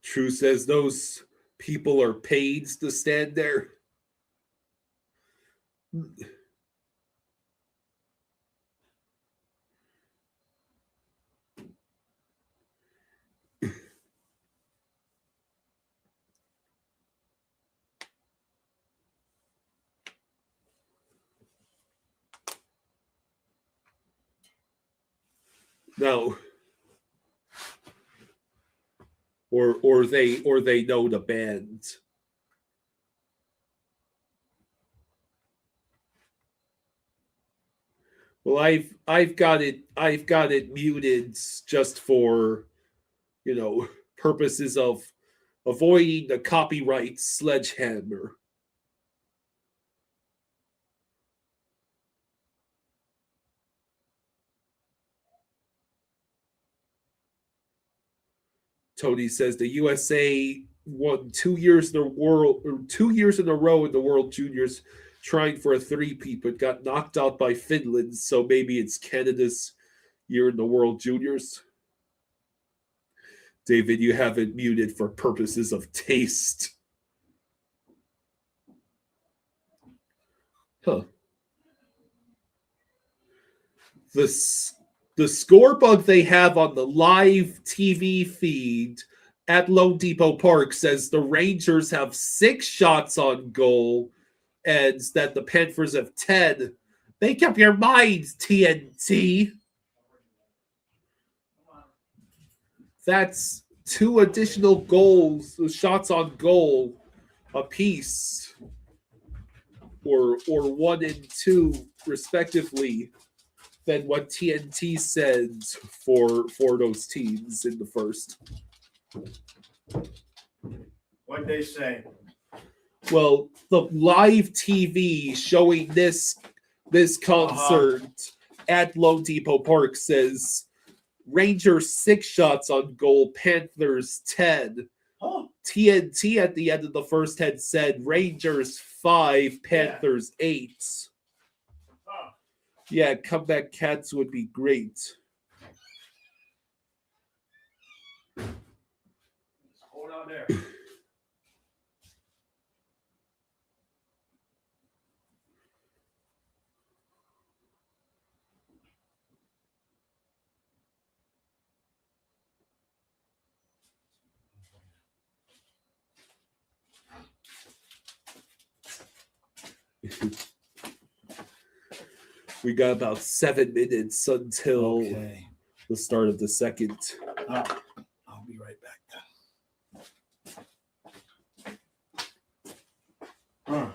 Speaker 1: True says those people are paid to stand there. No. Or they know the band. Well, I've got it muted just for, purposes of avoiding the copyright sledgehammer. Tony says the USA won 2 years in a row in the World Juniors, trying for a three-peat, but got knocked out by Finland. So maybe it's Canada's year in the World Juniors. David, you have it muted for purposes of taste. Huh. The score bug they have on the live TV feed at Lone Depot Park says the Rangers have 6 shots on goal and that the Panthers have 10. Make up your minds, TNT. That's 2 additional shots on goal apiece, or 1 and 2 respectively, than what TNT says for those teams in the first.
Speaker 2: What'd they say?
Speaker 1: Well, the live TV showing this concert at Lone Depot Park says Rangers 6 shots on goal, Panthers 10. TNT at the end of the first had said Rangers 5, Panthers 8. Yeah, comeback Cats would be great.
Speaker 2: Hold on there.
Speaker 1: We got about 7 minutes until the start of the second.
Speaker 2: I'll be right back then.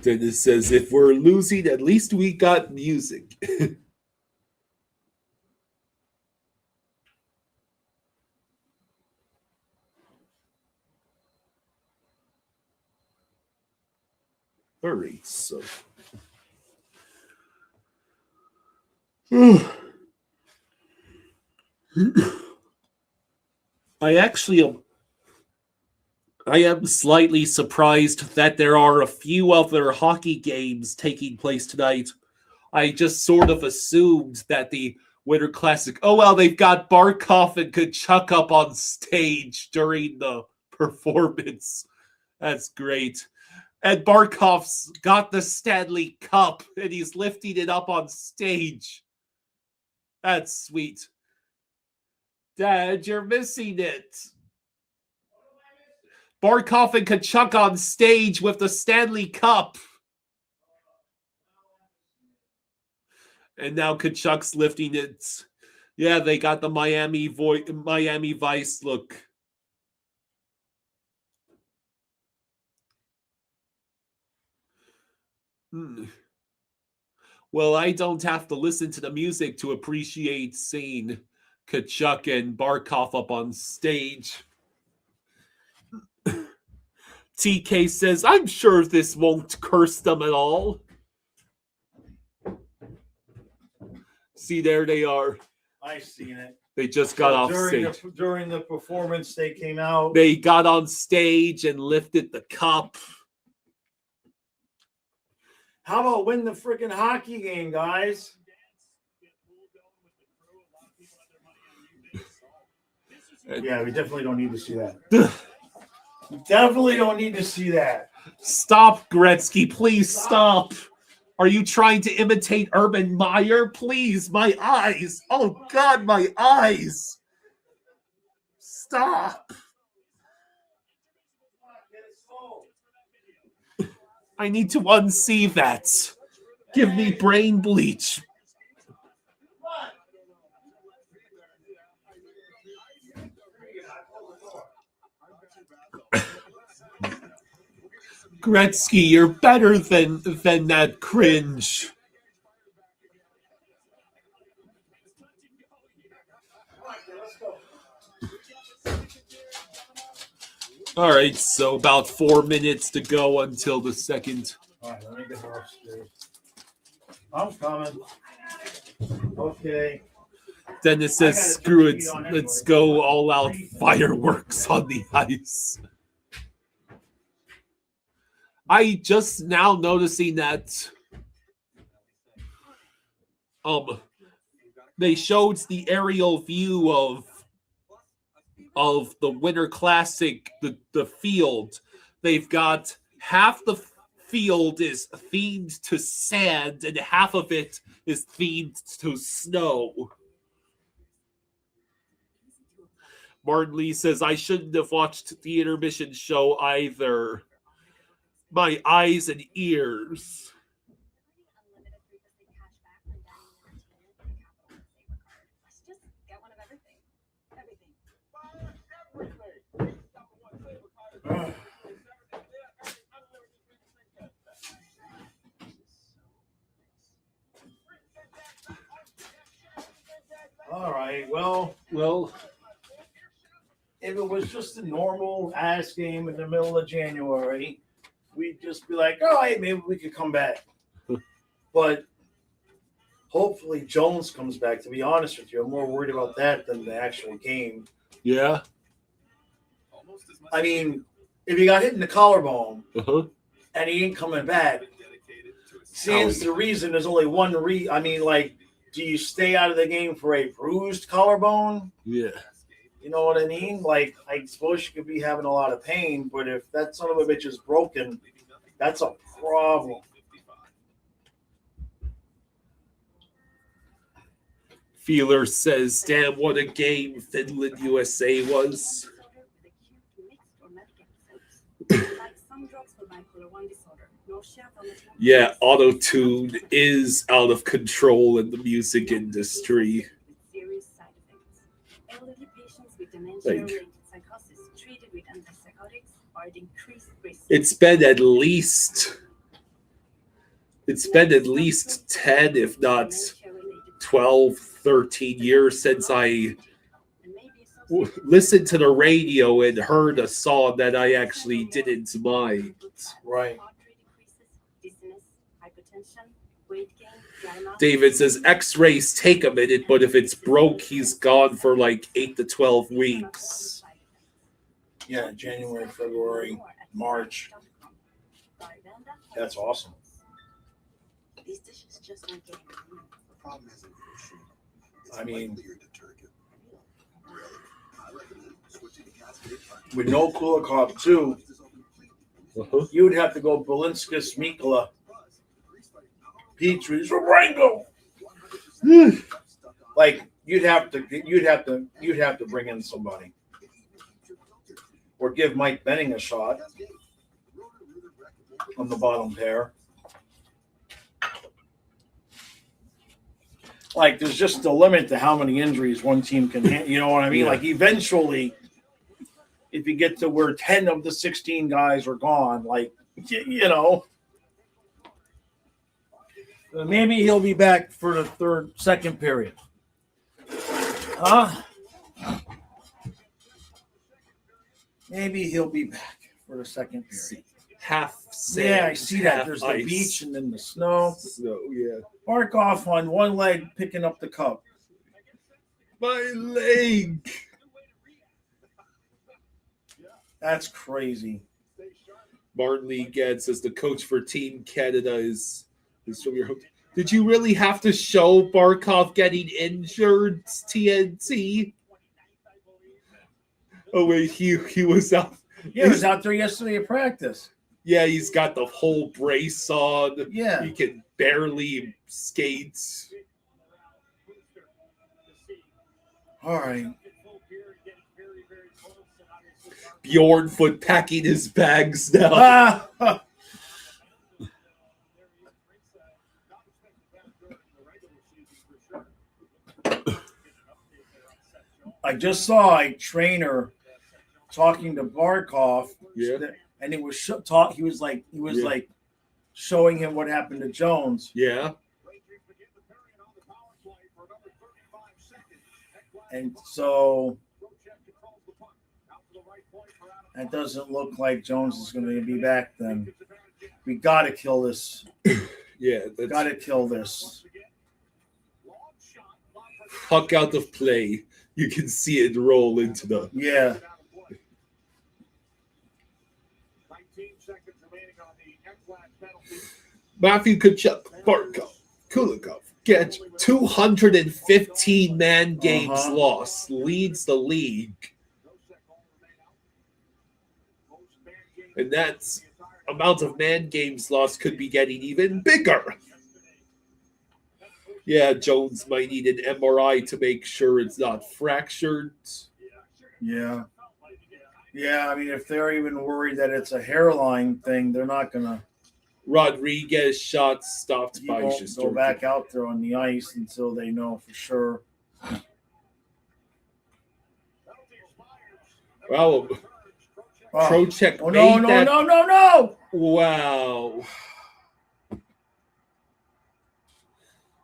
Speaker 1: Dennis says, if we're losing, at least we got music. All right, so. I am slightly surprised that there are a few other hockey games taking place tonight. I just sort of assumed that the Winter Classic, they've got Barkov and Tkachuk up on stage during the performance. That's great. And Barkov's got the Stanley Cup, and he's lifting it up on stage. That's sweet. Dad, you're missing it. Barkov and Tkachuk on stage with the Stanley Cup. And now Tkachuk's lifting it. Yeah, they got the Miami Vice look. Well, I don't have to listen to the music to appreciate seeing Tkachuk and Barkov up on stage. TK says, I'm sure this won't curse them at all. See, there they are.
Speaker 2: I've seen it.
Speaker 1: They just got off stage.
Speaker 2: During the performance, they came out.
Speaker 1: They got on stage and lifted the cup.
Speaker 2: How about win the freaking hockey game, guys? Yeah, we definitely don't need to see that. We definitely don't need to see that.
Speaker 1: Stop, Gretzky. Please stop. Are you trying to imitate Urban Meyer? Please, my eyes. Oh, God, my eyes. Stop. I need to unsee that. Give me brain bleach. Gretzky, you're better than that cringe. All right, so about 4 minutes to go until the second.
Speaker 2: All right, let me get her upstairs. I'm coming. Okay.
Speaker 1: Dennis says, screw it. Let's go all out fireworks on the ice. I just now noticing that they showed the aerial view of the Winter Classic, the field. They've got half the field is themed to sand and half of it is themed to snow. Martin Lee says, I shouldn't have watched the intermission show either. My eyes and ears.
Speaker 2: All right, well, if it was just a normal ass game in the middle of January, we'd just be like, oh, hey, maybe we could come back. But hopefully Jones comes back. To be honest with you, I'm more worried about that than the actual game.
Speaker 1: Yeah.
Speaker 2: I mean, if he got hit in the collarbone and he ain't coming back, stands the reason there's only one do you stay out of the game for a bruised collarbone?
Speaker 1: Yeah.
Speaker 2: You know what I mean? Like, I suppose you could be having a lot of pain, but if that son of a bitch is broken, that's a problem.
Speaker 1: Feeler says, damn, what a game Finland USA was. Yeah, auto-tune is out of control in the music industry. Like, it's been at least 10, if not 12, 13 years since I listened to the radio and heard a song that I actually didn't mind.
Speaker 2: Right.
Speaker 1: David says X-rays take a minute, but if it's broke, he's gone for like 8 to 12 weeks.
Speaker 2: Yeah, January, February, March. That's awesome.
Speaker 14: These dishes just aren't getting clean.
Speaker 9: The problem isn't your sheet.
Speaker 2: I mean,
Speaker 9: your detergent. Really? I recommend switching to Cascade.
Speaker 2: with no Kulikov too, you would have to go Balinskis, Mikula, Petrie, Rango. Like you'd have to bring in somebody, or give Mike Benning a shot on the bottom pair. Like there's just a limit to how many injuries one team can handle. You know what I mean?
Speaker 1: Yeah.
Speaker 2: Like eventually, if you get to where 10 of the 16 guys are gone, like you know, maybe he'll be back for the second period. Maybe he'll be back for the second period.
Speaker 1: Half sand,
Speaker 2: Yeah, I see that.
Speaker 1: half
Speaker 2: There's
Speaker 1: ice.
Speaker 2: the beach and then the snow.
Speaker 1: So yeah.
Speaker 2: Barkov on one leg picking up the cup.
Speaker 1: My leg.
Speaker 2: That's crazy.
Speaker 1: Martin Lee Getz as the coach for Team Canada is from your home. Did you really have to show Barkov getting injured, TNT? Oh wait, he was out.
Speaker 2: Yeah, he was out there yesterday at practice.
Speaker 1: Yeah, he's got the whole brace on.
Speaker 2: Yeah.
Speaker 1: He can barely skate.
Speaker 2: All right.
Speaker 1: Bjorn Foot packing his bags now.
Speaker 2: I just saw a trainer talking to Barkov.
Speaker 1: Yeah.
Speaker 2: And it was he was like showing him what happened to Jones.
Speaker 1: Yeah.
Speaker 2: And so it doesn't look like Jones is going to be back then. We got to kill this.
Speaker 1: Yeah.
Speaker 2: Got to kill this.
Speaker 1: Puck out of play. You can see it roll into the.
Speaker 2: Yeah.
Speaker 1: Matthew Tkachuk, Barkov, Kulikov gets 215 man games lost, leads the league. And that's amount of man games lost could be getting even bigger. Yeah, Jones might need an MRI to make sure it's not fractured.
Speaker 2: Yeah. Yeah, I mean, if they're even worried that it's a hairline thing, they're not going to.
Speaker 1: Rodriguez shot stopped
Speaker 2: He
Speaker 1: by
Speaker 2: won't go
Speaker 1: Shesterkin.
Speaker 2: back out there on the ice until they know for sure.
Speaker 1: Wow. Trocheck
Speaker 2: Oh,
Speaker 1: made
Speaker 2: no,
Speaker 1: that.
Speaker 2: no.
Speaker 1: Wow.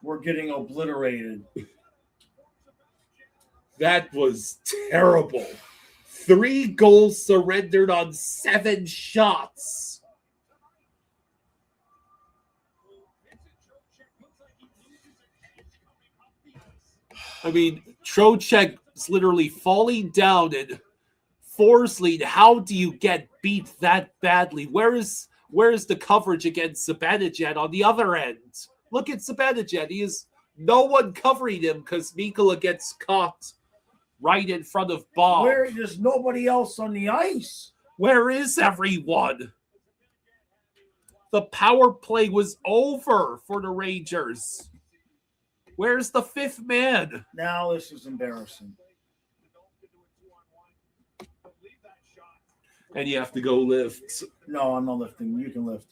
Speaker 2: We're getting obliterated.
Speaker 1: That was terrible. 3 goals surrendered on 7 shots. I mean, Trocheck's literally falling down and Forsling. How do you get beat that badly? Where is the coverage against Zibanejad on the other end? Look at Zibanejad. He is no one covering him because Mikula gets caught right in front of Bob.
Speaker 2: Where there's nobody else on the ice?
Speaker 1: Where is everyone? The power play was over for the Rangers. Where's the 5th man?
Speaker 2: Now this is embarrassing.
Speaker 1: And you have to go lift.
Speaker 2: No, I'm not lifting. You can lift.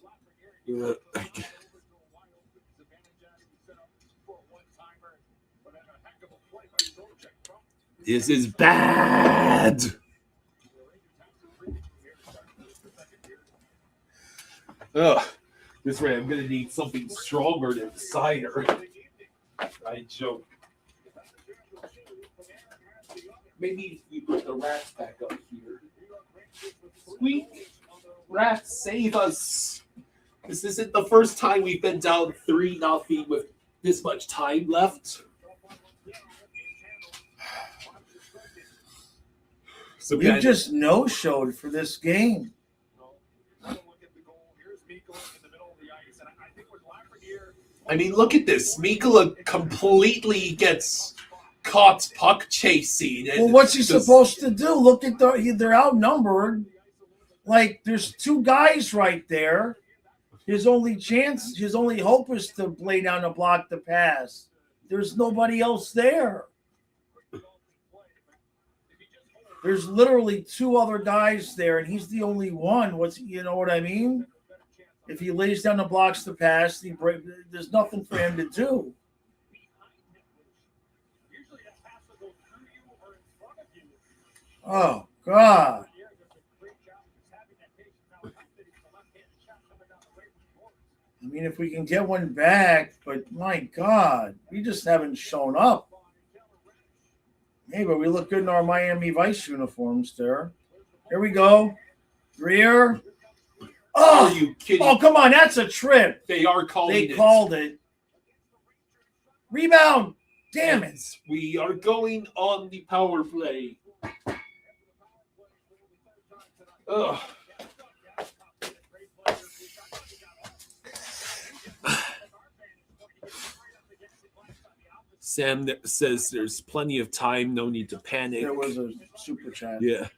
Speaker 1: This is bad. Ugh. This way, I'm going to need something stronger than cider. I joke. Maybe we put the rats back up here. Squeak! Rats, save us! This isn't the first time we've been down 3-0 with this much time left. So
Speaker 2: you just no-showed for this game.
Speaker 1: I mean, look at this. Mikula completely gets caught puck chasing.
Speaker 2: Well, what's he supposed to do? Look at they're outnumbered. Like, there's two guys right there. His only hope is to lay down and block the pass. There's nobody else there. There's literally two other guys there, and he's the only one. You know what I mean? If he lays down and blocks the pass, there's nothing for him to do. Oh, God. I mean, if we can get one back, but my God, we just haven't shown up. Hey, but we look good in our Miami Vice uniforms there. Here we go. Greer. Oh,
Speaker 1: are you kidding?
Speaker 2: Oh, come on. That's a trip.
Speaker 1: They are calling it.
Speaker 2: They called it. Rebound. Damn it.
Speaker 1: We are going on the power play. Ugh. Sam says there's plenty of time, no need to panic.
Speaker 2: There was a super chat.
Speaker 1: Yeah.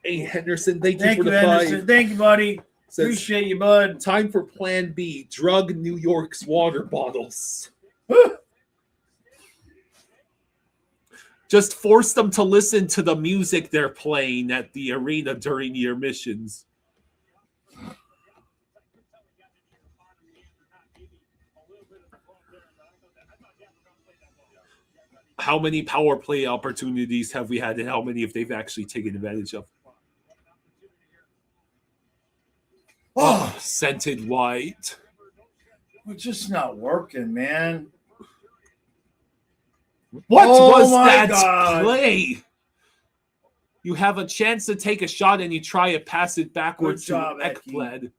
Speaker 1: Hey, Henderson, thank you for the
Speaker 2: Henderson.
Speaker 1: 5.
Speaker 2: Thank you, buddy.
Speaker 1: Says,
Speaker 2: appreciate you, bud.
Speaker 1: Time for Plan B. Drug New York's water bottles. Just force them to listen to the music they're playing at the arena during the intermissions. How many power play opportunities have we had, and how many have they actually taken advantage of? Oh, scented white.
Speaker 2: We're just not working, man.
Speaker 1: What was that play? You have a chance to take a shot, and you try to pass it backwards to Ekblad.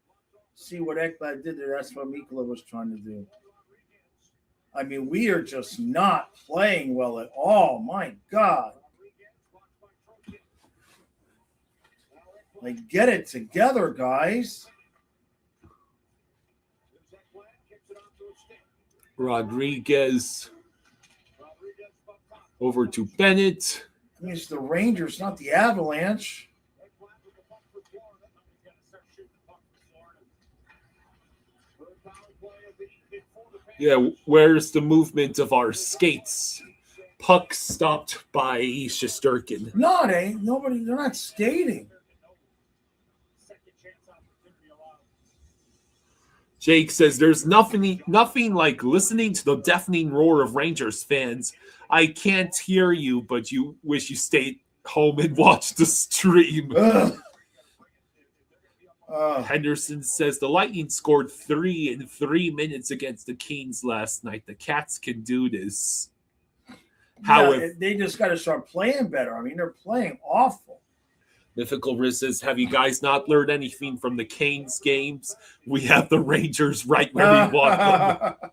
Speaker 2: See what Ekblad did there? That's what Mikula was trying to do. I mean, we are just not playing well at all. My God. Like, get it together, guys.
Speaker 1: Rodriguez over to Bennett.
Speaker 2: I mean, it's the Rangers, not the Avalanche.
Speaker 1: Yeah, where's the movement of our skates? Puck stopped by Shesterkin.
Speaker 2: No, they ain't. Nobody, they're not skating.
Speaker 1: Jake says there's nothing like listening to the deafening roar of Rangers fans. I can't hear you, but you wish you stayed home and watched the stream. Henderson says the Lightning scored 3 in 3 minutes against the Kings last night. The Cats can do this.
Speaker 2: They just got to start playing better. I mean, they're playing awful.
Speaker 1: Mythical Riz says, have you guys not learned anything from the Canes games? We have the Rangers right where we want them.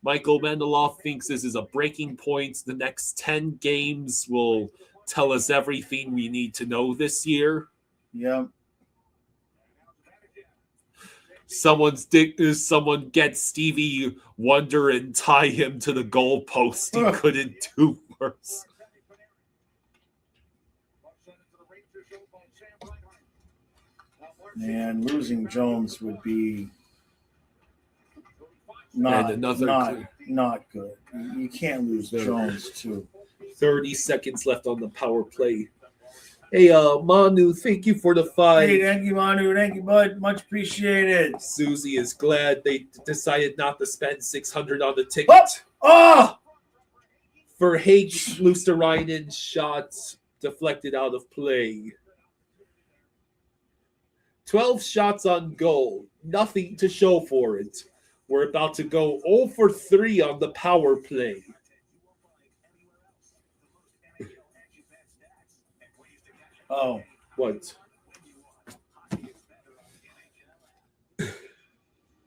Speaker 1: Michael Mendeloff thinks this is a breaking point. The next 10 games will tell us everything we need to know this year.
Speaker 2: Yeah.
Speaker 1: Someone get Stevie Wonder and tie him to the goalpost. He couldn't do worse.
Speaker 2: Man, losing Jones would be not good. You can't lose Jones too.
Speaker 1: 30 seconds left on the power play. Hey, Manu, thank you for the 5.
Speaker 2: Hey, thank you, Manu. Thank you, bud. Much appreciated.
Speaker 1: Susie is glad they decided not to spend $600 on the ticket.
Speaker 2: What? Oh!
Speaker 1: For H. Luosterainen, shots deflected out of play. 12 shots on goal. Nothing to show for it. We're about to go 0 for 3 on the power play.
Speaker 2: Oh.
Speaker 1: What?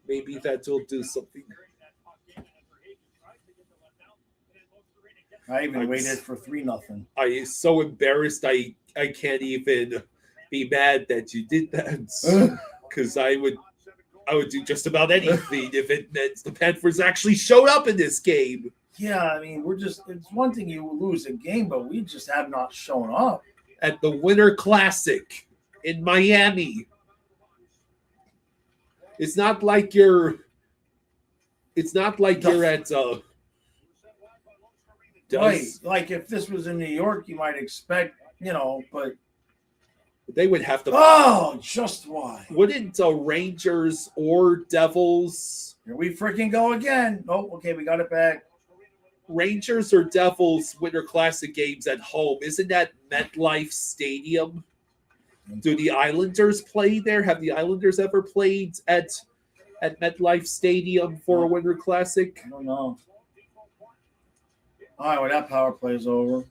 Speaker 1: Maybe that will do something.
Speaker 2: I even waited for 3-0.
Speaker 1: I'm so embarrassed. I can't even be mad that you did that, because I would do just about anything if it meant the Panthers actually showed up in this game.
Speaker 2: Yeah, I mean, it's one thing you lose a game, but we just have not shown up.
Speaker 1: At the Winter Classic in Miami. It's not like you're at
Speaker 2: right. Like if this was in New York, you might expect, but
Speaker 1: they would have to.
Speaker 2: Oh, just why?
Speaker 1: Wouldn't Rangers or Devils?
Speaker 2: Here we freaking go again. Oh, okay, we got it back.
Speaker 1: Rangers or Devils Winter Classic games at home. Isn't that MetLife Stadium? Do the Islanders play there? Have the Islanders ever played at MetLife Stadium for a Winter Classic?
Speaker 2: I don't know. All right, well, that power play is over.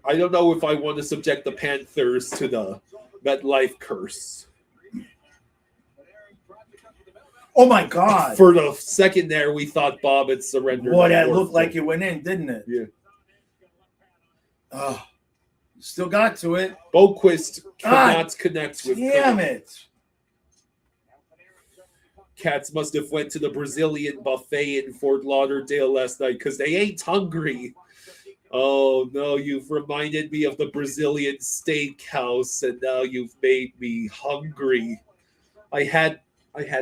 Speaker 1: I don't know if I want to subject the Panthers to the MetLife curse.
Speaker 2: Oh, my God.
Speaker 1: For the second there, we thought Bob had surrendered.
Speaker 2: Boy, that looked like it went in, didn't it?
Speaker 1: Yeah.
Speaker 2: Oh, still got to it.
Speaker 1: Boquist cannot connect with.
Speaker 2: Damn it.
Speaker 1: Cats must have went to the Brazilian buffet in Fort Lauderdale last night because they ain't hungry. Oh, no, you've reminded me of the Brazilian steakhouse, and now you've made me hungry. I had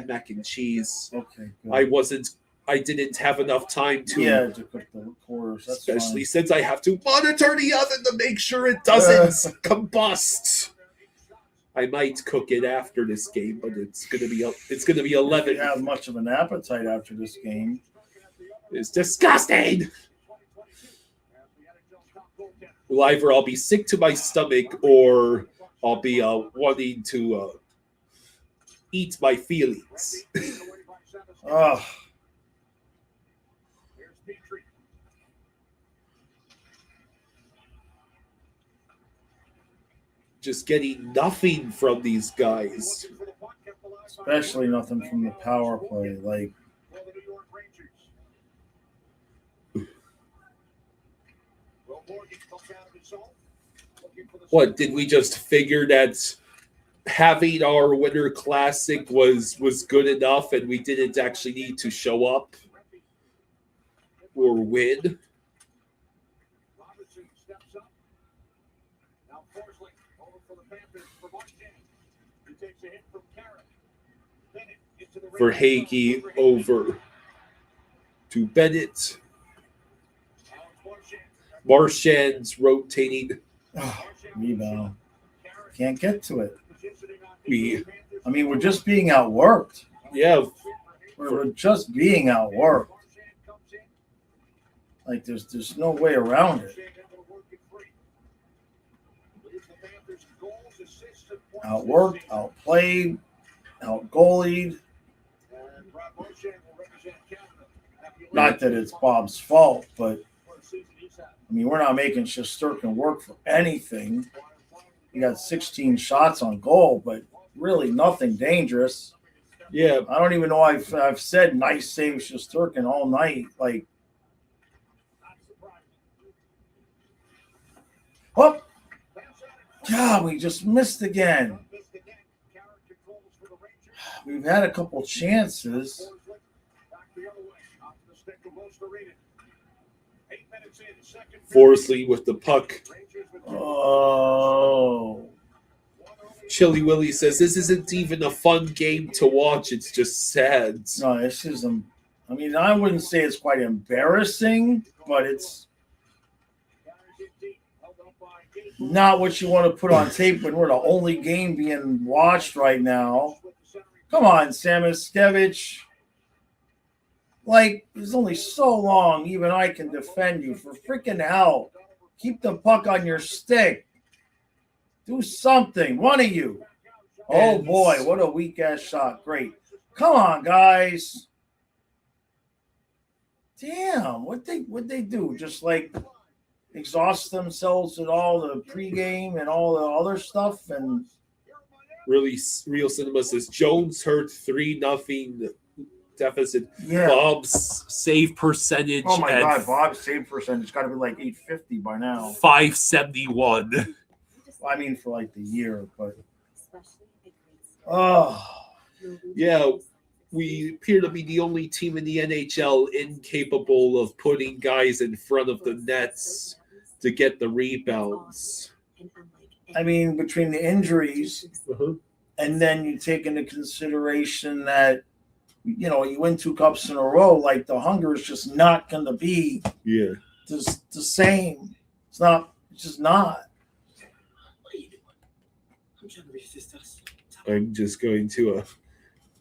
Speaker 1: mac and cheese.
Speaker 2: Okay, good.
Speaker 1: I didn't have enough time to
Speaker 2: cook the quarters. That's
Speaker 1: especially
Speaker 2: fine.
Speaker 1: since I have to monitor the oven to make sure it doesn't combust. I might cook it after this game, but it's gonna be 11.
Speaker 2: You have much of an appetite after this game.
Speaker 1: It's disgusting. Well, either I'll be sick to my stomach, or I'll be wanting to eat my feelings.
Speaker 2: Oh.
Speaker 1: Just getting nothing from these guys.
Speaker 2: Especially nothing from the power play. Like,
Speaker 1: what, did we just figure that having our Winter Classic was good enough and we didn't actually need to show up or win? For Hagee over to Bennett. Marchand's rotating.
Speaker 2: Rebound. Can't get to it. We're just being outworked.
Speaker 1: Yeah.
Speaker 2: We're just being outworked. Like, there's no way around it. Outworked, outplayed, outgoalied. Not that it's Bob's fault, but we're not making Shesterkin work for anything. He got 16 shots on goal, but really nothing dangerous.
Speaker 1: Yeah.
Speaker 2: I don't even know I've said nice save Shesterkin all night. Like, oh, God, we just missed again. We've had a couple chances.
Speaker 1: Forsley with the puck.
Speaker 2: Oh.
Speaker 1: Chili Willie says this isn't even a fun game to watch. It's just sad.
Speaker 2: No, this isn't. I wouldn't say it's quite embarrassing, but it's not what you want to put on tape when we're the only game being watched right now. Come on, Samoskevich. Like, there's only so long even I can defend you. For freaking hell. Keep the puck on your stick. Do something. One of you. Oh, boy. What a weak-ass shot. Great. Come on, guys. Damn. What'd they do? Just, like, exhaust themselves with all the pregame and all the other stuff? And
Speaker 1: Really, Real Cinema says Jones hurt 3-0 deficit.
Speaker 2: Yeah.
Speaker 1: Bob's save percentage.
Speaker 2: Oh my
Speaker 1: at
Speaker 2: God, Bob's save percentage got to be like 850 by now.
Speaker 1: 571.
Speaker 2: I mean, for like the year, but
Speaker 1: Yeah, we appear to be the only team in the NHL incapable of putting guys in front of the nets to get the rebounds.
Speaker 2: I mean, between the injuries, and then you take into consideration that, you know, you win 2 cups in a row, like the hunger is just not going to be the same. It's just not.
Speaker 1: I'm just going to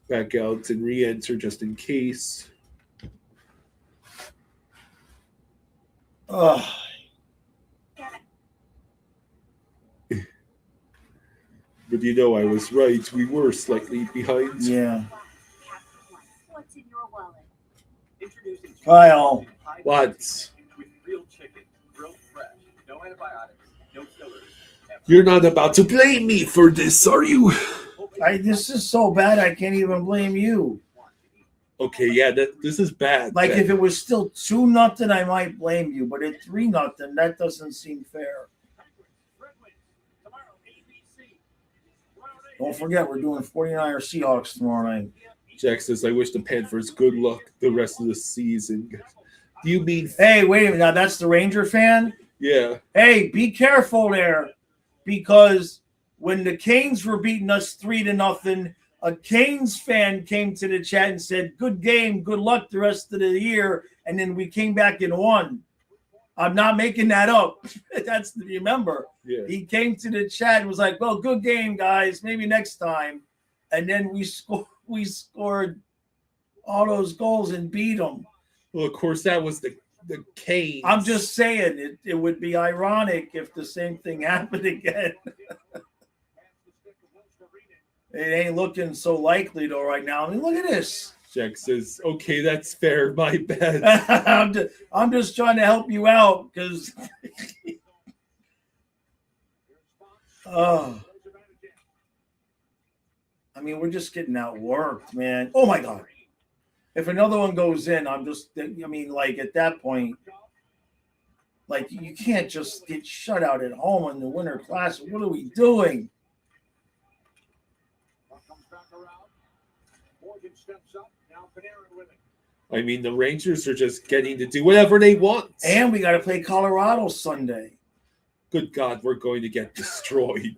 Speaker 1: back out and re-enter just in case. But you know, I was right. We were slightly behind.
Speaker 2: Yeah.
Speaker 14: What's in your wallet?
Speaker 2: Kyle.
Speaker 1: What?
Speaker 3: With real chicken, grilled fresh, no antibiotics, no fillers.
Speaker 1: You're not about to blame me for this, are you?
Speaker 2: This is so bad, I can't even blame you.
Speaker 1: Okay, yeah, this is bad.
Speaker 2: Like, if it was still 2-0, I might blame you. But at 3-0, that doesn't seem fair. Don't forget, we're doing 49er Seahawks tomorrow night.
Speaker 1: Jack says, I wish the Panthers good luck the rest of the season. Do you mean...
Speaker 2: Hey, wait a minute. Now, that's the Ranger fan?
Speaker 1: Yeah.
Speaker 2: Hey, be careful there. Because when the Canes were beating us 3-0, a Canes fan came to the chat and said, good game, good luck the rest of the year. And then we came back and won. I'm not making that up. That's, remember.
Speaker 1: Yeah.
Speaker 2: He came to the chat and was like, well, good game, guys. Maybe next time. And then we scored all those goals and beat them.
Speaker 1: Well, of course, that was the Canes.
Speaker 2: I'm just saying it would be ironic if the same thing happened again. It ain't looking so likely, though, right now. I mean, look at this.
Speaker 1: Jack says, okay, that's fair. My bad.
Speaker 2: I'm just trying to help you out because... I mean, we're just getting outworked, man. Oh, my God. If another one goes in, like, at that point, like, you can't just get shut out at home in the Winter Classic. What are we doing?
Speaker 1: I mean, the Rangers are just getting to do whatever they want.
Speaker 2: And we got to play Colorado Sunday.
Speaker 1: Good God, we're going to get destroyed.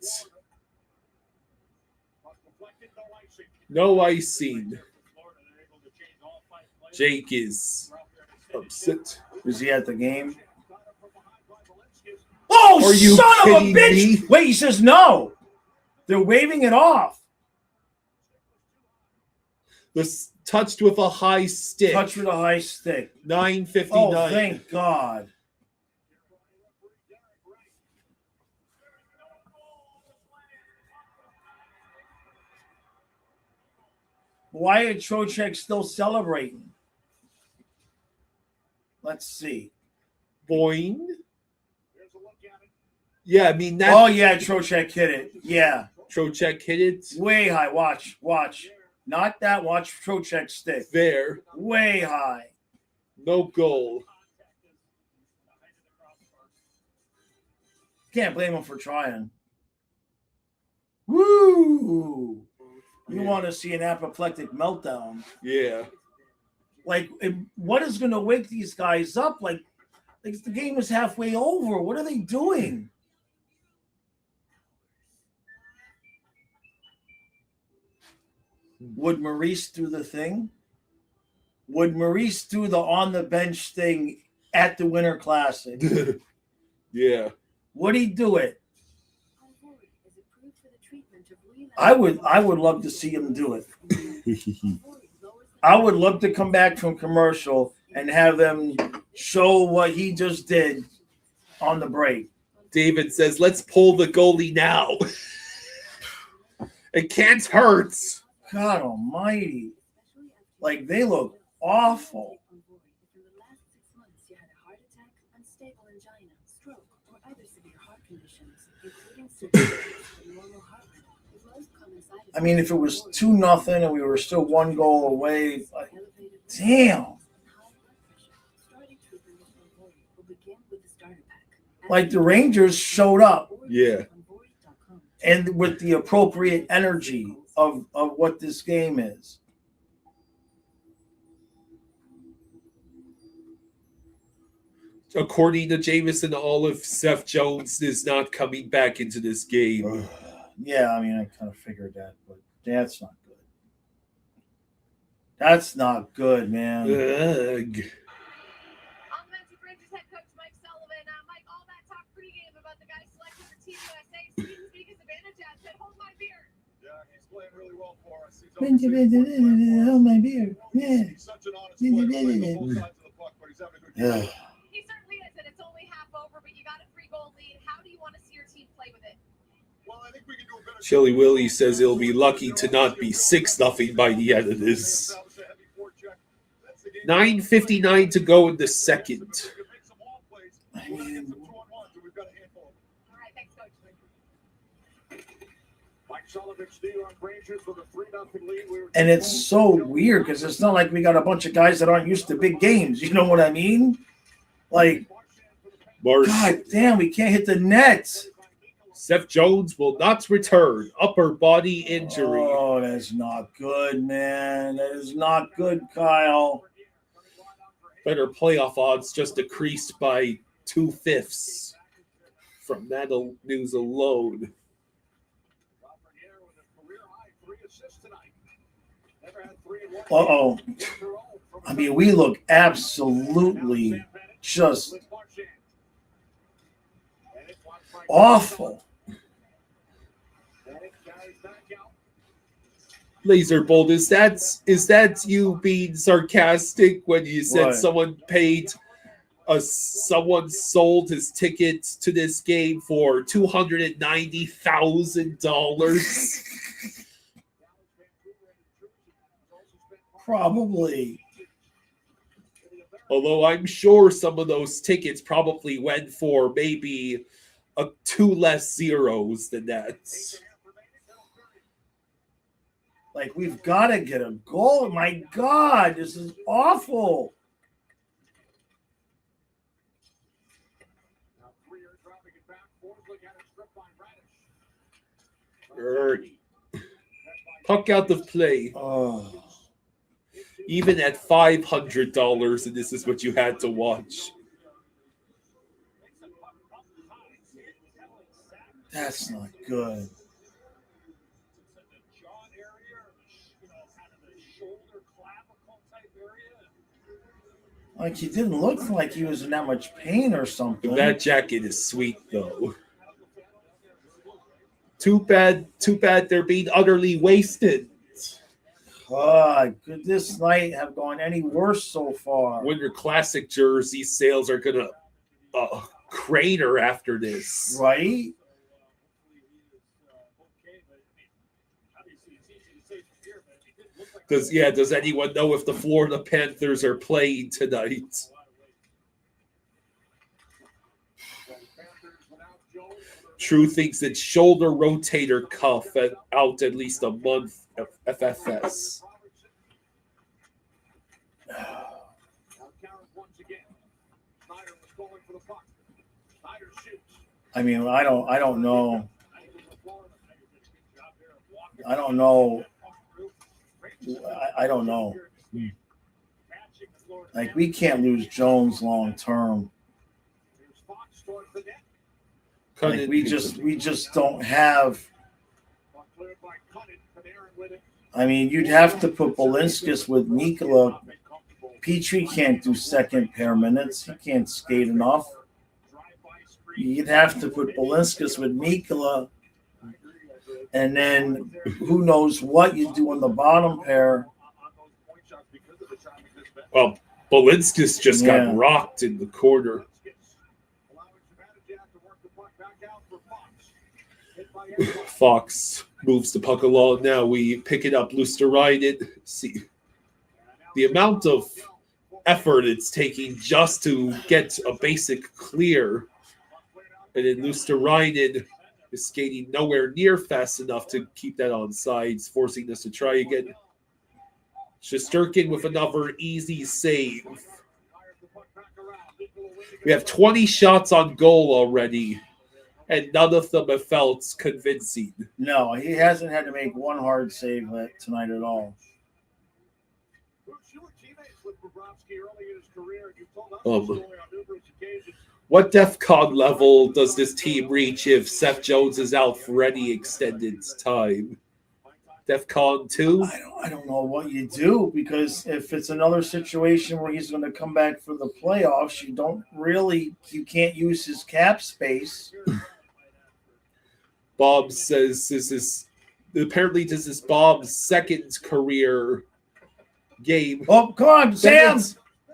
Speaker 1: No icing. Jake is upset.
Speaker 2: Is he at the game? Oh,
Speaker 1: are you
Speaker 2: son of a
Speaker 1: kidding
Speaker 2: bitch!
Speaker 1: me?
Speaker 2: Wait, he says no. They're waving it off.
Speaker 1: This touched with a high stick.
Speaker 2: Touched with a high stick.
Speaker 1: 9:59.
Speaker 2: Oh, thank God. Why is Trocheck still celebrating? Let's see.
Speaker 1: Boing. Yeah, I mean that.
Speaker 2: Oh yeah, Trocheck hit it. Yeah,
Speaker 1: Trocheck hit it
Speaker 2: way high. Watch. Not that. Watch Trocheck stick.
Speaker 1: There.
Speaker 2: Way high.
Speaker 1: No goal.
Speaker 2: Can't blame him for trying. Woo! You want to see an apoplectic meltdown.
Speaker 1: Yeah.
Speaker 2: Like, what is going to wake these guys up? Like the game is halfway over. What are they doing? Would Maurice do the thing? Would Maurice do the on-the-bench thing at the Winter Classic?
Speaker 1: Yeah.
Speaker 2: Would he do it? I would love to see him do it. I would love to come back from commercial and have them show what he just did on the break.
Speaker 1: David says, let's pull the goalie now. It can't hurt.
Speaker 2: God almighty. Like, they look awful. I mean, if it was 2-0 and we were still 1 goal away, Damn. Like the Rangers showed up.
Speaker 1: Yeah.
Speaker 2: And with the appropriate energy of what this game is.
Speaker 1: According to Jameson Olive, Seth Jones is not coming back into this game.
Speaker 2: Yeah, I mean, I kind of figured that, but that's not good. That's not good, man.
Speaker 1: Ugh.
Speaker 12: Offensive Rangers head coach Mike Sullivan. Mike, all that talk pregame about the guy selected for Team USA. Speaking of advantage, said, hold my beer.
Speaker 10: Yeah, he's playing really well for us.
Speaker 2: Hold my beer. Yeah.
Speaker 10: He's such an honest player, playing both sides of the puck, but he's having a good game.
Speaker 12: He certainly is, and it's only half over, but you got a 3-goal lead. How do you want to see your team play with it?
Speaker 10: Well, I think we can do a better
Speaker 1: Chili Willie says he'll be lucky to not be 6-0 by the end of this. 9:59 to go in the second.
Speaker 2: And it's so weird because it's not like we got a bunch of guys that aren't used to big games. You know what I mean? Like, God damn, we can't hit the net.
Speaker 1: Seth Jones will not return. Upper body injury.
Speaker 2: Oh, that's not good, man. That is not good, Kyle.
Speaker 1: Better playoff odds just decreased by 2/5 from that news alone.
Speaker 2: Uh-oh. I mean, we look absolutely just awful.
Speaker 1: Laser Bolt, is that you being sarcastic when you said
Speaker 2: What?
Speaker 1: someone sold his tickets to this game for $290,000?
Speaker 2: Probably.
Speaker 1: Although I'm sure some of those tickets probably went for maybe 2 less zeros than that.
Speaker 2: Like, we've got to get a goal. My God, this is awful.
Speaker 1: Ernie. Puck out of play.
Speaker 2: Oh.
Speaker 1: Even at $500, and this is what you had to watch.
Speaker 2: That's not good. Like, he didn't look like he was in that much pain or something.
Speaker 1: That jacket is sweet, though. Too bad they're being utterly wasted.
Speaker 2: God, could this night have gone any worse so far?
Speaker 1: Winter Classic jersey sales are going to crater after this.
Speaker 2: Right?
Speaker 1: Does anyone know if the Florida Panthers are playing tonight? True thinks it's shoulder rotator cuff out at least a month of FFS.
Speaker 2: I mean, I don't know. I don't know. I don't know. Like, we can't lose Jones long term. Like, we just don't have. I mean, you'd have to put Balinskis with Mikula. Petrie can't do second pair minutes. He can't skate enough. You'd have to put Balinskis with Mikula. And then who knows what you do on the bottom pair.
Speaker 1: Well, Balinskis just got rocked in the corner. Fox moves the puck along. Now we pick it up. Luosterainen. See the amount of effort it's taking just to get a basic clear. And then Luosterainen is skating nowhere near fast enough to keep that on sides, forcing us to try again. Shesterkin with another easy save. We have 20 shots on goal already, and none of them have felt convincing.
Speaker 2: No, he hasn't had to make one hard save tonight at all.
Speaker 1: What DEFCON level does this team reach if Seth Jones is out for any extended time? DEFCON 2?
Speaker 2: I don't know what you do, because if it's another situation where he's going to come back for the playoffs, you can't use his cap space.
Speaker 1: Bob says this is Bob's second career game.
Speaker 2: Oh, come on, Sam!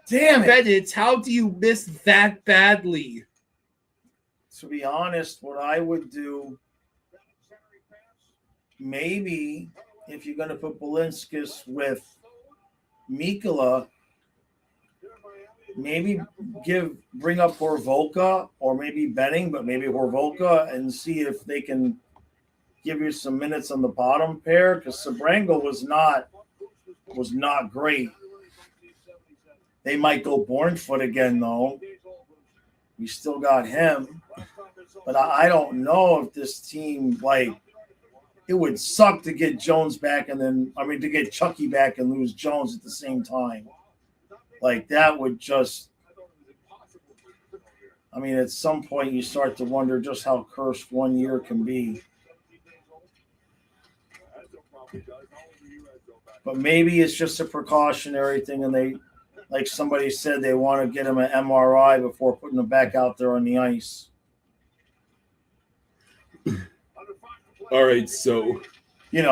Speaker 2: Damn it!
Speaker 1: Bennett, how do you miss that badly?
Speaker 2: To be honest, what I would do, maybe if you're going to put Balinskis with Mikkola, maybe bring up Horvolka or maybe Benning, but maybe Horvolka, and see if they can give you some minutes on the bottom pair, because Sabrango was not great. They might go Bournefoot again, though. We still got him. But I don't know if this team, it would suck to get Jones back to get Chucky back and lose Jones at the same time. That would just, at some point you start to wonder just how cursed 1 year can be. But maybe it's just a precautionary thing, and they, like somebody said, they want to get him an MRI before putting him back out there on the ice.
Speaker 1: All right, so.
Speaker 2: You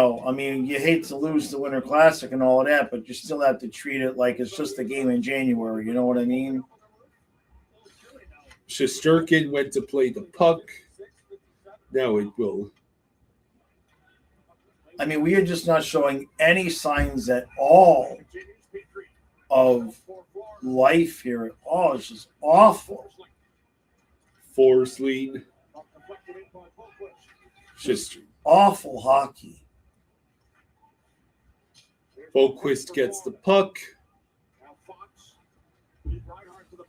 Speaker 2: hate to lose the Winter Classic and all of that, but you still have to treat it like it's just a game in January. You know what I mean?
Speaker 1: Shesterkin went to play the puck. Now it will.
Speaker 2: We are just not showing any signs at all of life here at all. It's just awful.
Speaker 1: Force lead. Just
Speaker 2: awful hockey.
Speaker 1: Boquist gets the puck.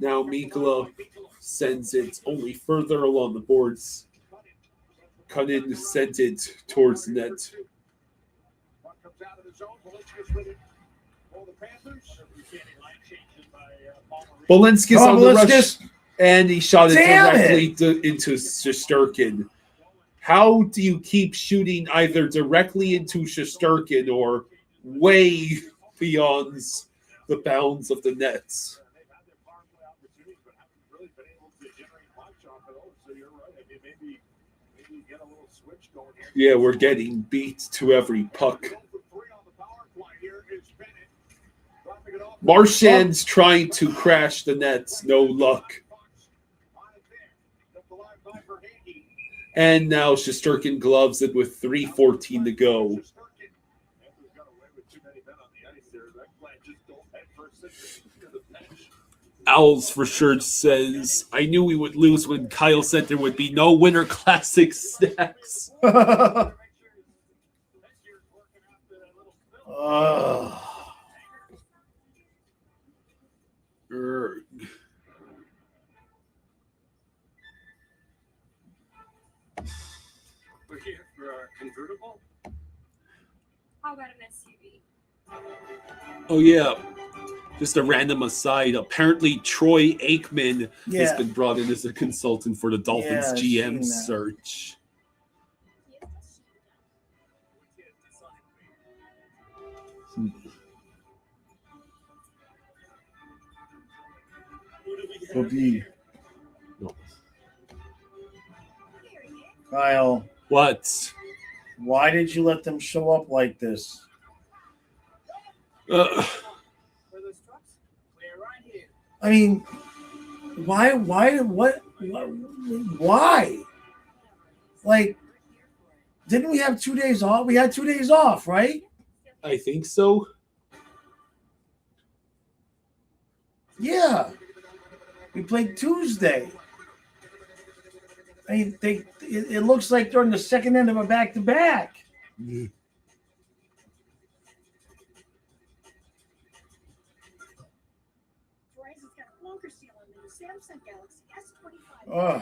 Speaker 1: Now Mikkola sends it only further along the boards. Cunnin sent it towards the net. Balinskis on the rush, and he shot it directly into Shesterkin. How do you keep shooting either directly into Shesterkin or way beyond the bounds of the nets? Yeah, we're getting beat to every puck. Marchand's trying to crash the nets. No luck. And now Shesterkin gloves it with 3:14 to go. Owls for sure says, I knew we would lose when Kyle said there would be no Winter Classic snacks.
Speaker 11: We're here for our convertible.
Speaker 12: How about an SUV?
Speaker 1: Oh, yeah. Just a random aside. Apparently, Troy Aikman has been brought in as a consultant for the Dolphins GM search.
Speaker 2: Kyle.
Speaker 1: What?
Speaker 2: Why did you let them show up like this? Why? Didn't we have 2 days off? We had 2 days off, right?
Speaker 1: I think so.
Speaker 2: Yeah. We played Tuesday. It looks like they're in the second end of a back-to-back.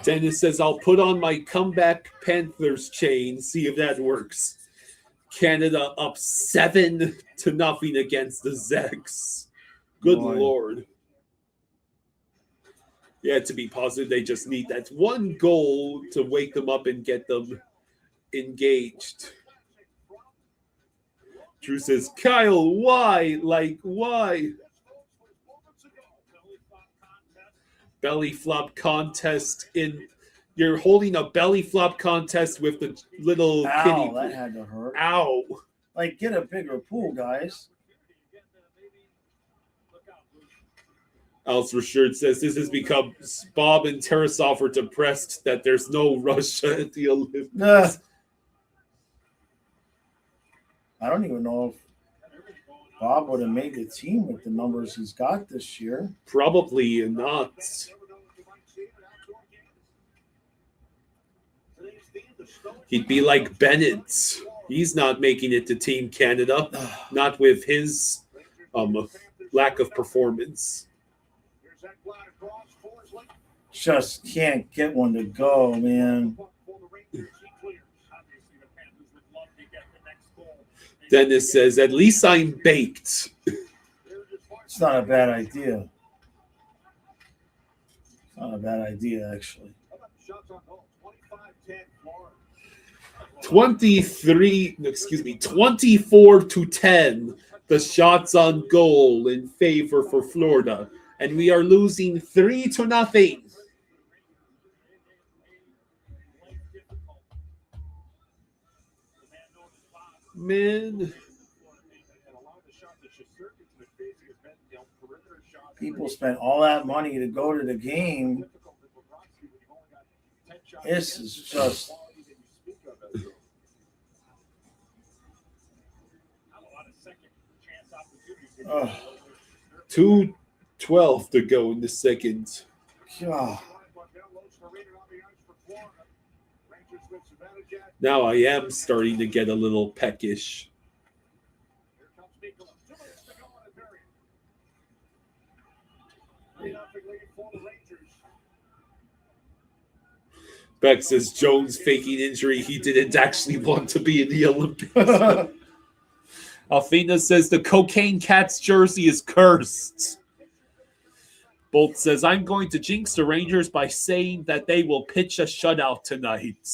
Speaker 1: Dennis says, I'll put on my comeback Panthers chain, see if that works. Canada up 7-0 against the Zex. Good Lord. Yeah, to be positive, they just need that one goal to wake them up and get them engaged. Drew says, Kyle, why? Like, why? Belly flop contest in... You're holding a belly flop contest with the little kitty.
Speaker 2: That had to hurt.
Speaker 1: Ow.
Speaker 2: Like, get a bigger pool, guys.
Speaker 1: Alice Richard says this has become Bob and Tarasov are depressed that there's no Russia at the Olympics.
Speaker 2: I don't even know if Bob would have made the team with the numbers he's got this year.
Speaker 1: Probably not. He'd be like Bennett. He's not making it to Team Canada, not with his lack of performance.
Speaker 2: Just can't get one to go, man.
Speaker 1: Dennis says, at least I'm baked.
Speaker 2: It's not a bad idea. It's not a bad idea, actually.
Speaker 1: 24-10. The shots on goal in favor for Florida. And we are losing 3-0. Man.
Speaker 2: People spent all that money to go to the game. This is just...
Speaker 1: 2:12 to go in the second.
Speaker 2: God.
Speaker 1: Now I am starting to get a little peckish. Beck says Jones faking injury. He didn't actually want to be in the Olympics. Alfina says the Cocaine Cats jersey is cursed. Bolt says, I'm going to jinx the Rangers by saying that they will pitch a shutout tonight.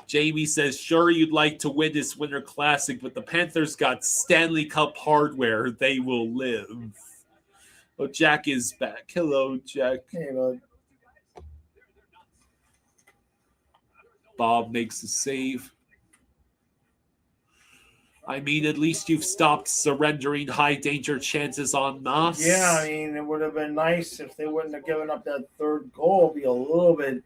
Speaker 1: Jamie says, sure, you'd like to win this Winter Classic, but the Panthers got Stanley Cup hardware. They will live. Oh, Jack is back. Hello, Jack.
Speaker 2: Hey, bud.
Speaker 1: Bob makes a save. I mean, at least you've stopped surrendering high-danger chances en masse.
Speaker 2: Yeah, I mean, it would have been nice if they wouldn't have given up that third goal. Be a little bit,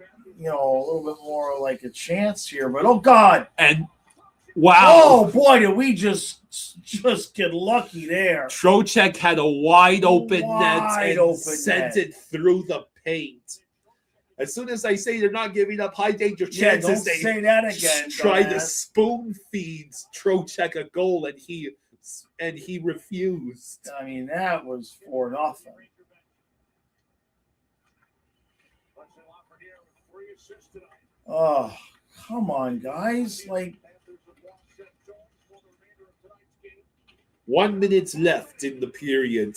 Speaker 2: a little bit more like a chance here. But, oh, God.
Speaker 1: And, wow.
Speaker 2: Oh, boy, did we just get lucky there.
Speaker 1: Trocheck had a wide-open net and sent it through the paint. As soon as I say they're not giving up high-danger chances,
Speaker 2: don't say that again.
Speaker 1: Try to spoon feed Trocheck a goal, and he refused.
Speaker 2: I mean, that was 4-0. Oh, come on, guys!
Speaker 1: 1 minute left in the period.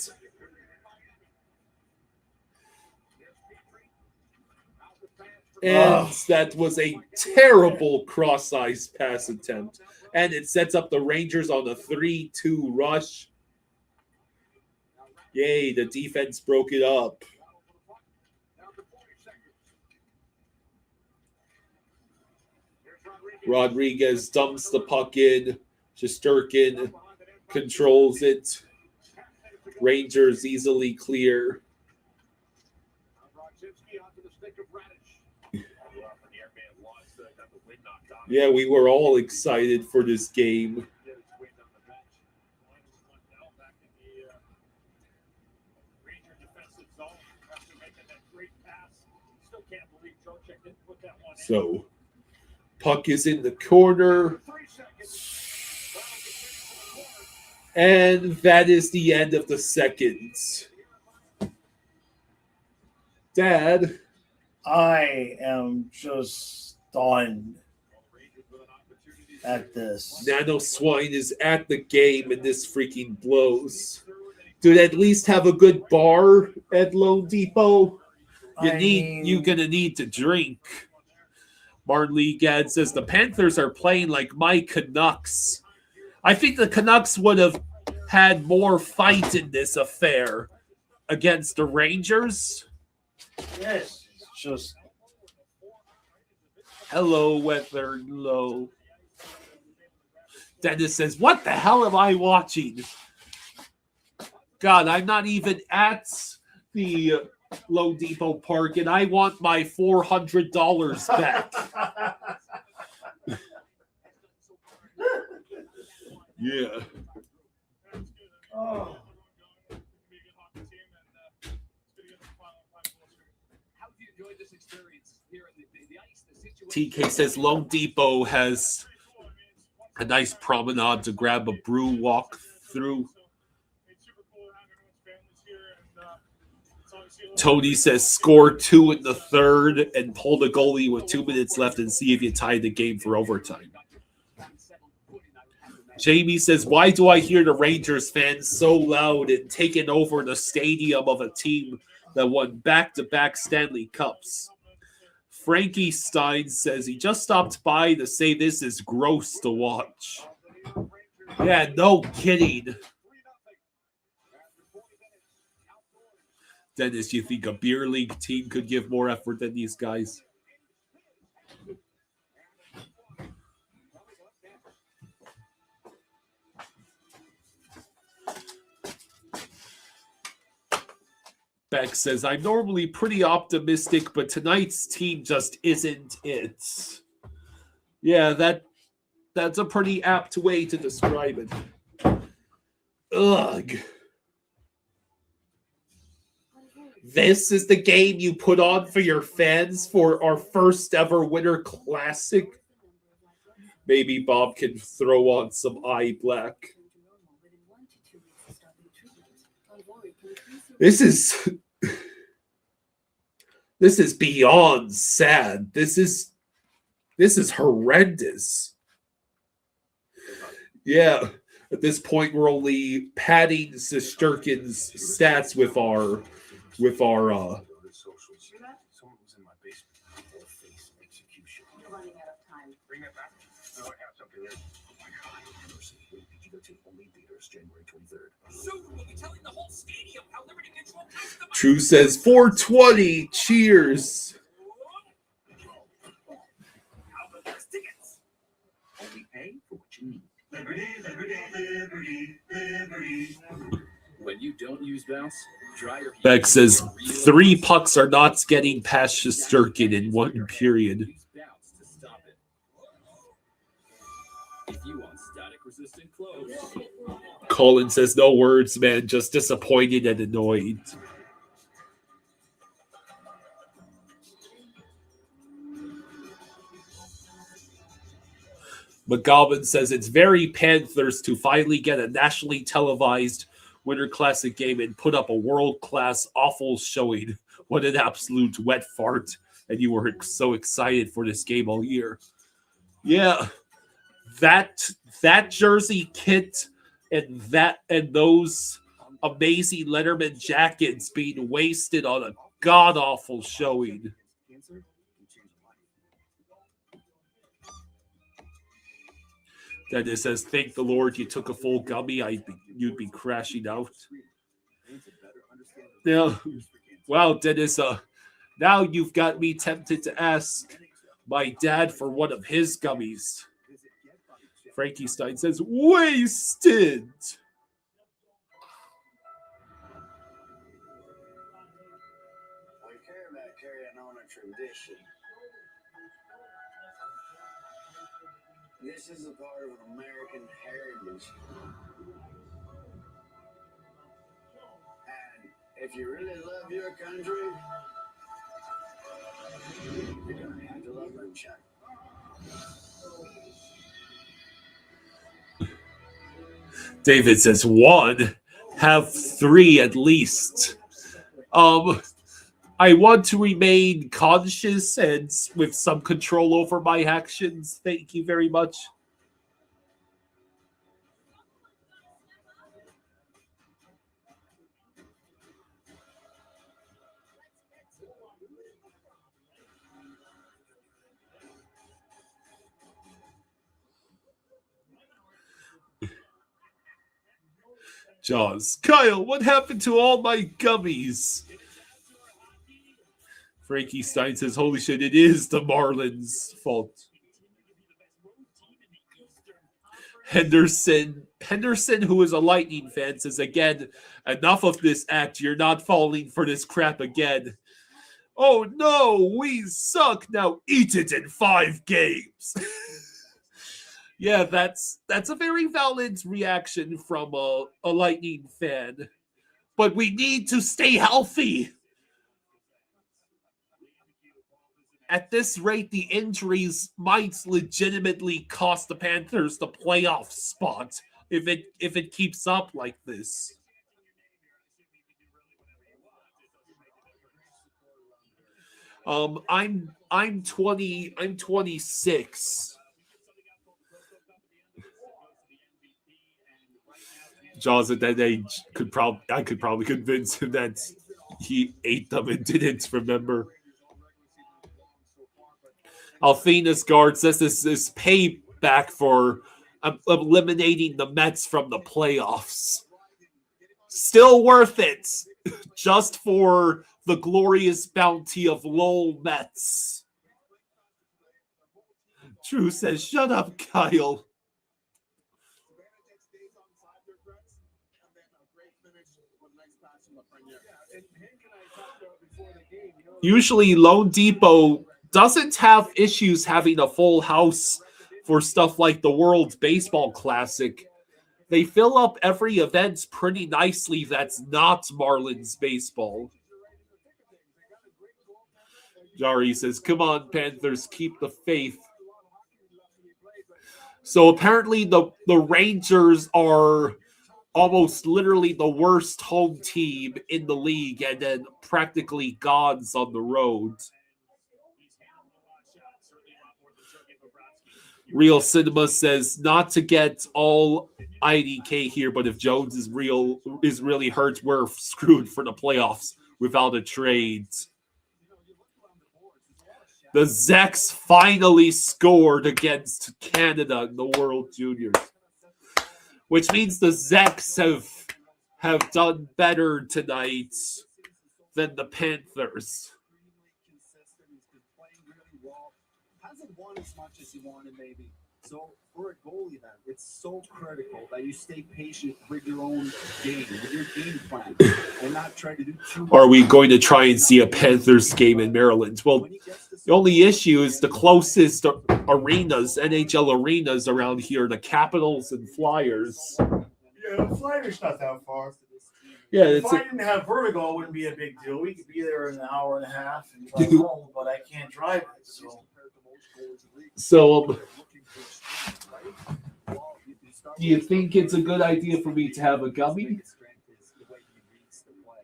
Speaker 1: And that was a terrible cross-ice pass attempt. And it sets up the Rangers on a 3-2 rush. Yay, the defense broke it up. Rodriguez dumps the puck in. Shesterkin controls it. Rangers easily clear. Yeah, we were all excited for this game. So, puck is in the corner. And that is the end of the second. Dad.
Speaker 2: I am just stunned at this.
Speaker 1: Nano Swine is at the game and this freaking blows. Do they at least have a good bar at Lone Depot? You're gonna need to drink. Martin Lee Gadd says the Panthers are playing like my Canucks. I think the Canucks would have had more fight in this affair against the Rangers.
Speaker 2: Yes, it's just
Speaker 1: hello, Weatherlow. Dennis says, "What the hell am I watching?" God, I'm not even at the Lone Depot Park, and I want my $400 back. Yeah.
Speaker 2: oh.
Speaker 1: TK says Lone Depot has a nice promenade to grab a brew walk through. Tony says score 2 in the third and pull the goalie with 2 minutes left and see if you tie the game for overtime. Jamie says, why do I hear the Rangers fans so loud and taking over the stadium of a team that won back-to-back Stanley Cups? Frankie Stein says he just stopped by to say this is gross to watch. Yeah, no kidding. Dennis, you think a beer league team could give more effort than these guys? Beck says, I'm normally pretty optimistic, but tonight's team just isn't it. Yeah, that's a pretty apt way to describe it. Ugh. This is the game you put on for your fans for our first ever Winter Classic. Maybe Bob can throw on some eye black. This is beyond sad. This is horrendous. Yeah, at this point we're only padding Shesterkin's stats with our
Speaker 17: someone was in my basement. Full face execution.
Speaker 6: You're running out of time.
Speaker 17: Bring that back. No, I have something there. Oh my God. University PG-13 only theaters January 23rd.
Speaker 13: Soon we'll be telling the whole stadium how Liberty Mutual passed the
Speaker 1: True says 420. Cheers.
Speaker 13: How about those tickets?
Speaker 16: Only pay for what you need.
Speaker 7: Liberty, liberty, liberty, liberty.
Speaker 16: When you don't use bounce, dry your
Speaker 1: Beck says 3 pucks are not getting past Shesterkin in one period.
Speaker 16: bounce to stop it. If you want static resistant clothes.
Speaker 1: Colin says no words, man, just disappointed and annoyed. McGowan says it's very Panthers to finally get a nationally televised Winter Classic game and put up a world-class awful showing. What an absolute wet fart. And you were so excited for this game all year. Yeah. That jersey kit and those amazing Letterman jackets being wasted on a god-awful showing. Dennis says, thank the Lord you took a full gummy. You'd be crashing out. Now, wow, Dennis, now you've got me tempted to ask my dad for one of his gummies. Frankie Stein says, wasted.
Speaker 18: We care about carrying on a tradition. This is a part of American heritage. And if you really love your country, you're going to have to love moonshine.
Speaker 1: David says 1, have 3 at least. I I want to remain conscious and with some control over my actions. Thank you very much. Jaws. Kyle, what happened to all my gummies? Frankie Stein says, holy shit, it is the Marlins' fault. Henderson, who is a Lightning fan, says, again, enough of this act. You're not falling for this crap again. Oh no, we suck. Now eat it in 5 games. Yeah, that's a very valid reaction from a Lightning fan. But we need to stay healthy. At this rate, the injuries might legitimately cost the Panthers the playoff spot if it keeps up like this. I'm 26. Jaws at that age I could probably convince him that he ate them and didn't remember. Althena's guard says this is payback for eliminating the Mets from the playoffs. Still worth it, just for the glorious bounty of LOL Mets. Drew says, shut up, Kyle. Usually Lone Depot doesn't have issues having a full house for stuff like the World Baseball Classic. They fill up every event pretty nicely that's not Marlins baseball. Jari says, come on, Panthers, keep the faith. So apparently the Rangers are almost literally the worst home team in the league and then practically gods on the road. Real Cinema says, not to get all IDK here, but if Jones is really hurt, we're screwed for the playoffs without a trade. The Zeks finally scored against Canada in the World Juniors, which means the Zeks have done better tonight than the Panthers.
Speaker 3: Hasn't won as much as he wanted, maybe. So for a goalie, then it's so critical that you stay patient with your own game, with your game plan, and not try to do too much.
Speaker 1: Are we going to try and see a Panthers game in Maryland? Well, the only issue is the closest arenas, NHL arenas around here, the Capitals and Flyers.
Speaker 2: Yeah, the Flyers not that far.
Speaker 1: Yeah,
Speaker 2: if I didn't have vertigo, it wouldn't be a big deal. We could be there in an hour and a half and drive home, but I can't drive it.
Speaker 1: So, do you think it's a good idea for me to have a gummy?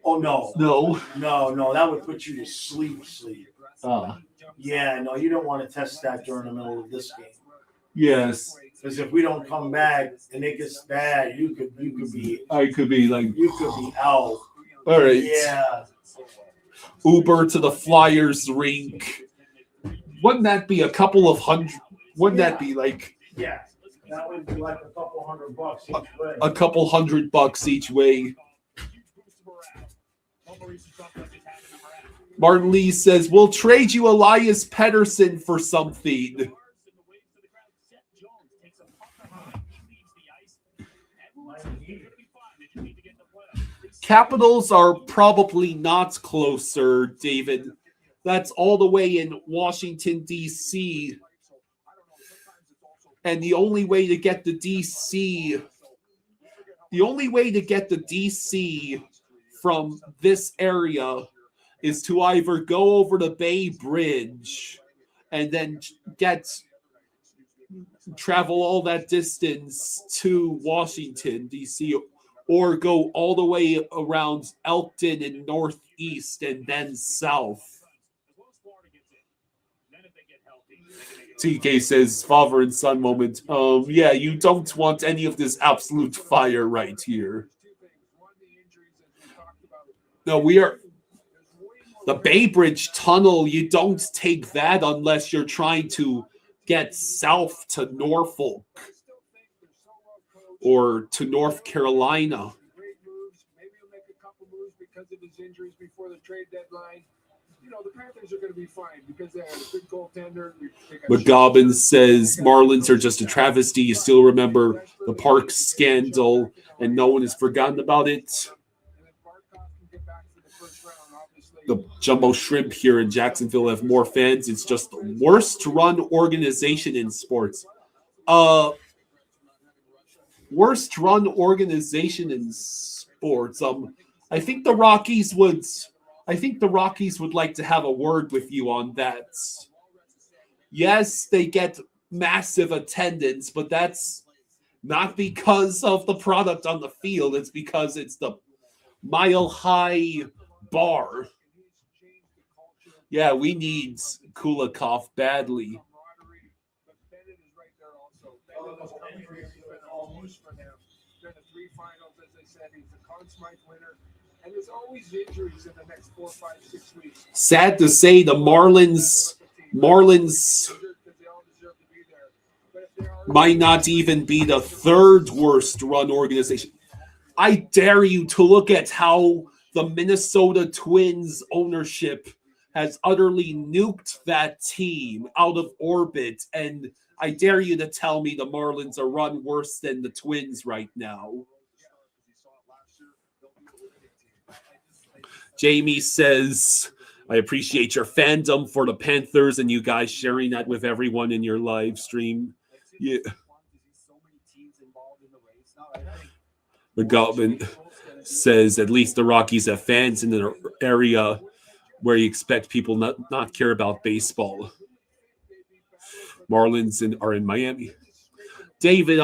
Speaker 2: Oh, no.
Speaker 1: No?
Speaker 2: No, that would put you to sleep. Yeah, no, you don't want to test that during the middle of this game.
Speaker 1: Yes.
Speaker 2: Because if we don't come back and it gets bad, you could be out.
Speaker 1: All right.
Speaker 2: Yeah.
Speaker 1: Uber to the Flyers rink. Wouldn't that be a couple of hundred? Wouldn't that be like?
Speaker 2: Yeah, that would be like a couple $100 each way.
Speaker 1: A couple $100 each way. Martin Lee says, we'll trade you Elias Pettersson for something. Capitals are probably not closer, David. That's all the way in Washington, D.C. And the only way to get the D.C. from this area is to either go over the Bay Bridge and then travel all that distance to Washington, D.C., or go all the way around Elkton and northeast and then south. TK says, father and son moment. Yeah, you don't want any of this absolute fire right here. No, we are... The Bay Bridge Tunnel, you don't take that unless you're trying to get south to Norfolk or to North Carolina.
Speaker 5: Great moves. Maybe he'll make a couple moves because of his injuries before the trade deadline. You know, the Panthers are going to be fine because they have a good goaltender.
Speaker 1: McGobbin says Marlins are just a travesty. You still remember the Park scandal, and no one has forgotten about it. The Jumbo Shrimp here in Jacksonville have more fans. It's just the worst run organization in sports. Worst run organization in sports. I think the Rockies would like to have a word with you on that. Yes, they get massive attendance, but that's not because of the product on the field. It's because it's the Mile High bar. Yeah, we need Kulikov badly. Sad to say, the Marlins might not even be the third worst run organization. I dare you to look at how the Minnesota Twins ownership has utterly nuked that team out of orbit, and I dare you to tell me the Marlins are run worse than the Twins right now. Jamie says, I appreciate your fandom for the Panthers and you guys sharing that with everyone in your live stream. Yeah. McGowan says, at least the Rockies have fans in the area where you expect people not care about baseball. Marlins are in Miami. David,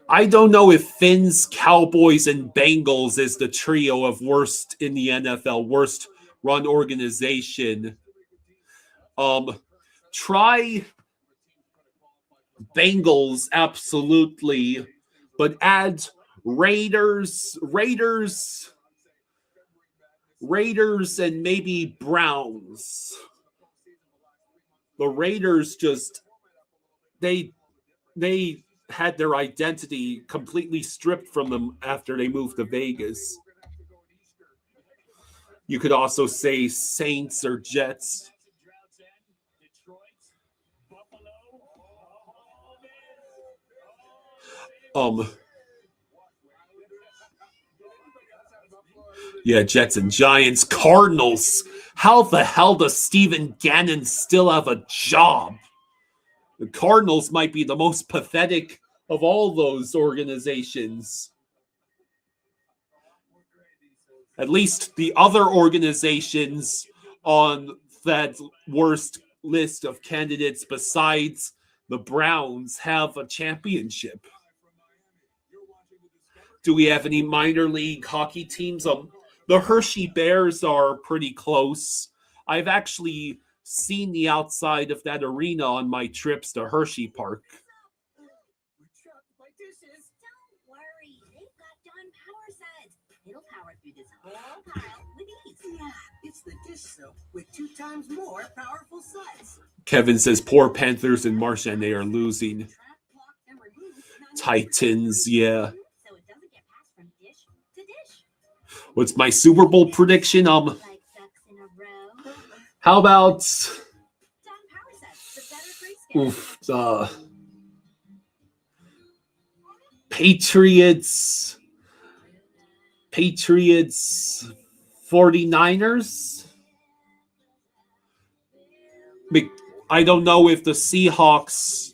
Speaker 1: I don't know if Finns, Cowboys, and Bengals is the trio of worst in the NFL, worst run organization. Try Bengals, absolutely, but add Raiders, and maybe Browns. The Raiders just they had their identity completely stripped from them after they moved to Vegas. You could also say Saints or Jets. Yeah, Jets and Giants. Cardinals. How the hell does Steven Gannon still have a job? The Cardinals might be the most pathetic of all those organizations. At least the other organizations on that worst list of candidates besides the Browns have a championship. Do we have any minor league hockey teams? The Hershey Bears are pretty close. I've actually seen the outside of that arena on my trips to Hershey Park.
Speaker 14: Don't worry, they've got Dawn Power Set. It'll power through this whole pile with ease.
Speaker 13: Yeah, it's the dish soap with 2 times more powerful suds.
Speaker 1: Kevin says, poor Panthers and Marchand, they are losing. Titans, yeah.
Speaker 14: So it doesn't get passed from dish to dish.
Speaker 1: What's my Super Bowl prediction?
Speaker 14: Like ducks in a row.
Speaker 1: How about
Speaker 14: Dawn Power Set, the better free skin.
Speaker 1: Patriots 49ers. I don't know if the Seahawks.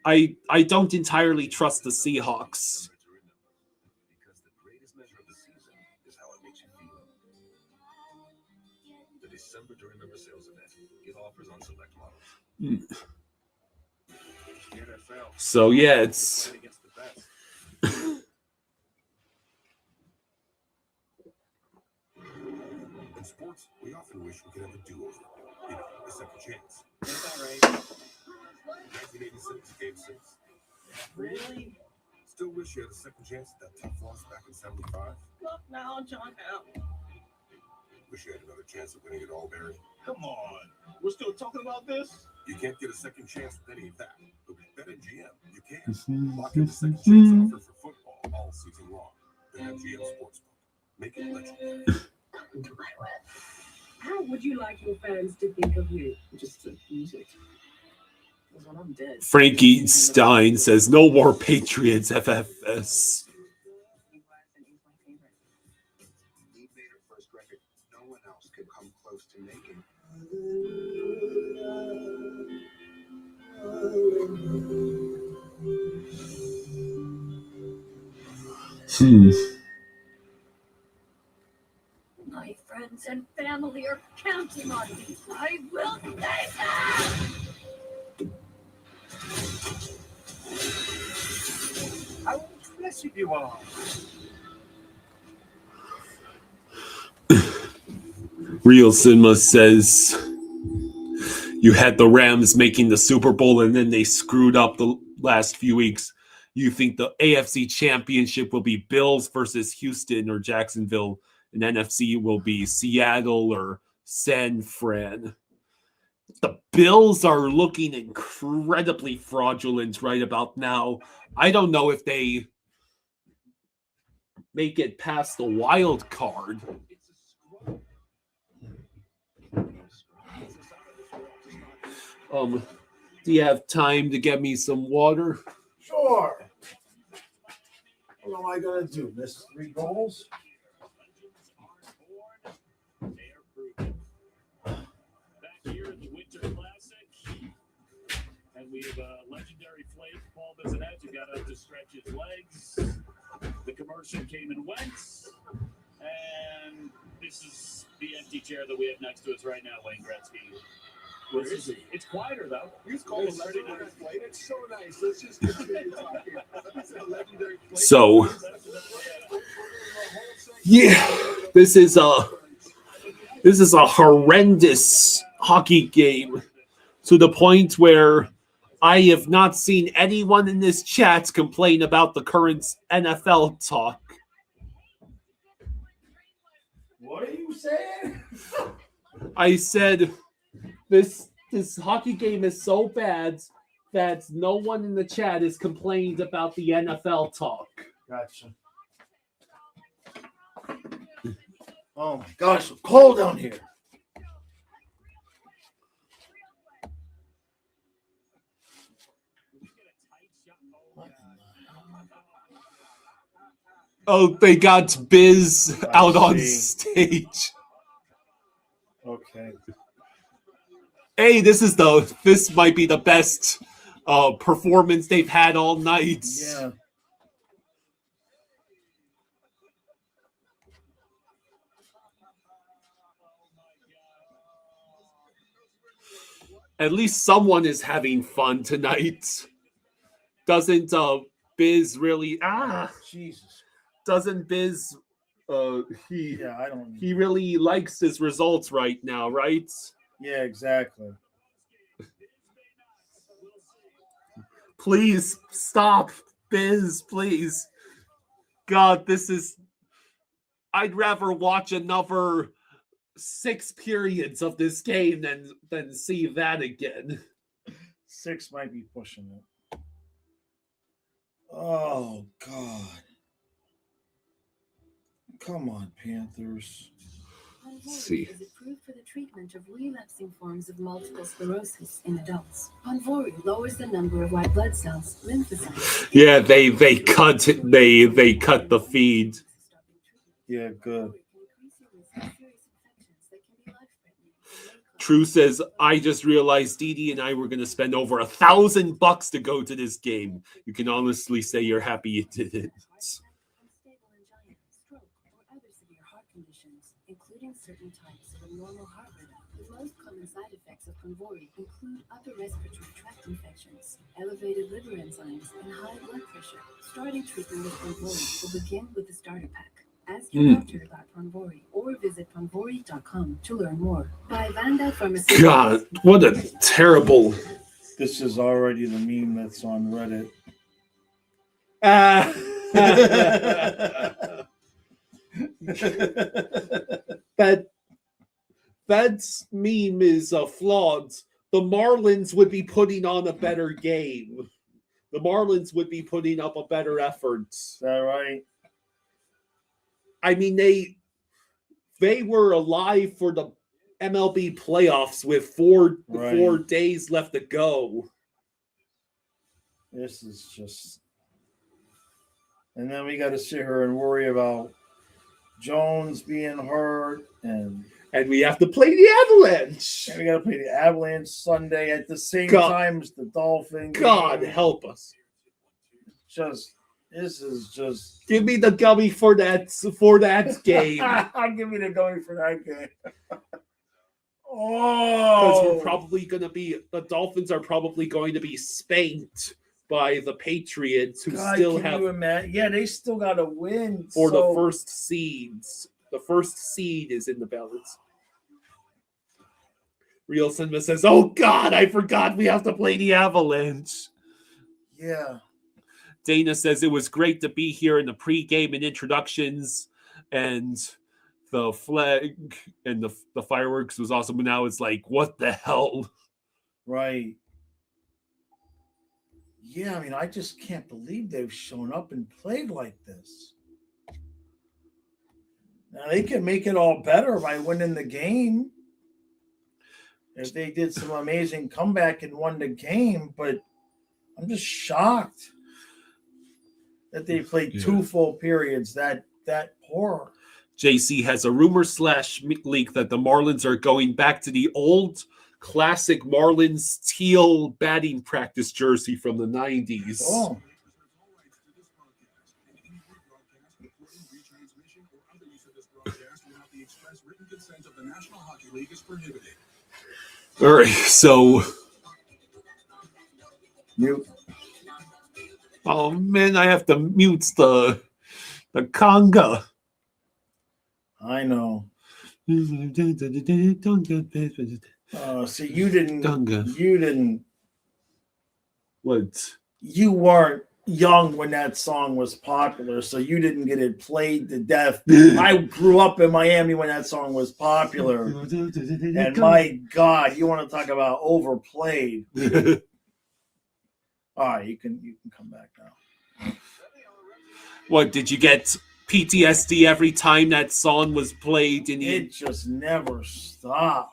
Speaker 1: I don't entirely trust the Seahawks.
Speaker 19: Because the greatest measure of the season is how it makes you feel. The December to Remember sales event. Get offers on select models.
Speaker 1: So yeah, it's
Speaker 19: In sports, we often wish we could have a do-over, a second chance.
Speaker 2: Is that right?
Speaker 19: 1986, Game 6.
Speaker 2: Really?
Speaker 19: Still wish you had a second chance at that tough loss back in 75.
Speaker 2: Look now, John L.
Speaker 19: Wish you had another chance of winning it all, Barry.
Speaker 10: Come on. We're still talking about this?
Speaker 19: You can't get a second chance with any of that. But with BetMGM, you can. Lock in the second chance offer for football all season long. BetMGM Sportsbook. Make it legendary.
Speaker 6: How would you like your fans to think of you? Just the music. Because when I'm dead.
Speaker 1: Frankie Stein says, "No more Patriots FFS."
Speaker 19: He made it first record. No one else could come close to making.
Speaker 14: My friends and family are counting on me. I will save them!
Speaker 8: How impressive you are.
Speaker 1: Real Cinema says, "You had the Rams making the Super Bowl and then they screwed up the last few weeks. You think the AFC Championship will be Bills versus Houston or Jacksonville, and NFC will be Seattle or San Fran." The Bills are looking incredibly fraudulent right about now. I don't know if they make it past the wild card. Do you have time to get me some water?
Speaker 2: Sure. What am I going to do? Miss 3 goals?
Speaker 7: Here at the Winter Classic, and we have a legendary Flake, Paul Bissonette, who got up to stretch his legs. The commercial came and went, and this is the empty chair that we have next to us right now, Wayne Gretzky.
Speaker 5: Where is he?
Speaker 7: It's quieter though.
Speaker 5: He's called a legendary plate. It's so nice. Let's just continue talking. It's a legendary plate.
Speaker 1: So, yeah, this is a horrendous hockey game, to the point where I have not seen anyone in this chat complain about the current NFL talk.
Speaker 2: What are you saying?
Speaker 1: I said this hockey game is so bad that no one in the chat is complaining about the NFL talk.
Speaker 2: Gotcha. Oh my gosh, it's cold down here.
Speaker 1: Oh, they got Biz out on stage.
Speaker 2: Okay.
Speaker 1: Hey, this might be the best performance they've had all night.
Speaker 2: Yeah.
Speaker 1: At least someone is having fun tonight. Doesn't Biz really
Speaker 2: Jesus.
Speaker 1: Doesn't Biz he really likes his results right now, right?
Speaker 2: Yeah, exactly.
Speaker 1: Please stop, Biz, please. God, I'd rather watch another 6 periods of this game than see that again.
Speaker 2: 6 might be pushing it. Oh, God. Come on, Panthers.
Speaker 6: Ponvory is approved for the treatment of relapsing forms of multiple sclerosis in adults. Ponvory lowers the number of white blood cells, lymphocytes.
Speaker 1: Yeah, they cut the feed.
Speaker 2: Yeah, good.
Speaker 1: True says, I just realized Dee and I were going to spend over $1,000 to go to this game. You can honestly say you're happy you didn't.
Speaker 6: conditions, including certain types of abnormal heart rhythm. The most common side effects of Ponvory include upper respiratory tract infections, elevated liver enzymes, and high blood pressure. Starting treatment with Ponvory will begin with the starter pack. Ask your doctor about Ponvory or visit ponvory.com to learn more. By Vanda Pharmaceuticals.
Speaker 1: God, what a terrible.
Speaker 2: This is already the meme that's on Reddit.
Speaker 1: That's meme is flawed. The Marlins would be putting on a better game. The Marlins would be putting up a better effort.
Speaker 2: Is that right?
Speaker 1: I mean, they were alive for the MLB playoffs with four days left to go.
Speaker 2: This is just... And then we got to sit here and worry about Jones being hurt, and
Speaker 1: we have to play the Avalanche.
Speaker 2: And we got to play the Avalanche Sunday at the same time as the Dolphins.
Speaker 1: God help us!
Speaker 2: This is just.
Speaker 1: Give me the gummy for that game.
Speaker 2: I'll give me the gummy for that game.
Speaker 1: Because the Dolphins are probably going to be spanked by the Patriots, who still have.
Speaker 2: Yeah, they still got to win
Speaker 1: for the first seeds. The first seed is in the balance. Real Cinema says, "Oh God, I forgot we have to play the Avalanche."
Speaker 2: Yeah.
Speaker 1: Dana says it was great to be here in the pregame and introductions, and the flag and the fireworks was awesome. But now it's like, what the hell?
Speaker 2: Right. Yeah, I mean, I just can't believe they've shown up and played like this. Now, they can make it all better by winning the game. If they did some amazing comeback and won the game, but I'm just shocked that they played 2 full periods that poor.
Speaker 1: JC has a rumor / leak that the Marlins are going back to the old classic Marlins teal batting practice jersey from the 90s.
Speaker 2: Oh.
Speaker 1: All right, so
Speaker 2: mute.
Speaker 1: Oh man, I have to mute the conga.
Speaker 2: I know. So you didn't.
Speaker 1: What?
Speaker 2: You weren't young when that song was popular, so you didn't get it played to death. I grew up in Miami when that song was popular, and my God, you want to talk about overplayed? All right, you can come back now.
Speaker 1: What, did you get PTSD every time that song was played?
Speaker 2: It just never stopped.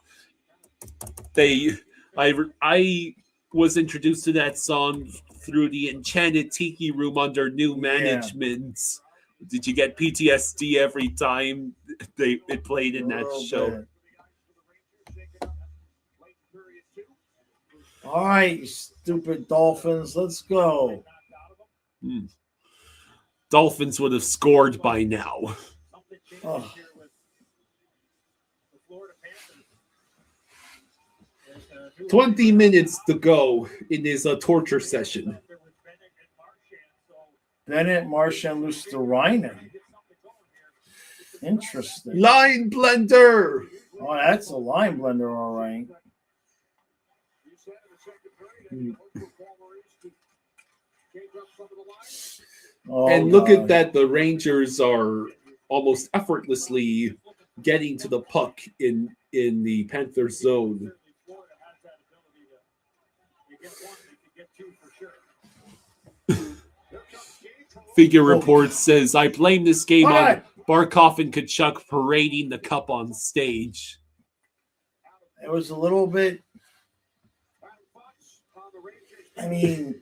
Speaker 1: I was introduced to that song through the Enchanted Tiki Room under new management. Yeah. Did you get PTSD every time it played in that show?
Speaker 2: Bit. All right, you stupid Dolphins, let's go.
Speaker 1: Dolphins would have scored by now.
Speaker 2: Oh.
Speaker 1: 20 minutes to go in this torture session.
Speaker 2: Bennett, Marchand, Luosterainen. Interesting.
Speaker 1: Line blender.
Speaker 2: Oh, that's a line blender, all right.
Speaker 1: Oh, and look at that. The Rangers are almost effortlessly getting to the puck in the Panthers zone. Figure Report says, I blame this game on Barkov and Tkachuk parading the cup on stage.
Speaker 2: It was a little bit, I mean,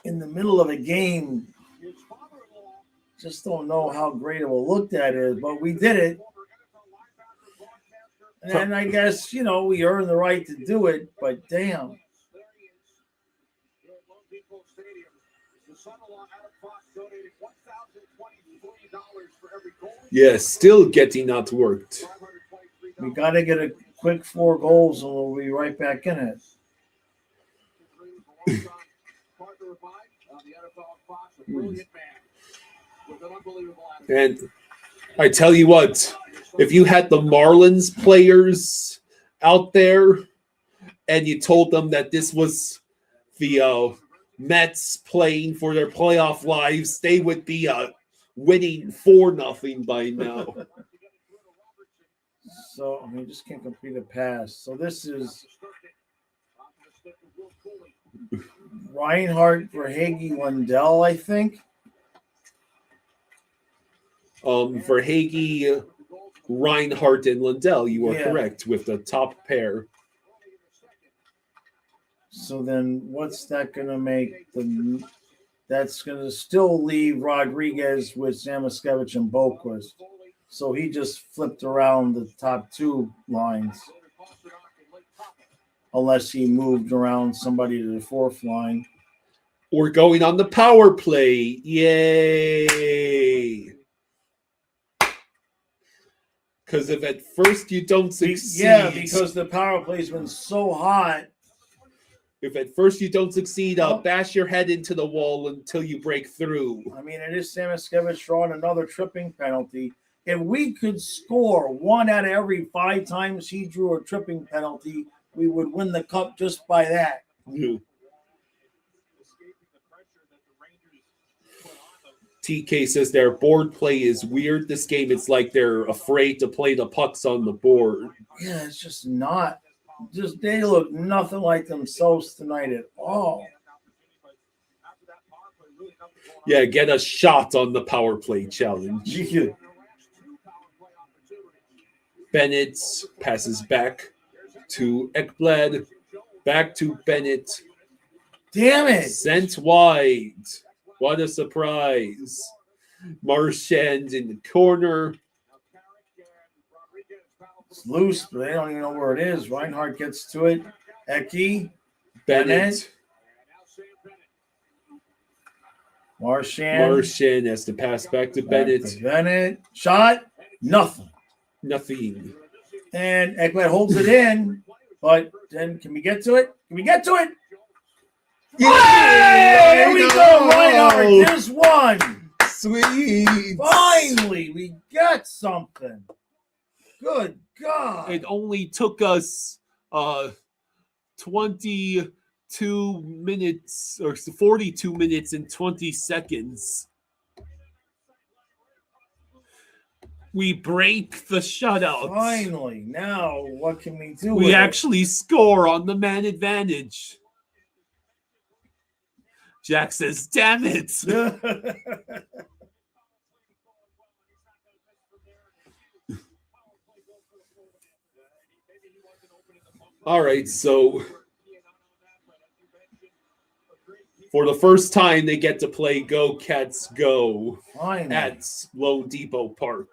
Speaker 2: in the middle of a game, just don't know how great of a look that is, but we did it. And I guess, we earned the right to do it, but damn.
Speaker 1: Yeah, still getting not worked.
Speaker 2: We got to get a quick 4 goals, and we'll be right back in it.
Speaker 1: And I tell you what, if you had the Marlins players out there and you told them that this was the Mets playing for their playoff lives, they would be winning 4-0 by now.
Speaker 2: So, I mean, just can't complete a pass. So this is Reinhardt, Verhaeghe, Lundell, I think.
Speaker 1: Verhaeghe, Reinhardt, and Lundell, you are correct with the top pair.
Speaker 2: So then what's that going to make? That's going to still leave Rodriguez with Samoskevich and Boquist. So he just flipped around the top 2 lines. Unless he moved around somebody to the 4th line.
Speaker 1: We're going on the power play. Yay! Because if at first you don't succeed...
Speaker 2: Yeah, because the power play's been so hot.
Speaker 1: If at first you don't succeed, bash your head into the wall until you break through.
Speaker 2: I mean, it is Samoskevich drawing another tripping penalty. If we could score 1 out of every 5 times he drew a tripping penalty, we would win the cup just by that.
Speaker 1: Yeah. TK says their board play is weird this game. It's like they're afraid to play the pucks on the board.
Speaker 2: Yeah, it's just not. They look nothing like themselves tonight at all.
Speaker 1: Yeah, get a shot on the power play challenge.
Speaker 2: Yeah.
Speaker 1: Bennett passes back to Ekblad. Back to Bennett.
Speaker 2: Damn it!
Speaker 1: Sent wide. What a surprise. Marchand in the corner.
Speaker 2: It's loose, but they don't even know where it is. Reinhardt gets to it. Eki.
Speaker 1: Bennett.
Speaker 2: Marchand
Speaker 1: has to pass back to Bennett.
Speaker 2: Bennett. Shot. Nothing. And Ekblad holds it in, but then can we get to it? Yeah, here we go, Reinhardt. There's one.
Speaker 1: Sweet.
Speaker 2: Finally, we got something. Good God.
Speaker 1: It only took us 22 minutes or 42 minutes and 20 seconds. We break the shutout.
Speaker 2: Finally. Now, what can we do?
Speaker 1: We actually score on the man advantage. Jack says, damn it. All right, so for the first time, they get to play Go Cats Go at Lone Depot Park.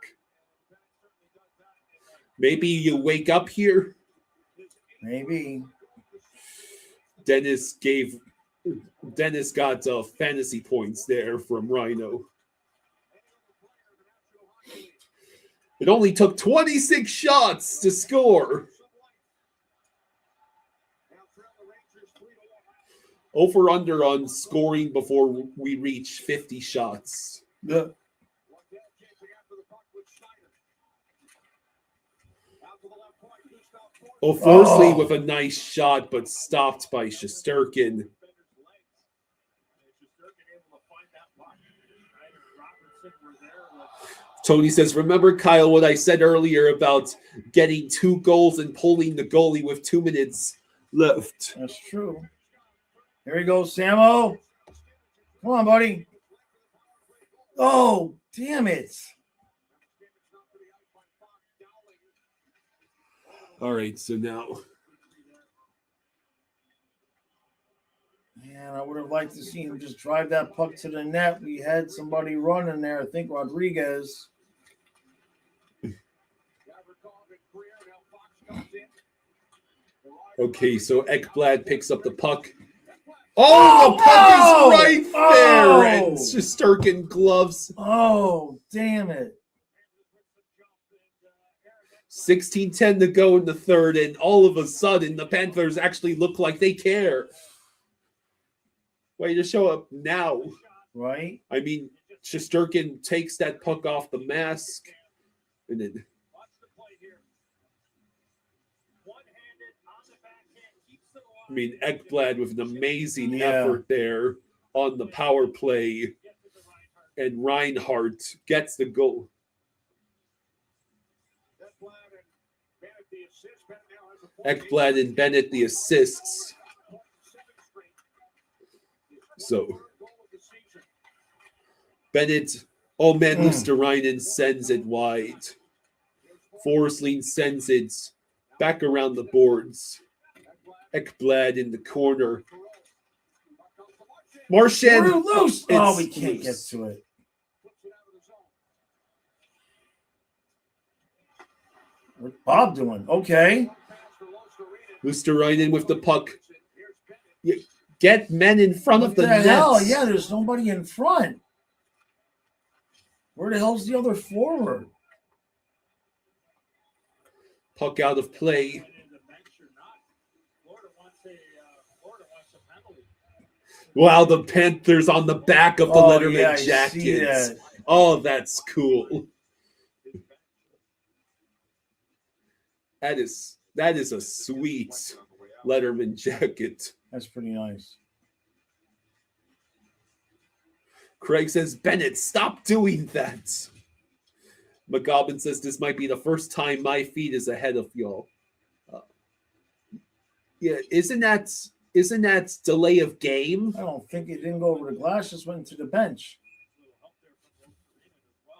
Speaker 1: Maybe you wake up here.
Speaker 2: Maybe.
Speaker 1: Dennis got fantasy points there from Rhino. It only took 26 shots to score. Over under on scoring before we reach 50 shots.
Speaker 2: Yeah.
Speaker 1: Forsey with a nice shot, but stopped by Shesterkin. Tony says, remember, Kyle, what I said earlier about getting 2 goals and pulling the goalie with 2 minutes left?
Speaker 2: That's true. Here we go, Samo. Come on, buddy. Oh, damn it.
Speaker 1: All right, so now.
Speaker 2: Man, I would have liked to see him just drive that puck to the net. We had somebody running there. I think Rodriguez.
Speaker 1: Okay, so Ekblad picks up the puck. Oh, the puck is right there.
Speaker 2: Oh!
Speaker 1: And Shesterkin gloves.
Speaker 2: Oh, damn it.
Speaker 1: 16-10 to go in the third, and all of a sudden, the Panthers actually look like they care. Way to show up now.
Speaker 2: Right?
Speaker 1: I mean, Shesterkin takes that puck off the mask, and then... I mean, Ekblad with an amazing effort there on the power play, and Reinhardt gets the goal. Ekblad and Bennett the assists. So Bennett, Luosterainen sends it wide. Forsling sends it back around the boards. Ekblad in the corner. Marchand.
Speaker 2: We're loose. Oh, we
Speaker 1: It's
Speaker 2: can't
Speaker 1: loose.
Speaker 2: get to it. What's Bob doing? Okay.
Speaker 1: Luosterainen with the puck. Get men in front of the net.
Speaker 2: Hell? Yeah, there's nobody in front. Where the hell's the other forward?
Speaker 1: Puck out of play. Wow, the Panthers on the back of the Letterman
Speaker 2: I see
Speaker 1: jackets.
Speaker 2: that.
Speaker 1: Oh, that's cool. That is a sweet Letterman jacket.
Speaker 2: That's pretty nice.
Speaker 1: Craig says, Bennett, stop doing that. McGobbin says, this might be the first time my feet is ahead of y'all. Yeah, isn't that delay of game?
Speaker 2: I don't think it didn't go over the glass, just went to the bench.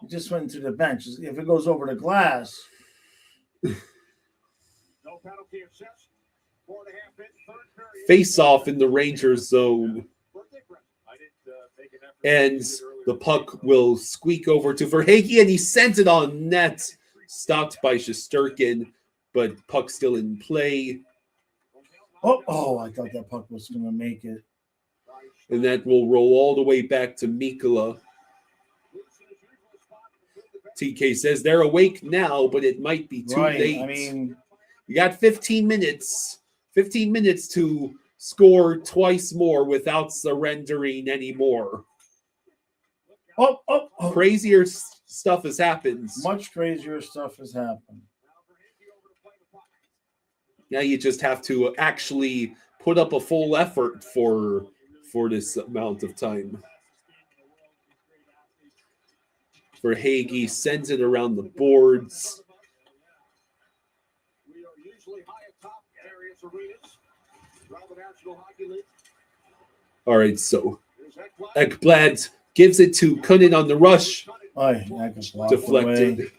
Speaker 2: It just went to the bench. If it goes over the glass.
Speaker 1: Face off in the Rangers zone. And the puck will squeak over to Verhaeghe, and he sends it on net. Stopped by Shesterkin, but puck still in play.
Speaker 2: Oh, I thought that puck was going to make it.
Speaker 1: And that will roll all the way back to Mikkola. TK says they're awake now, but it might be too late.
Speaker 2: I mean,
Speaker 1: you got 15 minutes. 15 minutes to score twice more without surrendering anymore. Crazier stuff has happened.
Speaker 2: Much crazier stuff has happened.
Speaker 1: Now you just have to actually put up a full effort for this amount of time. Verhaeghe sends it around the boards. All right, so Ekblad gives it to Kunin on the rush. Deflected.
Speaker 2: Away.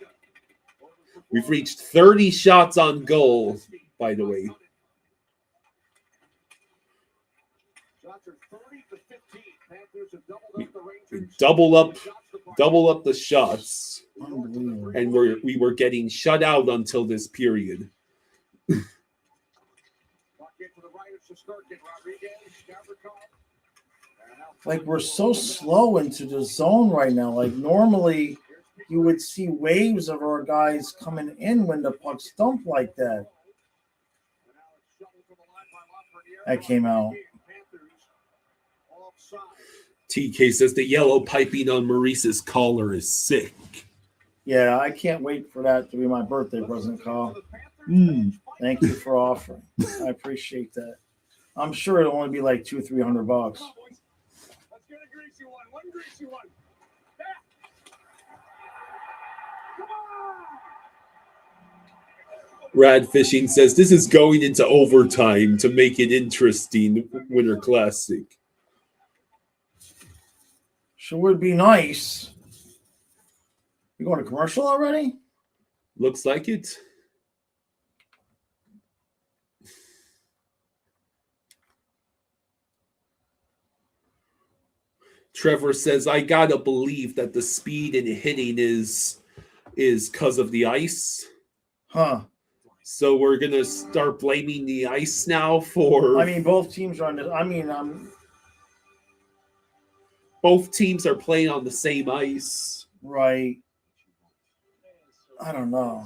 Speaker 1: We've reached 30 shots on goal, by the way. Double up the shots, and we were getting shut out until this period.
Speaker 2: Like, we're so slow into the zone right now. Like, normally you would see waves of our guys coming in when the pucks dump like that. That came out.
Speaker 1: TK says the yellow piping on Maurice's collar is sick.
Speaker 2: Yeah, I can't wait for that to be my birthday present, Carl. Thank you for offering. I appreciate that. I'm sure it'll only be like $200-300.
Speaker 1: Rad Fishing says this is going into overtime to make it interesting. Winter Classic.
Speaker 2: Sure would be nice. You going to commercial already?
Speaker 1: Looks like it. Trevor says, I gotta believe that the speed and hitting is because of the ice.
Speaker 2: Huh.
Speaker 1: So we're gonna start blaming the ice now for.
Speaker 2: I mean, both teams are on this. I mean,
Speaker 1: Both teams are playing on the same ice.
Speaker 2: Right. I don't know.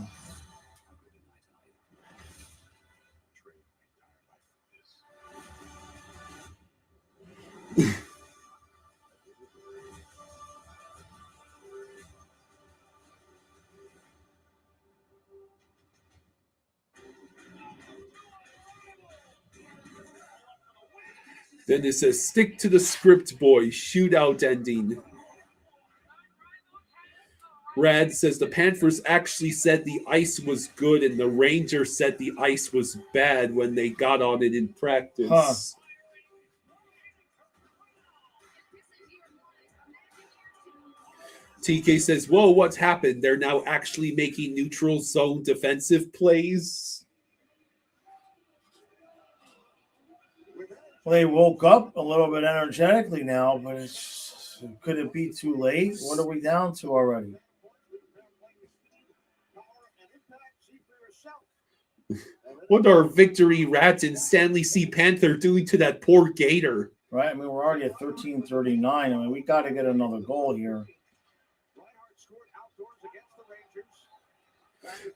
Speaker 1: Then it says, stick to the script, boy. Shootout ending. Rad says the Panthers actually said the ice was good and the Rangers said the ice was bad when they got on it in practice.
Speaker 2: Huh.
Speaker 1: TK says, whoa, what's happened? They're now actually making neutral zone defensive plays.
Speaker 2: Well, they woke up a little bit energetically now, but could it be too late? What are we down to already?
Speaker 1: What are Victory Rats and Stanley C. Panther doing to that poor Gator?
Speaker 2: Right? I mean, we're already at 13:39. I mean, we got to get another goal here.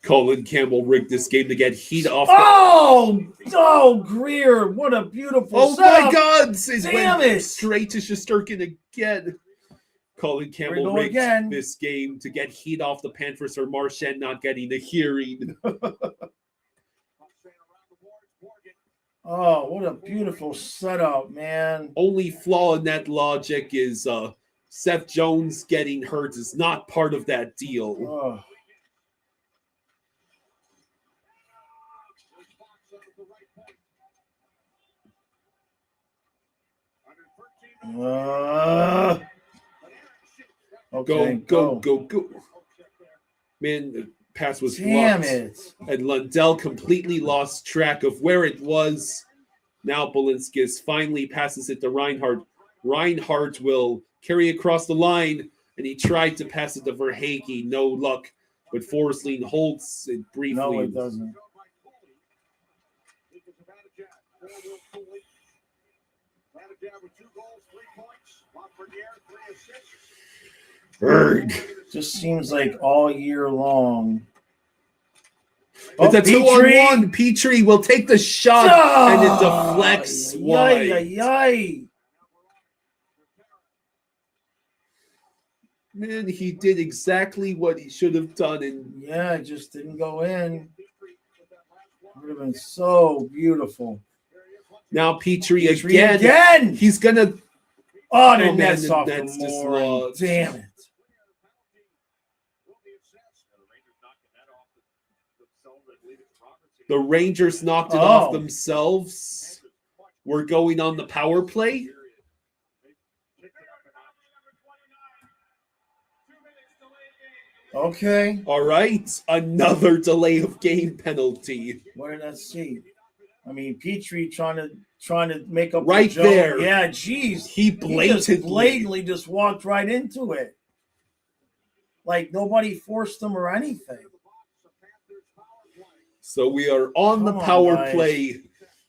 Speaker 1: Colin Campbell rigged this game to get heat off.
Speaker 2: Greer! What a beautiful
Speaker 1: setup. My God!
Speaker 2: Damn it!
Speaker 1: Straight to Shesterkin again. Colin Campbell rigged this game to get heat off the Panthers or Marchand not getting a hearing.
Speaker 2: Oh, what a beautiful setup, man.
Speaker 1: Only flaw in that logic is Seth Jones getting hurt is not part of that deal.
Speaker 2: Okay,
Speaker 1: go. Man, the pass was
Speaker 2: Damn
Speaker 1: blocked.
Speaker 2: It.
Speaker 1: And Lundell completely lost track of where it was. Now Balinskis finally passes it to Reinhardt. Reinhardt will carry across the line, and he tried to pass it to Verhaeghe. No luck, but Forsling holds it briefly.
Speaker 2: No, it doesn't. Just seems like all year long.
Speaker 1: It's a 2-on-1. Petrie will take the shot, and it deflects wide. Man, he did exactly what he should have done. And
Speaker 2: yeah, it just didn't go in. It would have been so beautiful.
Speaker 1: Now Petrie again. He's going to...
Speaker 2: Oh, the net's off the more. Damn it.
Speaker 1: The Rangers knocked it off themselves. We're going on the power play.
Speaker 2: Okay.
Speaker 1: All right. Another delay of game penalty.
Speaker 2: What did I see? I mean, Petrie trying to make up
Speaker 1: right
Speaker 2: the
Speaker 1: there.
Speaker 2: Yeah, geez.
Speaker 1: He blatantly
Speaker 2: just walked right into it. Like nobody forced him or anything.
Speaker 1: So we are on the power play.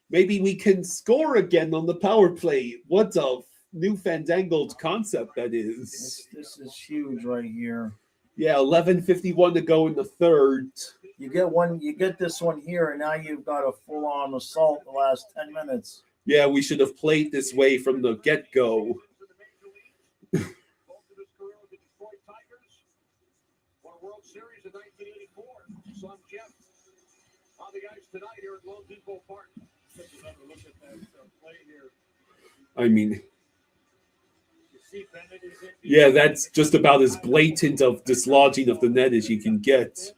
Speaker 1: Maybe we can score again on the power play. What a new fandangled concept that is.
Speaker 2: This is huge right here.
Speaker 1: Yeah, 11:51 to go in the third.
Speaker 2: You get this one here, and now you've got a full-on assault the last 10 minutes.
Speaker 1: Yeah, we should have played this way from the get-go.
Speaker 10: World Series in 1984. Son Jeff on the ice tonight here at Lone Depot Park. Look at that play here.
Speaker 1: I mean, yeah, that's just about as blatant of dislodging of the net as you can get.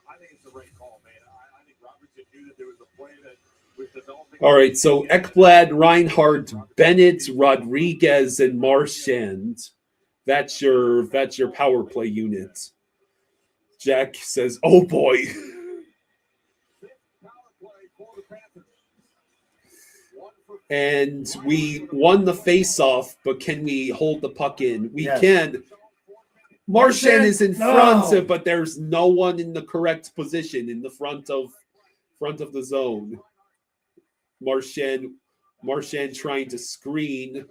Speaker 10: I think it's the right call, man. I think Robertson knew that there was a play that was developing.
Speaker 1: All right, so Ekblad, Reinhardt, Bennett, Rodriguez, and Marchand. That's your power play unit. Jack says, "Oh boy." And we won the face-off, but can we hold the puck in? We can. Marchand is in front, but there's no one in the correct position in the front of the zone. Marchand Marchand trying to screen.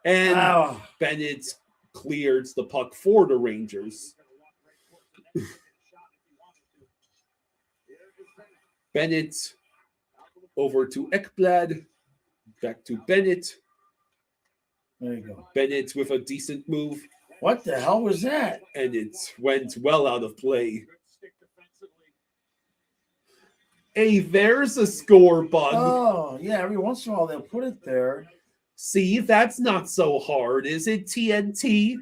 Speaker 1: And Bennett cleared the puck for the Rangers. Bennett over to Ekblad. Back to Bennett.
Speaker 2: There you go.
Speaker 1: Bennett with a decent move.
Speaker 2: What the hell was that?
Speaker 1: And it went well out of play. Hey, there's a score button.
Speaker 2: Oh, yeah. Every once in a while, they'll put it there.
Speaker 1: See, that's not so hard, is it, TNT?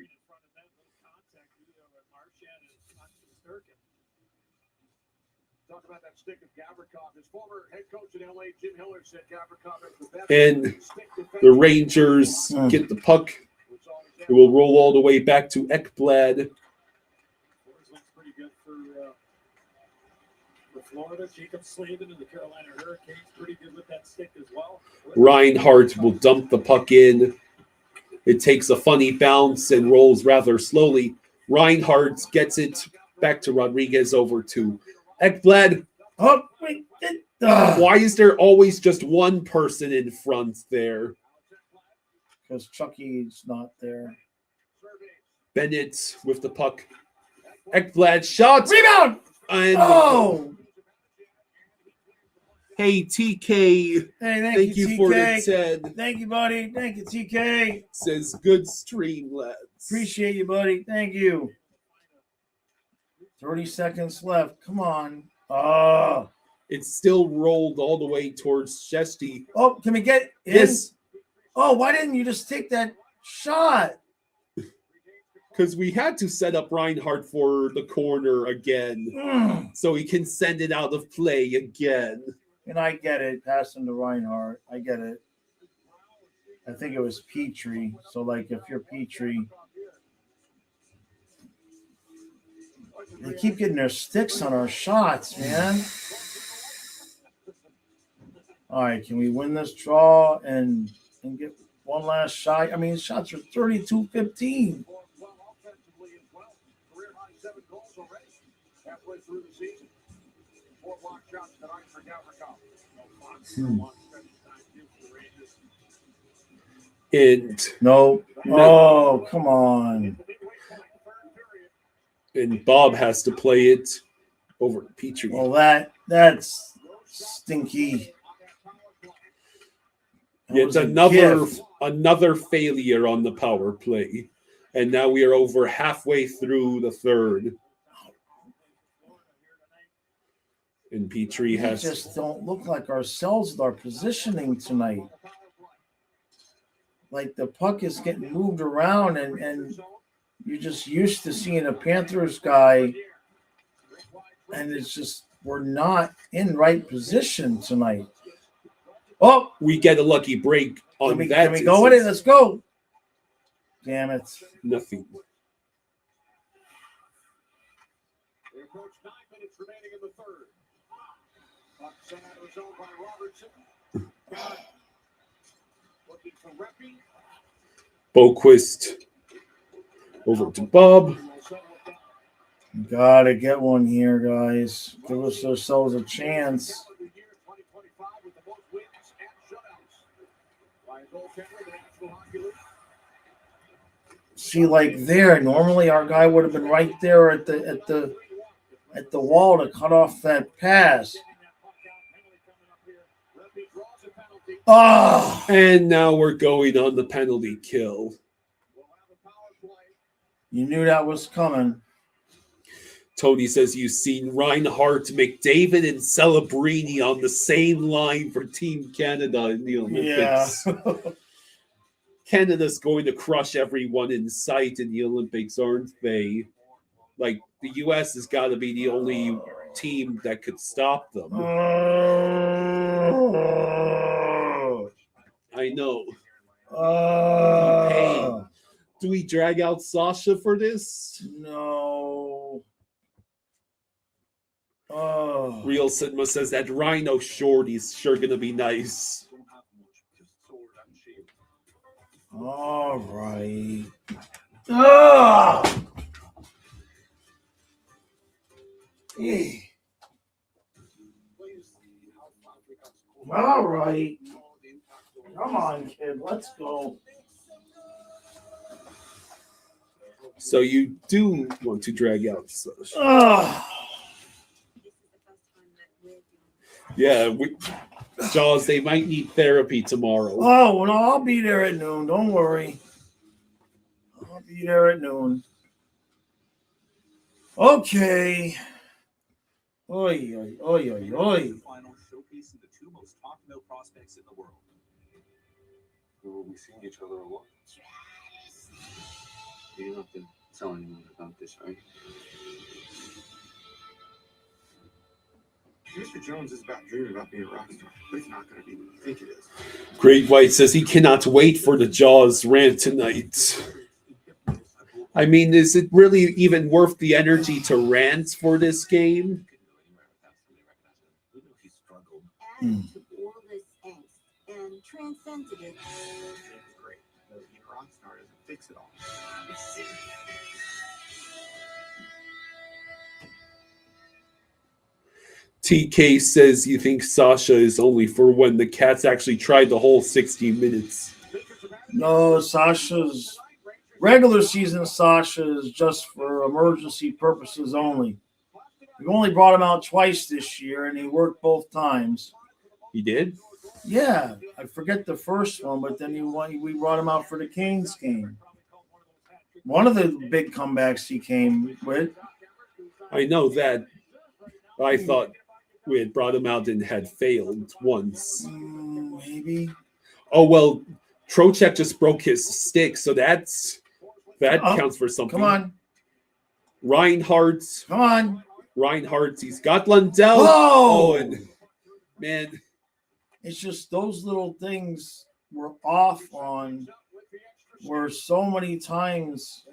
Speaker 10: Talk about that stick of Gavrikov. His former head coach in LA, Jim Hiller, said Gavrikov is the best.
Speaker 1: And the Rangers get the puck. It will roll all the way back to Ekblad.
Speaker 10: Looks pretty good for Florida. Jacob Slavin and the Carolina Hurricanes pretty good with that stick as well.
Speaker 1: Reinhart will dump the puck in. It takes a funny bounce and rolls rather slowly. Reinhart gets it back to Rodriguez over to Ekblad.
Speaker 2: Oh, wait.
Speaker 1: Why is there always just one person in front there?
Speaker 2: Because Chucky's not there.
Speaker 1: Bennett with the puck. Ekblad shot.
Speaker 2: Rebound!
Speaker 1: And hey, TK.
Speaker 2: Hey,
Speaker 1: thank you
Speaker 2: TK.
Speaker 1: for the 10.
Speaker 2: Thank you, buddy. Thank you, TK.
Speaker 1: Says good stream, lads.
Speaker 2: Appreciate you, buddy. Thank you. 30 seconds left. Come on. Oh.
Speaker 1: It's still rolled all the way towards Shesty.
Speaker 2: Oh, can we get in?
Speaker 1: Yes.
Speaker 2: Oh, why didn't you just take that shot?
Speaker 1: Because we had to set up Reinhart for the corner again. So he can send it out of play again.
Speaker 2: And I get it. Passing to Reinhart. I get it. I think it was Petrie. So, like, if you're Petrie, they keep getting their sticks on our shots, man. All right, can we win this draw and get one last shot? I mean, shots are 32-15.
Speaker 1: And
Speaker 2: no. Oh, come on.
Speaker 1: And Bob has to play it over to Petrie.
Speaker 2: Well, that's stinky.
Speaker 1: It's another failure on the power play. And now we are over halfway through the third. And Petrie has...
Speaker 2: We just don't look like ourselves with our positioning tonight. Like the puck is getting moved around and you're just used to seeing a Panthers guy. And it's just, we're not in right position tonight. Oh,
Speaker 1: we get a lucky break on that.
Speaker 2: Can we go with it? Let's go. Damn it.
Speaker 1: Nothing.
Speaker 10: They approach 9 minutes remaining in the third. Puck sent out of the zone by Robertson. Looking for Reppy.
Speaker 1: Boquist over to Bob.
Speaker 2: Gotta get one here, guys. Give us ourselves a chance. See, like there, normally our guy would have been right there at the wall to cut off that pass. Oh,
Speaker 1: and now we're going on the penalty kill.
Speaker 2: You knew that was coming.
Speaker 1: Tony says you've seen Reinhart, McDavid, and Celebrini on the same line for Team Canada in the Olympics.
Speaker 2: Yeah.
Speaker 1: Canada's going to crush everyone in sight in the Olympics, aren't they? Like, the U.S. has got to be the only team that could stop them. I know. Hey, do we drag out Sasha for this?
Speaker 2: No.
Speaker 1: Real Cinema says that Rhino Shorty's sure going to be nice.
Speaker 2: All right. All right. Come on, kid. Let's go.
Speaker 1: So you do want to drag out Sasha. Yeah, Jaws, they might need therapy tomorrow.
Speaker 2: Oh, no, I'll be there at noon. Don't worry. I'll be there at noon. Okay. Oi, oi, oi, oi, oi.
Speaker 3: Final showcasing the two most talked about prospects in the world.
Speaker 20: We will be seeing each other a lot.
Speaker 15: You don't have to tell anyone about this, right?
Speaker 20: Mr. Jones is about dreaming about being a rock star, but it's not going to be what you think it is.
Speaker 1: Great White says he cannot wait for the Jaws rant tonight. I mean, is it really even worth the energy to rant for this game?
Speaker 14: Added to all this angst and transcended it.
Speaker 20: It's great. But being a rock star doesn't fix it all.
Speaker 1: TK says you think Sasha is only for when the Cats actually tried the whole 60 minutes.
Speaker 2: No, Sasha's regular season. Sasha is just for emergency purposes only. We only brought him out twice this year, and he worked both times.
Speaker 1: He did?
Speaker 2: Yeah, I forget the first one, but then we brought him out for the Canes game. One of the big comebacks he came with.
Speaker 1: I know that. I thought we had brought him out and had failed once.
Speaker 2: Maybe.
Speaker 1: Oh, well, Trocheck just broke his stick, so that counts for something.
Speaker 2: Come on.
Speaker 1: Reinhardt.
Speaker 2: Come on.
Speaker 1: Reinhardt. He's got Lundell.
Speaker 2: Oh,
Speaker 1: and man.
Speaker 2: It's just those little things we're off on where so many times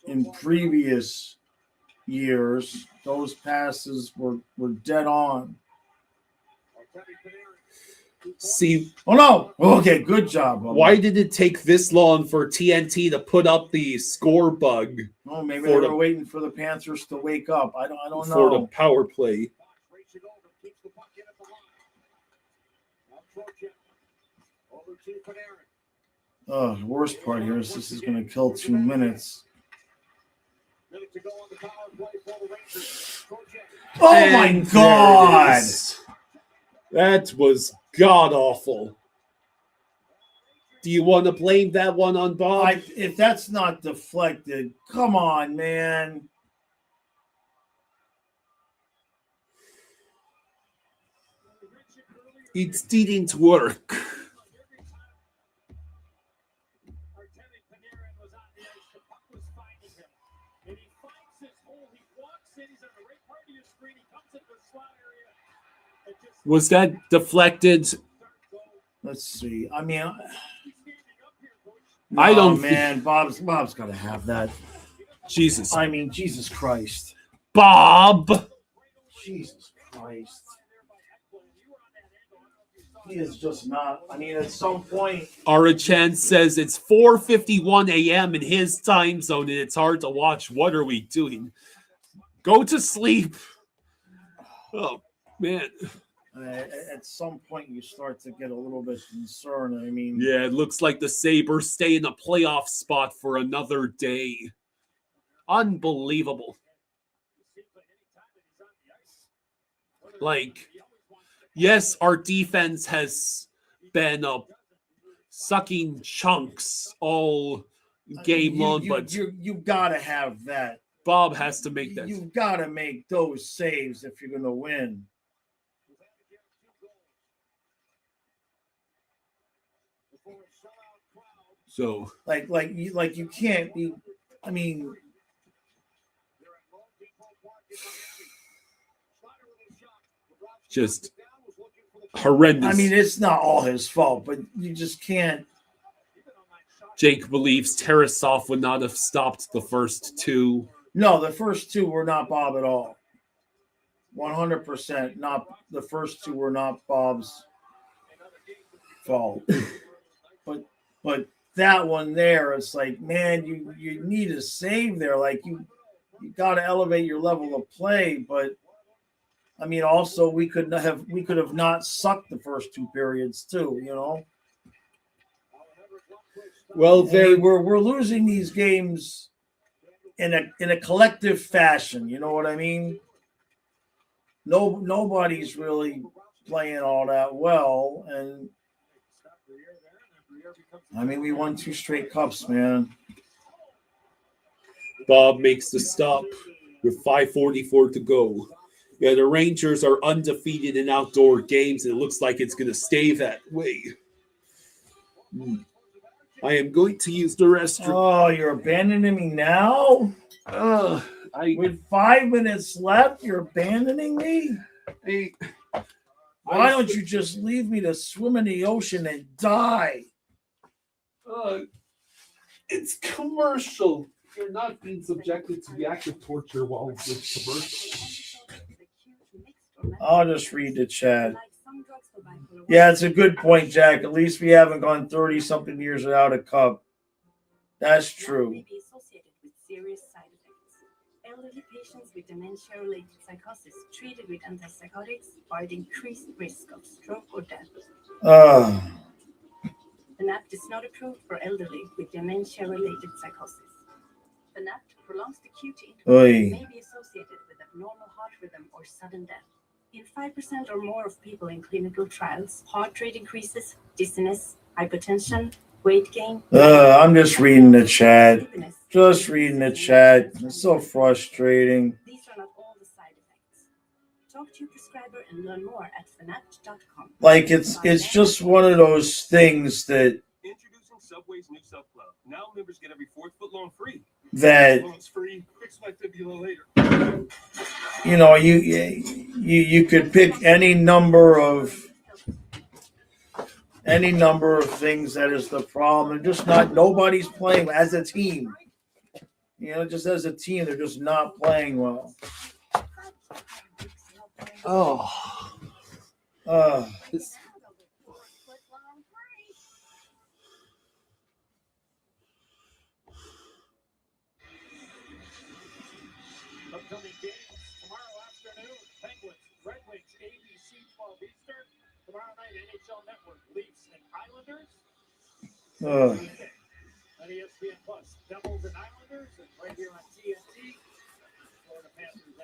Speaker 2: in previous years, those passes were dead on.
Speaker 1: See,
Speaker 2: oh no, okay, good job.
Speaker 1: Why did it take this long for TNT to put up the score bug?
Speaker 2: Oh, maybe they were waiting for the Panthers to wake up. I don't know.
Speaker 1: For the power play.
Speaker 2: The worst part here is this is going to kill 2 minutes. Oh my God!
Speaker 1: That was god awful. Do you want to blame that one on Bob?
Speaker 2: If that's not deflected, come on, man.
Speaker 1: It didn't work. Was that deflected?
Speaker 2: Let's see. I mean,
Speaker 1: I don't.
Speaker 2: Man, Bob's got to have that.
Speaker 1: Jesus.
Speaker 2: I mean, Jesus Christ.
Speaker 1: Bob.
Speaker 2: Jesus Christ. He is just not. I mean, at some point.
Speaker 1: Arachan says it's 4:51 a.m. in his time zone, and it's hard to watch. What are we doing? Go to sleep. Oh, man.
Speaker 2: At some point, you start to get a little bit concerned. I mean,
Speaker 1: yeah, it looks like the Sabres stay in a playoff spot for another day. Unbelievable. Like, yes, our defense has been sucking chunks all game long, but
Speaker 2: you got to have that.
Speaker 1: Bob has to make that.
Speaker 2: You've got to make those saves if you're going to win.
Speaker 1: So,
Speaker 2: like you can't be. I mean,
Speaker 1: just horrendous.
Speaker 2: I mean, it's not all his fault, but you just can't.
Speaker 1: Jake believes Tarasov would not have stopped the first two.
Speaker 2: No, the first two were not Bob at all. 100% not. The first two were not Bob's fault. But that one there, it's like, man, you need a save there. Like you got to elevate your level of play, but I mean, also we could have not sucked the first two periods too.
Speaker 1: Well,
Speaker 2: we're losing these games in a collective fashion. You know what I mean? Nobody's really playing all that well, and I mean we won 2 straight cups, man.
Speaker 1: Bob makes the stop with 5:44 to go. Yeah, the Rangers are undefeated in outdoor games, and it looks like it's going to stay that way. I am going to use the restroom.
Speaker 2: Oh, you're abandoning me now? With 5 minutes left, you're abandoning me? Why don't you just leave me to swim in the ocean and die?
Speaker 1: It's commercial. You're not being subjected to the active torture while it's commercial.
Speaker 2: I'll just read the chat. Yeah, it's a good point, Jack. At least we haven't gone 30-something years without a cup. That's true.
Speaker 6: Elderly patients with dementia-related psychosis treated with antipsychotics are at increased risk of stroke or death. Fanapt is not approved for elderly with dementia-related psychosis. Fanapt prolongs the QT interval and may be associated with abnormal heart rhythm or sudden death. In 5% or more of people in clinical trials, heart rate increases, dizziness, hypertension, weight gain.
Speaker 2: I'm just reading the chat. Just reading the chat. It's so frustrating.
Speaker 6: These are not all the side effects. Talk to your prescriber and learn more at fanapt.com.
Speaker 2: Like it's just one of those things that
Speaker 19: Introducing Subway's new Sub Club. Now members get every 4th foot loan free.
Speaker 2: That
Speaker 19: Loans free. Fix my fibula later.
Speaker 2: you could pick any number of things that is the problem. Just nobody's playing as a team. Just as a team, they're just not playing well.
Speaker 7: Upcoming games tomorrow afternoon: Penguins, Red Wings, ABC 12 Eastern. Tomorrow night, NHL Network, Leafs and Islanders. On ESPN Plus, Devils and Islanders, and right here on TNT, Florida Panthers and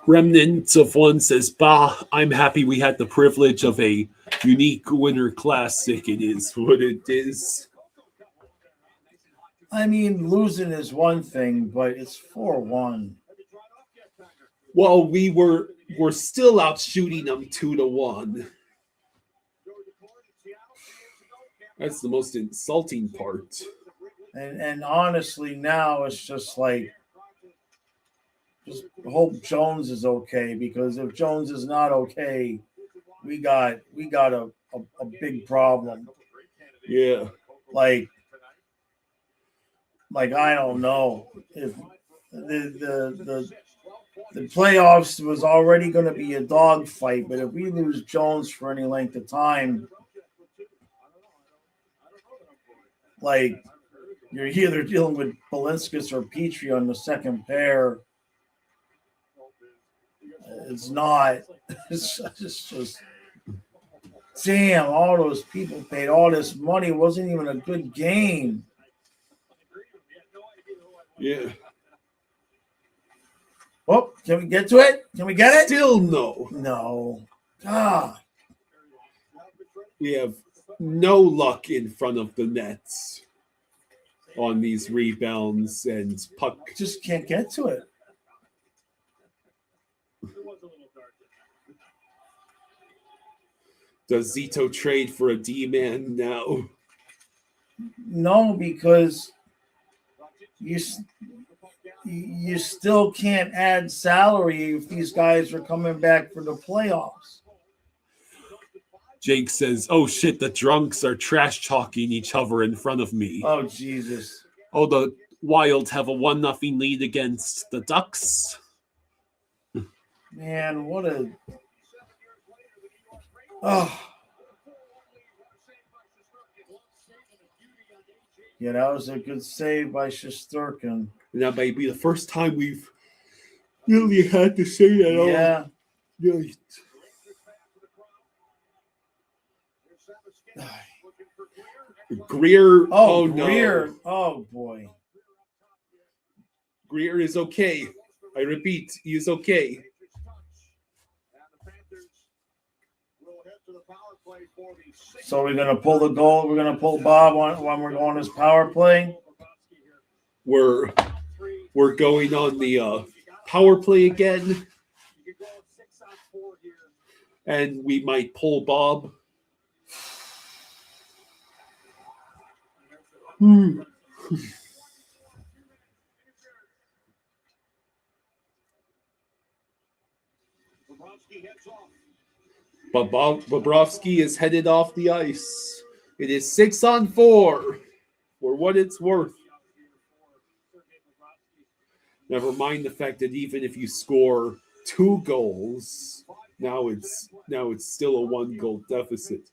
Speaker 1: Remnant of One says, "Bah, I'm happy we had the privilege of a unique Winter Classic. It is what it is."
Speaker 2: I mean, losing is one thing, but it's 4-1.
Speaker 1: Well, we're still out shooting them 2-1. That's the most insulting part.
Speaker 2: And honestly, now it's just like, just hope Jones is okay, because if Jones is not okay, we got a big problem.
Speaker 1: Yeah.
Speaker 2: Like I don't know if the playoffs was already going to be a dogfight, but if we lose Jones for any length of time, like you're either dealing with Balinskis or Petrie on the second pair. It's not. It's just damn. All those people paid all this money. It wasn't even a good game.
Speaker 1: Yeah.
Speaker 2: Oh, can we get to it? Can we get it?
Speaker 1: Still no.
Speaker 2: No. God.
Speaker 1: We have no luck in front of the nets on these rebounds, and puck
Speaker 2: just can't get to it.
Speaker 1: Does Zito trade for a D-man now?
Speaker 2: No, because you still can't add salary if these guys are coming back for the playoffs.
Speaker 1: Jake says, "Oh shit, the drunks are trash talking each other in front of me."
Speaker 2: Oh Jesus!
Speaker 1: Oh, the Wild have a 1-0 lead against the Ducks.
Speaker 2: Man, what a yeah, that was a good save by Shesterkin.
Speaker 1: And that might be the first time we've really had to say that.
Speaker 2: Yeah.
Speaker 1: Right. Greer. Oh,
Speaker 2: Greer.
Speaker 1: no.
Speaker 2: Oh, boy.
Speaker 1: Greer is okay. I repeat, he is okay.
Speaker 2: So we're going to pull the goal. We're going to pull Bob when we're going this power play.
Speaker 1: We're going on the power play again. And we might pull Bob. But Bobrovsky is headed off the ice. It is 6-on-4 for what it's worth. Never mind the fact that even if you score 2 goals, now it's still a 1-goal deficit.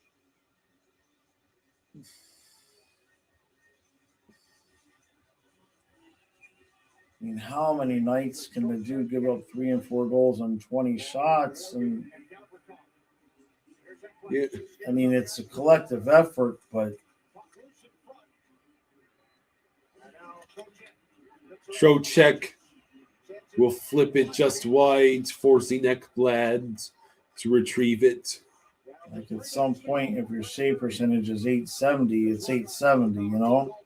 Speaker 2: I mean, how many nights can the dude give up 3 and 4 goals on 20 shots? And
Speaker 1: yeah.
Speaker 2: I mean, it's a collective effort, but
Speaker 1: Tkachuk will flip it just wide, forcing Ekblad to retrieve it.
Speaker 2: like at some point, if your save percentage is 870, it's 870, you know?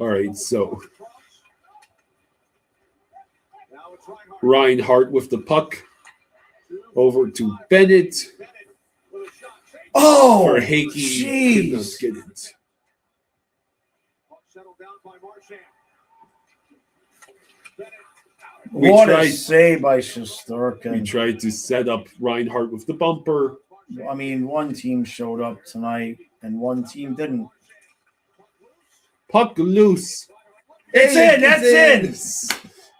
Speaker 1: All right, so Reinhardt with the puck over to Bennett.
Speaker 2: Oh,
Speaker 1: for Hakey. Could not get it.
Speaker 2: What a save by Shesterkin.
Speaker 1: We tried to set up Reinhardt with the bumper.
Speaker 2: I mean, one team showed up tonight and one team didn't.
Speaker 1: Puck loose.
Speaker 2: It's in. That's in.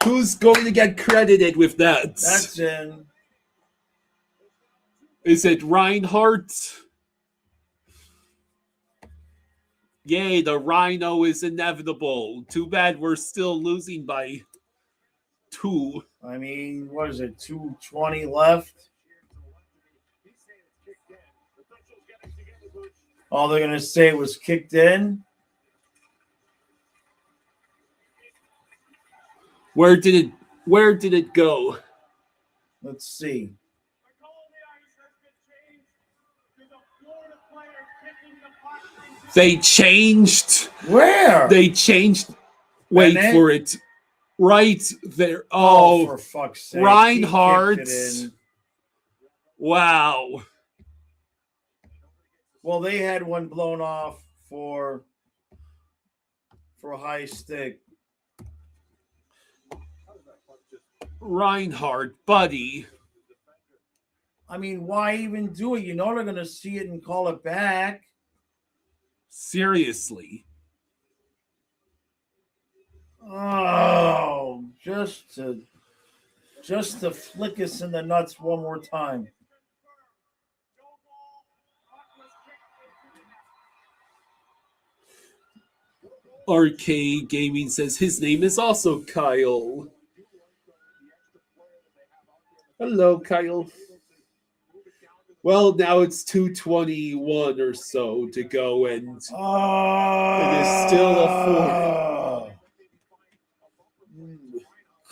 Speaker 1: Who's going to get credited with that?
Speaker 2: That's in.
Speaker 1: Is it Reinhardt? Yay, the Rhino is inevitable. Too bad we're still losing by 2.
Speaker 2: I mean, what is it, 2:20 left? All they're going to say was kicked in.
Speaker 1: Where did it go?
Speaker 2: Let's see.
Speaker 1: They changed.
Speaker 2: Where?
Speaker 1: They changed. Wait
Speaker 2: Bennett?
Speaker 1: for it. Right there. Oh,
Speaker 2: for fuck's sake.
Speaker 1: Reinhardt. Wow.
Speaker 2: Well, they had one blown off for a high stick.
Speaker 1: Reinhardt, buddy.
Speaker 2: I mean, why even do it? You know they're going to see it and call it back.
Speaker 1: Seriously.
Speaker 2: Oh, just to flick us in the nuts one more time.
Speaker 1: Arcade Gaming says his name is also Kyle. Hello, Kyle. Well, now it's 2:21 or so to go, and it is still a 4.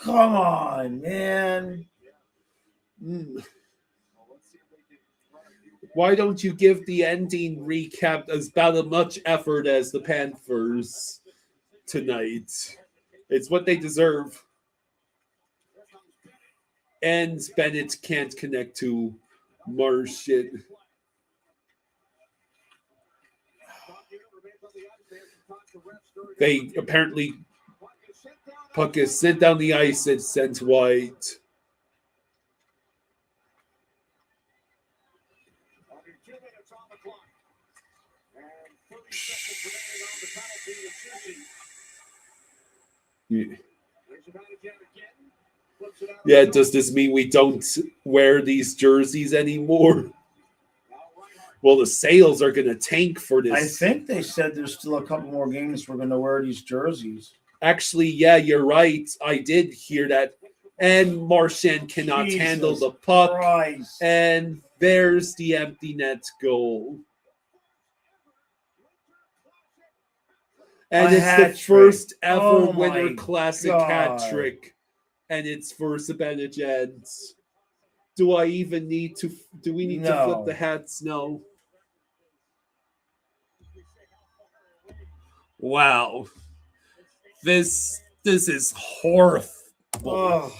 Speaker 2: Come on, man.
Speaker 1: Why don't you give the ending recap as about as much effort as the Panthers tonight? It's what they deserve. And Bennett can't connect to Martian. They apparently puck is sent down the ice and sent wide. Yeah, does this mean we don't wear these jerseys anymore? Well, the sales are going to tank for this.
Speaker 2: I think they said there's still a couple more games we're going to wear these jerseys.
Speaker 1: Actually, yeah, you're right. I did hear that. And Marchand cannot handle the puck.
Speaker 2: Christ.
Speaker 1: And there's the empty net goal. And it's the first ever Winter Classic hat trick. And it's for Zibanejad. Do we need to flip the hats? No. Wow. This is horrible.
Speaker 2: Oh.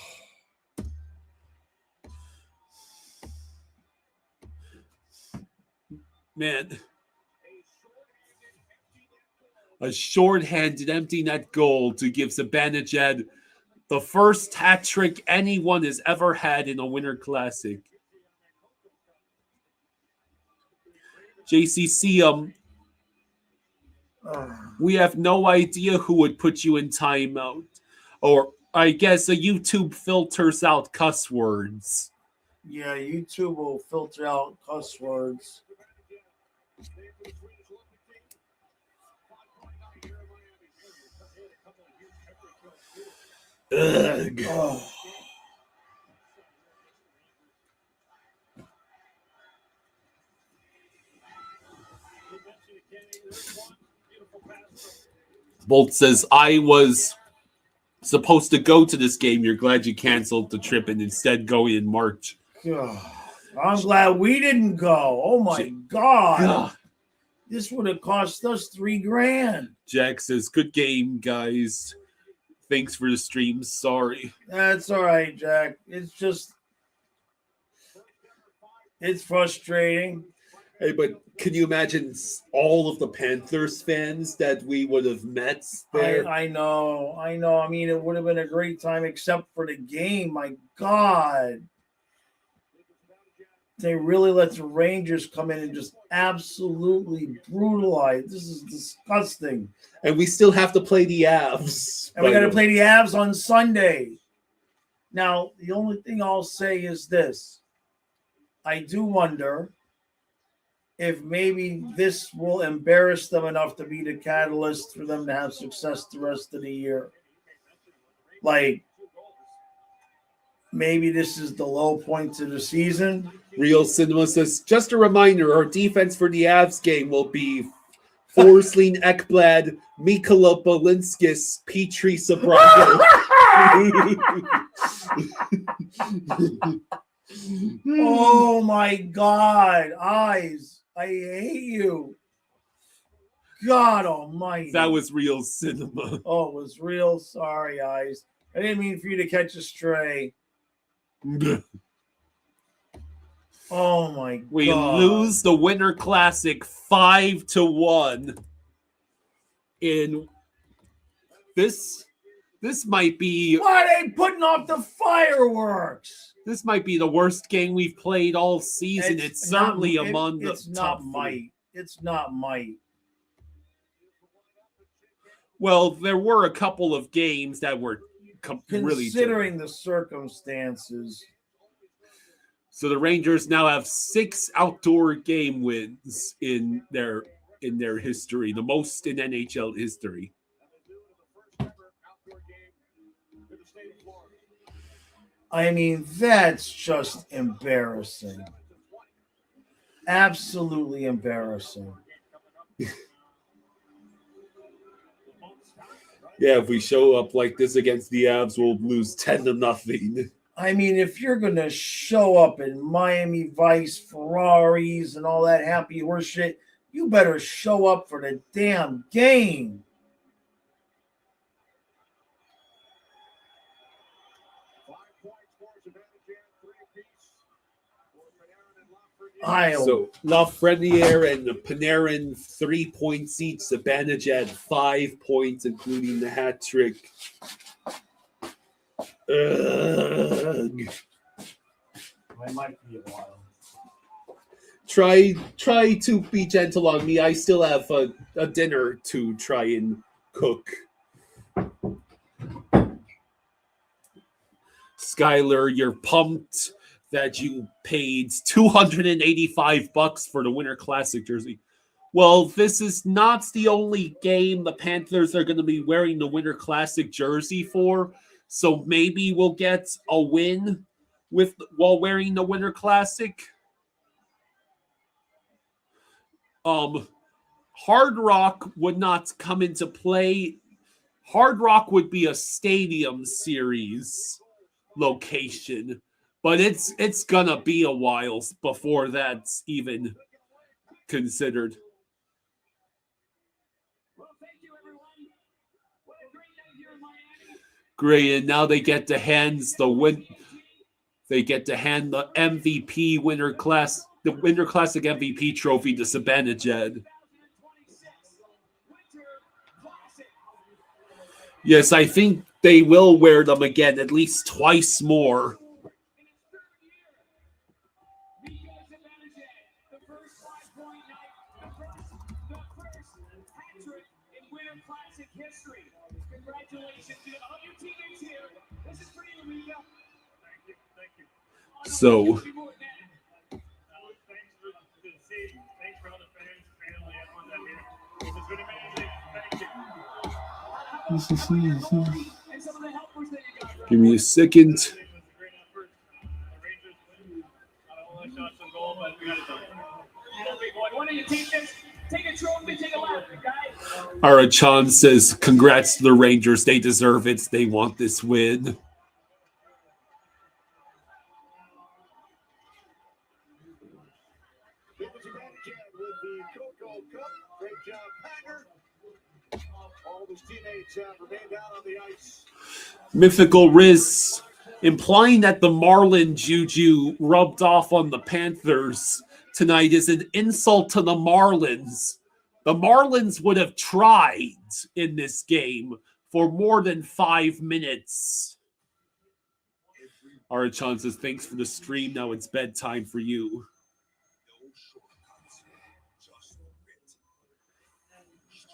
Speaker 1: Man. A shorthanded empty net goal to give Zibanejad the first hat trick anyone has ever had in a Winter Classic. JCC, we have no idea who would put you in timeout. Or I guess a YouTube filters out cuss words.
Speaker 2: Yeah, YouTube will filter out cuss words.
Speaker 1: Ugh.
Speaker 2: Oh.
Speaker 1: Bolt says, I was supposed to go to this game. You're glad you canceled the trip and instead go in March.
Speaker 2: I'm glad we didn't go. Oh, my God. This would have cost us $3,000.
Speaker 1: Jack says, good game, guys. Thanks for the stream. Sorry.
Speaker 2: That's all right, Jack. It's frustrating.
Speaker 1: Hey, but can you imagine all of the Panthers fans that we would have met there?
Speaker 2: I know. I mean, it would have been a great time except for the game. My God. They really let the Rangers come in and just absolutely brutalize. This is disgusting.
Speaker 1: And we still have to play the Avs.
Speaker 2: And we got to play the Avs on Sunday. Now, the only thing I'll say is this. I do wonder if maybe this will embarrass them enough to be the catalyst for them to have success the rest of the year. Like, maybe this is the low point of the season.
Speaker 1: Real Cinema says, just a reminder, our defense for the Avs game will be Forsling Ekblad, Mikola Balinskis, Petri Sobrago.
Speaker 2: Oh, my God. Eyes. I hate you. God almighty.
Speaker 1: That was Real Cinema.
Speaker 2: Oh, it was real. Sorry, Eyes. I didn't mean for you to catch a stray. Oh my God.
Speaker 1: We lose the Winter Classic 5-1. In this might be.
Speaker 2: Why are they putting off the fireworks?
Speaker 1: This might be the worst game we've played all season. It's certainly among the top
Speaker 2: three. It's not might.
Speaker 1: Well, there were a couple of games that were really
Speaker 2: considering the circumstances.
Speaker 1: So the Rangers now have 6 outdoor game wins in their history, the most in NHL history.
Speaker 2: I mean, that's just embarrassing. Absolutely embarrassing.
Speaker 1: Yeah, if we show up like this against the Avs, we'll lose 10-0.
Speaker 2: I mean, if you're going to show up in Miami Vice, Ferraris, and all that happy horse shit, you better show up for the damn game.
Speaker 1: So Lafreniere and Panarin 3 points each. Zibanejad 5 points, including the hat trick. Ugh.
Speaker 2: I might be a while.
Speaker 1: Try to be gentle on me. I still have a dinner to try and cook. Skylar, you're pumped that you paid $285 for the Winter Classic jersey. Well, this is not the only game the Panthers are going to be wearing the Winter Classic jersey for, so maybe we'll get a win while wearing the Winter Classic. Hard Rock would not come into play. Hard Rock would be a Stadium Series location, but it's gonna be a while before that's even considered. Great, and now they get to hand the MVP the Winter Classic MVP trophy to Zibanejad. Yes, I think they will wear them again at least twice more. So give me a second. Arachan says, congrats to the Rangers. They deserve it. They want this win. Mythical Riz implying that the Marlin juju rubbed off on the Panthers tonight is an insult to the Marlins. The Marlins would have tried in this game for more than 5 minutes. Arachan says, thanks for the stream. Now it's bedtime for you.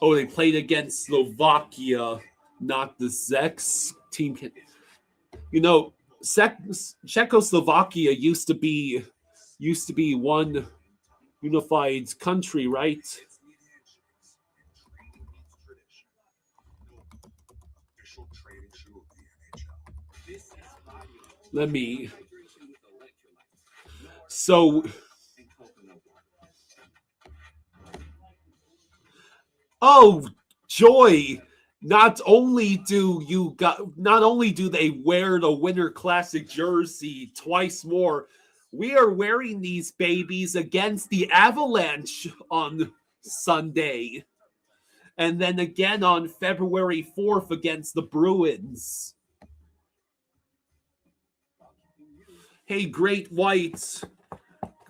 Speaker 1: Oh, they played against Slovakia, not the Czechs team. You know, Czechoslovakia used to be one unified country, right? Let me. So. Oh, joy! Not only do they wear the Winter Classic jersey twice more, we are wearing these babies against the Avalanche on Sunday. And then again on February 4th against the Bruins. Hey, Great White.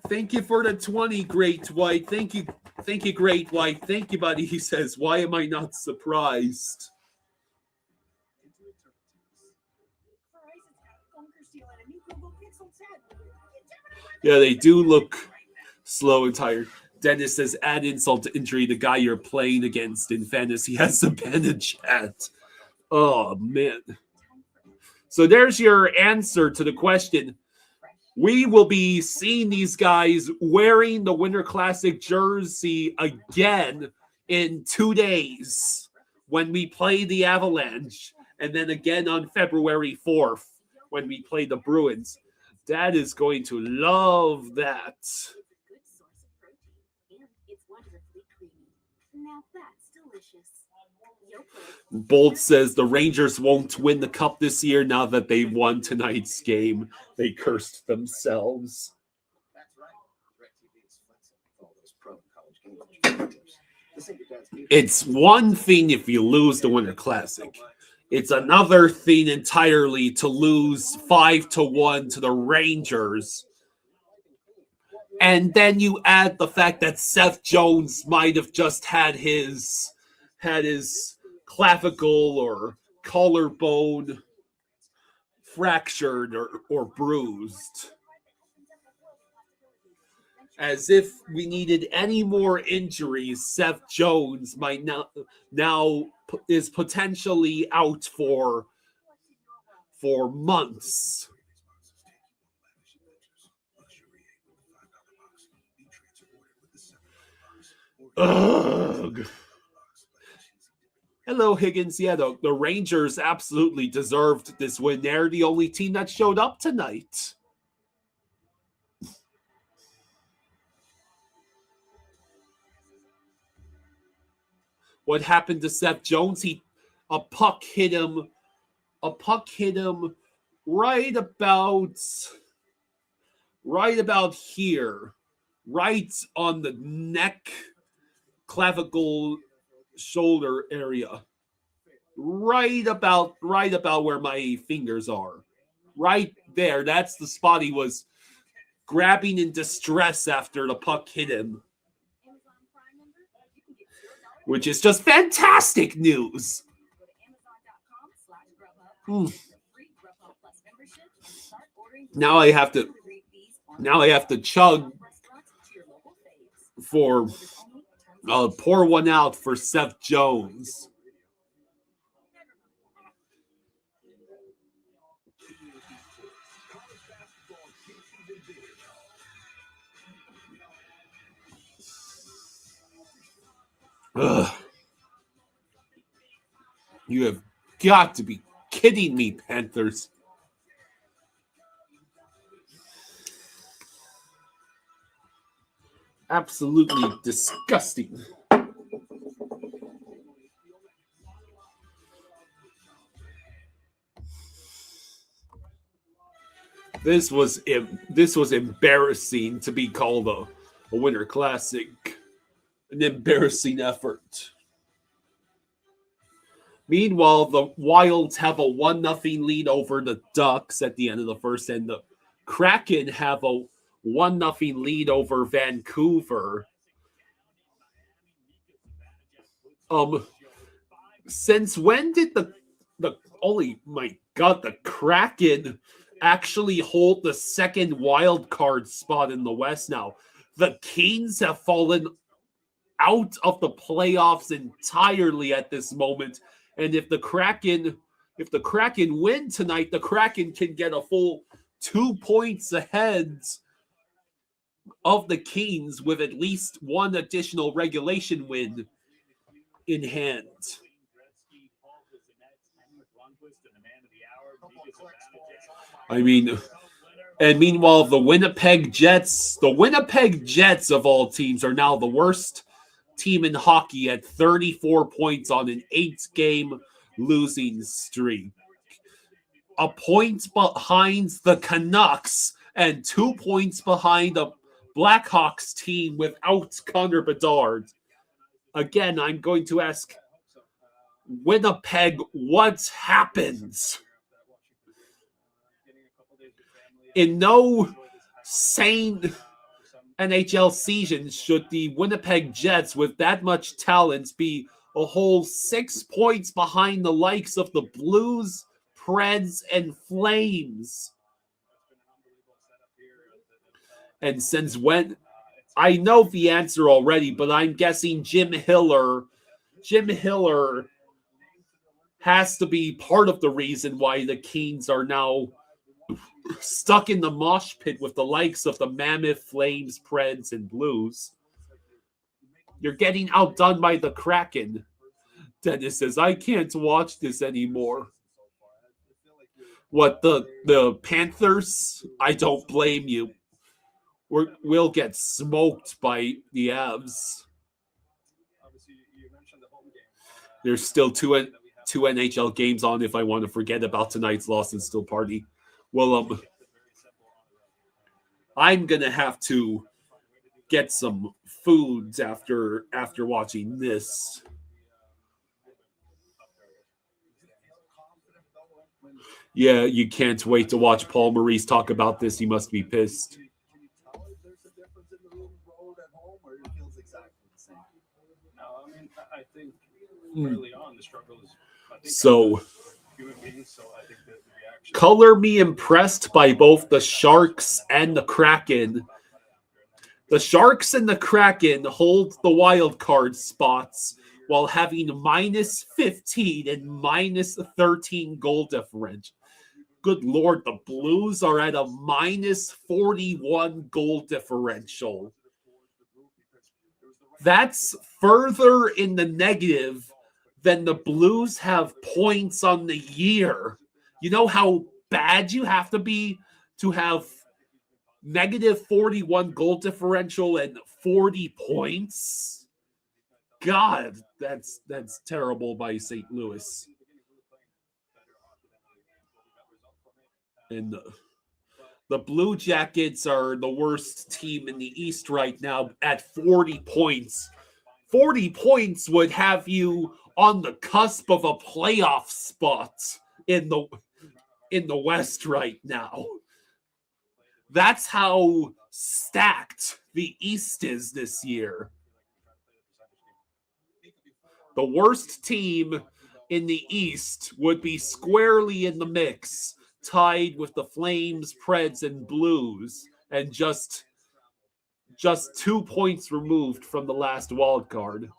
Speaker 1: Thank you for the 20, Great White. Thank you, Great White. Thank you, buddy. He says, why am I not surprised? Yeah, they do look slow and tired. Dennis says, add insult to injury. The guy you're playing against in fantasy has a Zibanejad. Oh, man. So there's your answer to the question. We will be seeing these guys wearing the Winter Classic jersey again in 2 days when we play the Avalanche, and then again on February 4th when we play the Bruins. Dad is going to love that. Bolt says the Rangers won't win the cup this year now that they won tonight's game. They cursed themselves. It's one thing if you lose the Winter Classic. It's another thing entirely to lose 5-1 to the Rangers. And then you add the fact that Seth Jones might have just had his clavicle or collarbone fractured or bruised. As if we needed any more injuries, Seth Jones might now is potentially out for months. Ugh. Hello, Higgins. Yeah, the Rangers absolutely deserved this win. They're the only team that showed up tonight. What happened to Seth Jones? A puck hit him right about here, right on the neck, clavicle, shoulder area, right about where my fingers are, right there. That's the spot he was grabbing in distress after the puck hit him, which is just fantastic news. Now I have to chug for pour one out for Seth Jones. Ugh. You have got to be kidding me, Panthers. Absolutely disgusting. This was embarrassing to be called a Winter Classic. An embarrassing effort. Meanwhile, the Wilds have a 1-0 lead over the Ducks at the end of the first, and the Kraken have a 1-0 lead over Vancouver. Since when did the Kraken actually hold the second wild card spot in the West now? The Kings have fallen out of the playoffs entirely at this moment. And if the Kraken win tonight, the Kraken can get a full 2 points ahead of the Kings with at least one additional regulation win in hand. I mean, and meanwhile, the Winnipeg Jets of all teams are now the worst team in hockey at 34 points on an 8-game losing streak. A point behind the Canucks and 2 points behind the Blackhawks team without Connor Bedard. Again, I'm going to ask Winnipeg, what happens? In no sane NHL season should the Winnipeg Jets, with that much talent, be a whole 6 points behind the likes of the Blues, Preds, and Flames. And since when? I know the answer already, but I'm guessing Jim Hiller has to be part of the reason why the Kings are now stuck in the mosh pit with the likes of the Mammoth, Flames, Preds, and Blues. You're getting outdone by the Kraken. Dennis says, I can't watch this anymore. What, the Panthers? I don't blame you. We'll get smoked by the Avs. There's still two NHL games on if I want to forget about tonight's loss and still party. Well, I'm going to have to get some foods after watching this. Yeah, you can't wait to watch Paul Maurice talk about this. He must be pissed.
Speaker 11: I think early on the struggle is
Speaker 1: so
Speaker 11: human beings, so I think that the reaction.
Speaker 1: Color me impressed by both the Sharks and the Kraken. The Sharks and the Kraken hold the wild card spots while having minus 15 and minus 13 goal differential. Good Lord, the Blues are at a minus 41 goal differential. That's further in the negative than the Blues have points on the year. You know how bad you have to be to have negative 41 goal differential and 40 points? God, that's terrible by St. Louis. And the Blue Jackets are the worst team in the East right now at 40 points. 40 points would have you on the cusp of a playoff spot in the West right now. That's how stacked the East is this year. The worst team in the East would be squarely in the mix, tied with the Flames, Preds, and Blues, and just 2 points removed from the last wild card.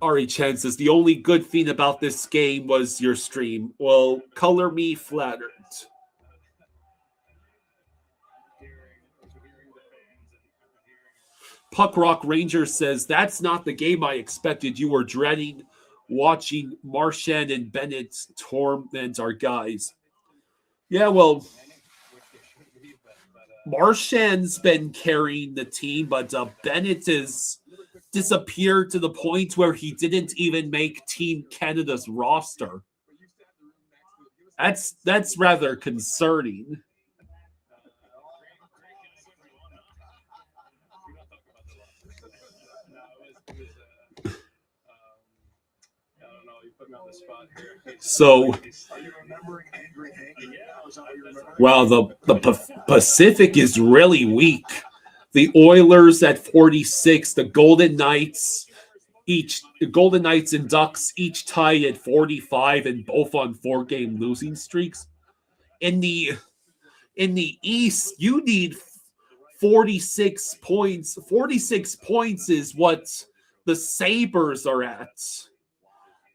Speaker 1: Ari Chen says, the only good thing about this game was your stream. Well, color me flattered. Puck Rock Ranger says, that's not the game I expected. You were dreading watching Marchand and Bennett torment our guys. Yeah, well, Marchand's been carrying the team, but Bennett has disappeared to the point where he didn't even make Team Canada's roster. That's rather concerning. So, wow, the Pacific is really weak. The Oilers at 46, the Golden Knights and Ducks each tied at 45 and both on 4-game losing streaks. In the East, you need 46 points. 46 points is what the Sabres are at.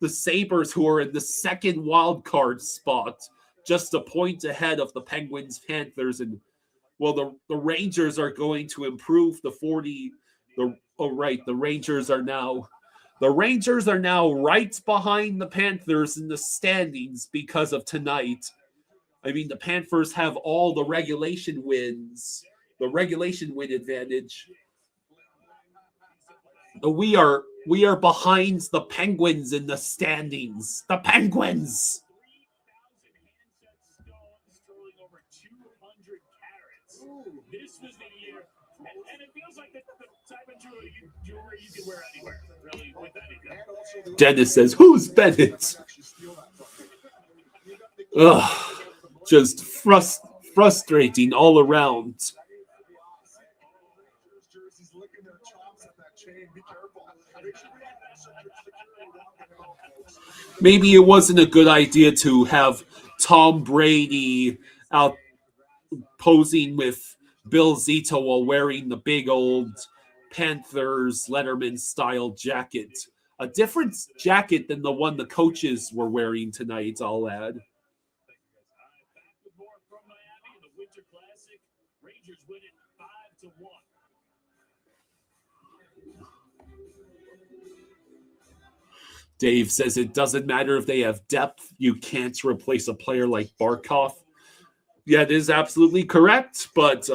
Speaker 1: The Sabres, who are in the second wild card spot, just a point ahead of the Penguins, Panthers, and well, the Rangers are going to improve the 40. The Rangers are now right behind the Panthers in the standings because of tonight. I mean, the Panthers have all the regulation wins, the regulation win advantage. We are behind the Penguins in the standings. The Penguins.
Speaker 7: This was the year, and it feels like the type of jewelry you can wear anywhere, really, with anything.
Speaker 1: Dennis says, "Who's Bennett?" Ugh, just frustrating all around. Maybe it wasn't a good idea to have Tom Brady out posing with Bill Zito while wearing the big old Panthers Letterman style jacket. A different jacket than the one the coaches were wearing tonight, I'll add. Dave says it doesn't matter if they have depth. You can't replace a player like Barkov. Yeah, it is absolutely correct, but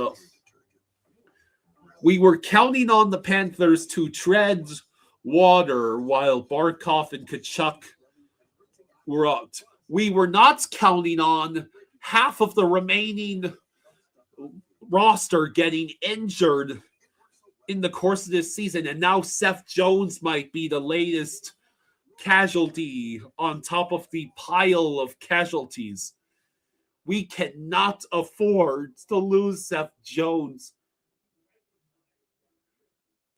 Speaker 1: we were counting on the Panthers to tread water while Barkov and Tkachuk were out. We were not counting on half of the remaining roster getting injured in the course of this season, and now Seth Jones might be the latest casualty on top of the pile of casualties. We cannot afford to lose Seth Jones.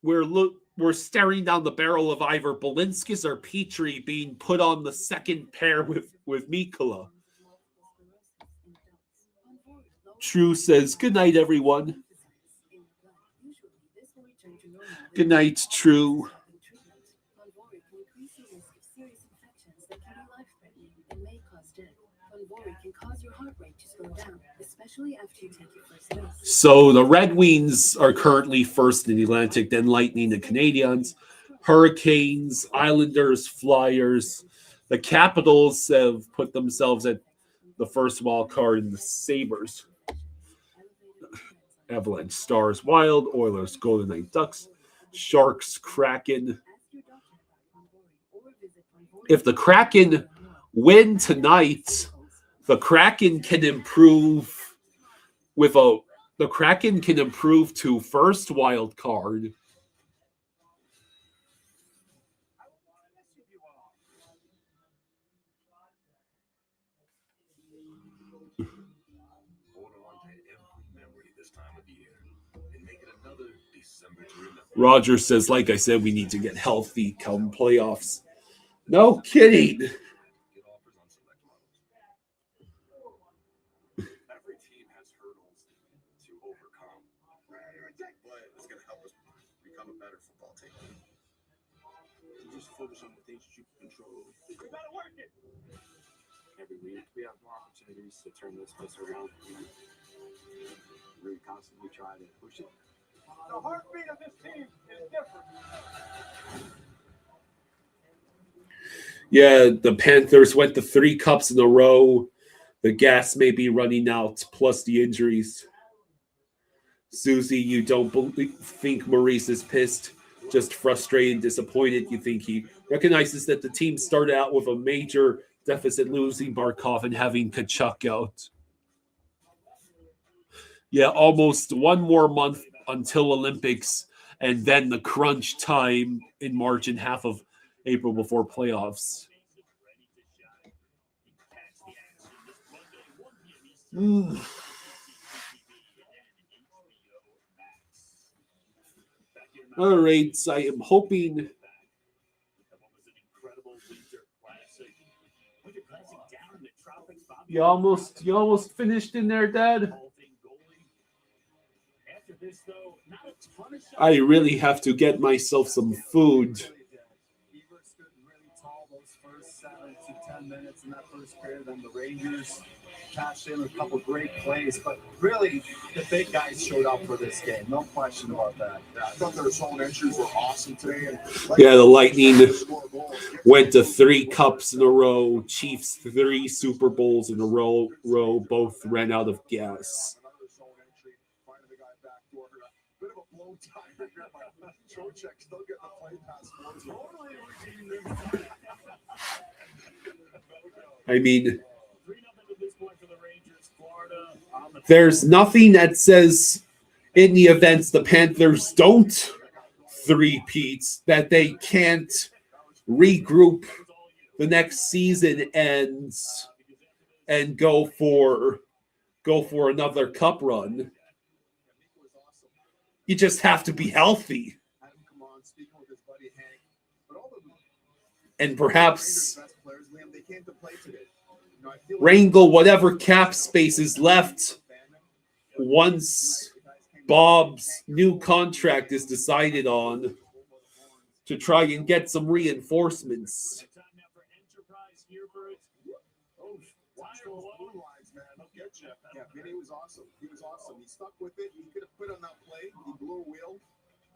Speaker 1: We're staring down the barrel of either Balinskis or Petrie being put on the second pair with Mikkola. True says, good night, everyone. Good night, True.
Speaker 6: Ponvory can cause your heart rate to slow down, especially after you take your first dose.
Speaker 1: So the Red Wings are currently first in the Atlantic, then Lightning, the Canadiens, Hurricanes, Islanders, Flyers. The Capitals have put themselves at the first wild card in the Sabres. Avalanche, Stars, Wild, Oilers, Golden Knight, Ducks, Sharks, Kraken. If the Kraken win tonight, the Kraken can improve to first wild card. Roger says, like I said, we need to get healthy come playoffs. No kidding.
Speaker 19: Every team has hurdles to overcome, but it's going to help us become a better football team.
Speaker 20: You just focus on the things that you can control.
Speaker 3: We gotta work it.
Speaker 20: Every week we have more opportunities to turn this place around. We constantly try to push it.
Speaker 3: The heartbeat of this team is different.
Speaker 1: Yeah, the Panthers went to 3 cups in a row. The gas may be running out, plus the injuries. Susie, you don't think Maurice is pissed, just frustrated, disappointed. You think he recognizes that the team started out with a major deficit, losing Barkov and having Tkachuk out. Yeah, almost one more month until Olympics, and then the crunch time in March and half of April before playoffs. All right, I am hoping. You almost finished in there, Dad? I really have to get myself some food.
Speaker 11: Beaver stood really tall those first 7 to 10 minutes in that first period. Then the Rangers cashed in a couple great plays, but really the big guys showed up for this game. No question about that.
Speaker 9: Yeah, I thought their zone entries were awesome today. And
Speaker 1: Yeah, the Lightning went to 3 cups in a row. Chiefs 3 Super Bowls in a row. Both ran out of gas. I mean, there's nothing that says in the events the Panthers don't three-peat that they can't regroup the next season and go for another cup run. You just have to be healthy. And perhaps wrangle whatever cap space is left once Bob's new contract is decided on to try and get some reinforcements.
Speaker 9: Yeah, Vinny was awesome. He was awesome. He stuck with it. He could have quit on that play. He blew a wheel,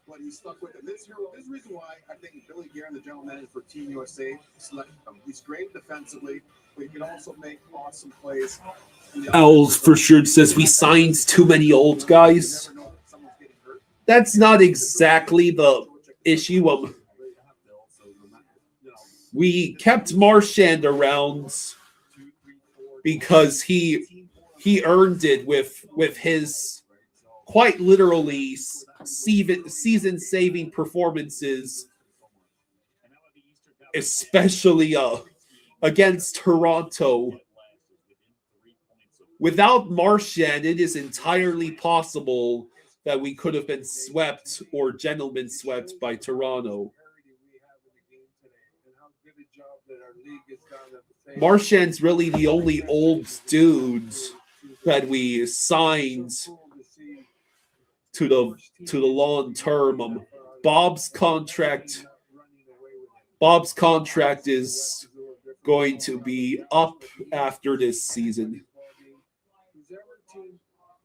Speaker 9: but he stuck with it. This is the reason why I think Billy Guerin, the general manager for Team USA, selected him. He's great defensively, but he can also make awesome plays.
Speaker 1: Owls for sure says we signed too many old guys. That's not exactly the issue. We kept Marchand around because he earned it with his quite literally season-saving performances, especially against Toronto. Without Marchand, it is entirely possible that we could have been swept or gentlemen swept by Toronto. Marchand's really the only old dude that we signed to the long term. Bob's contract is going to be up after this season.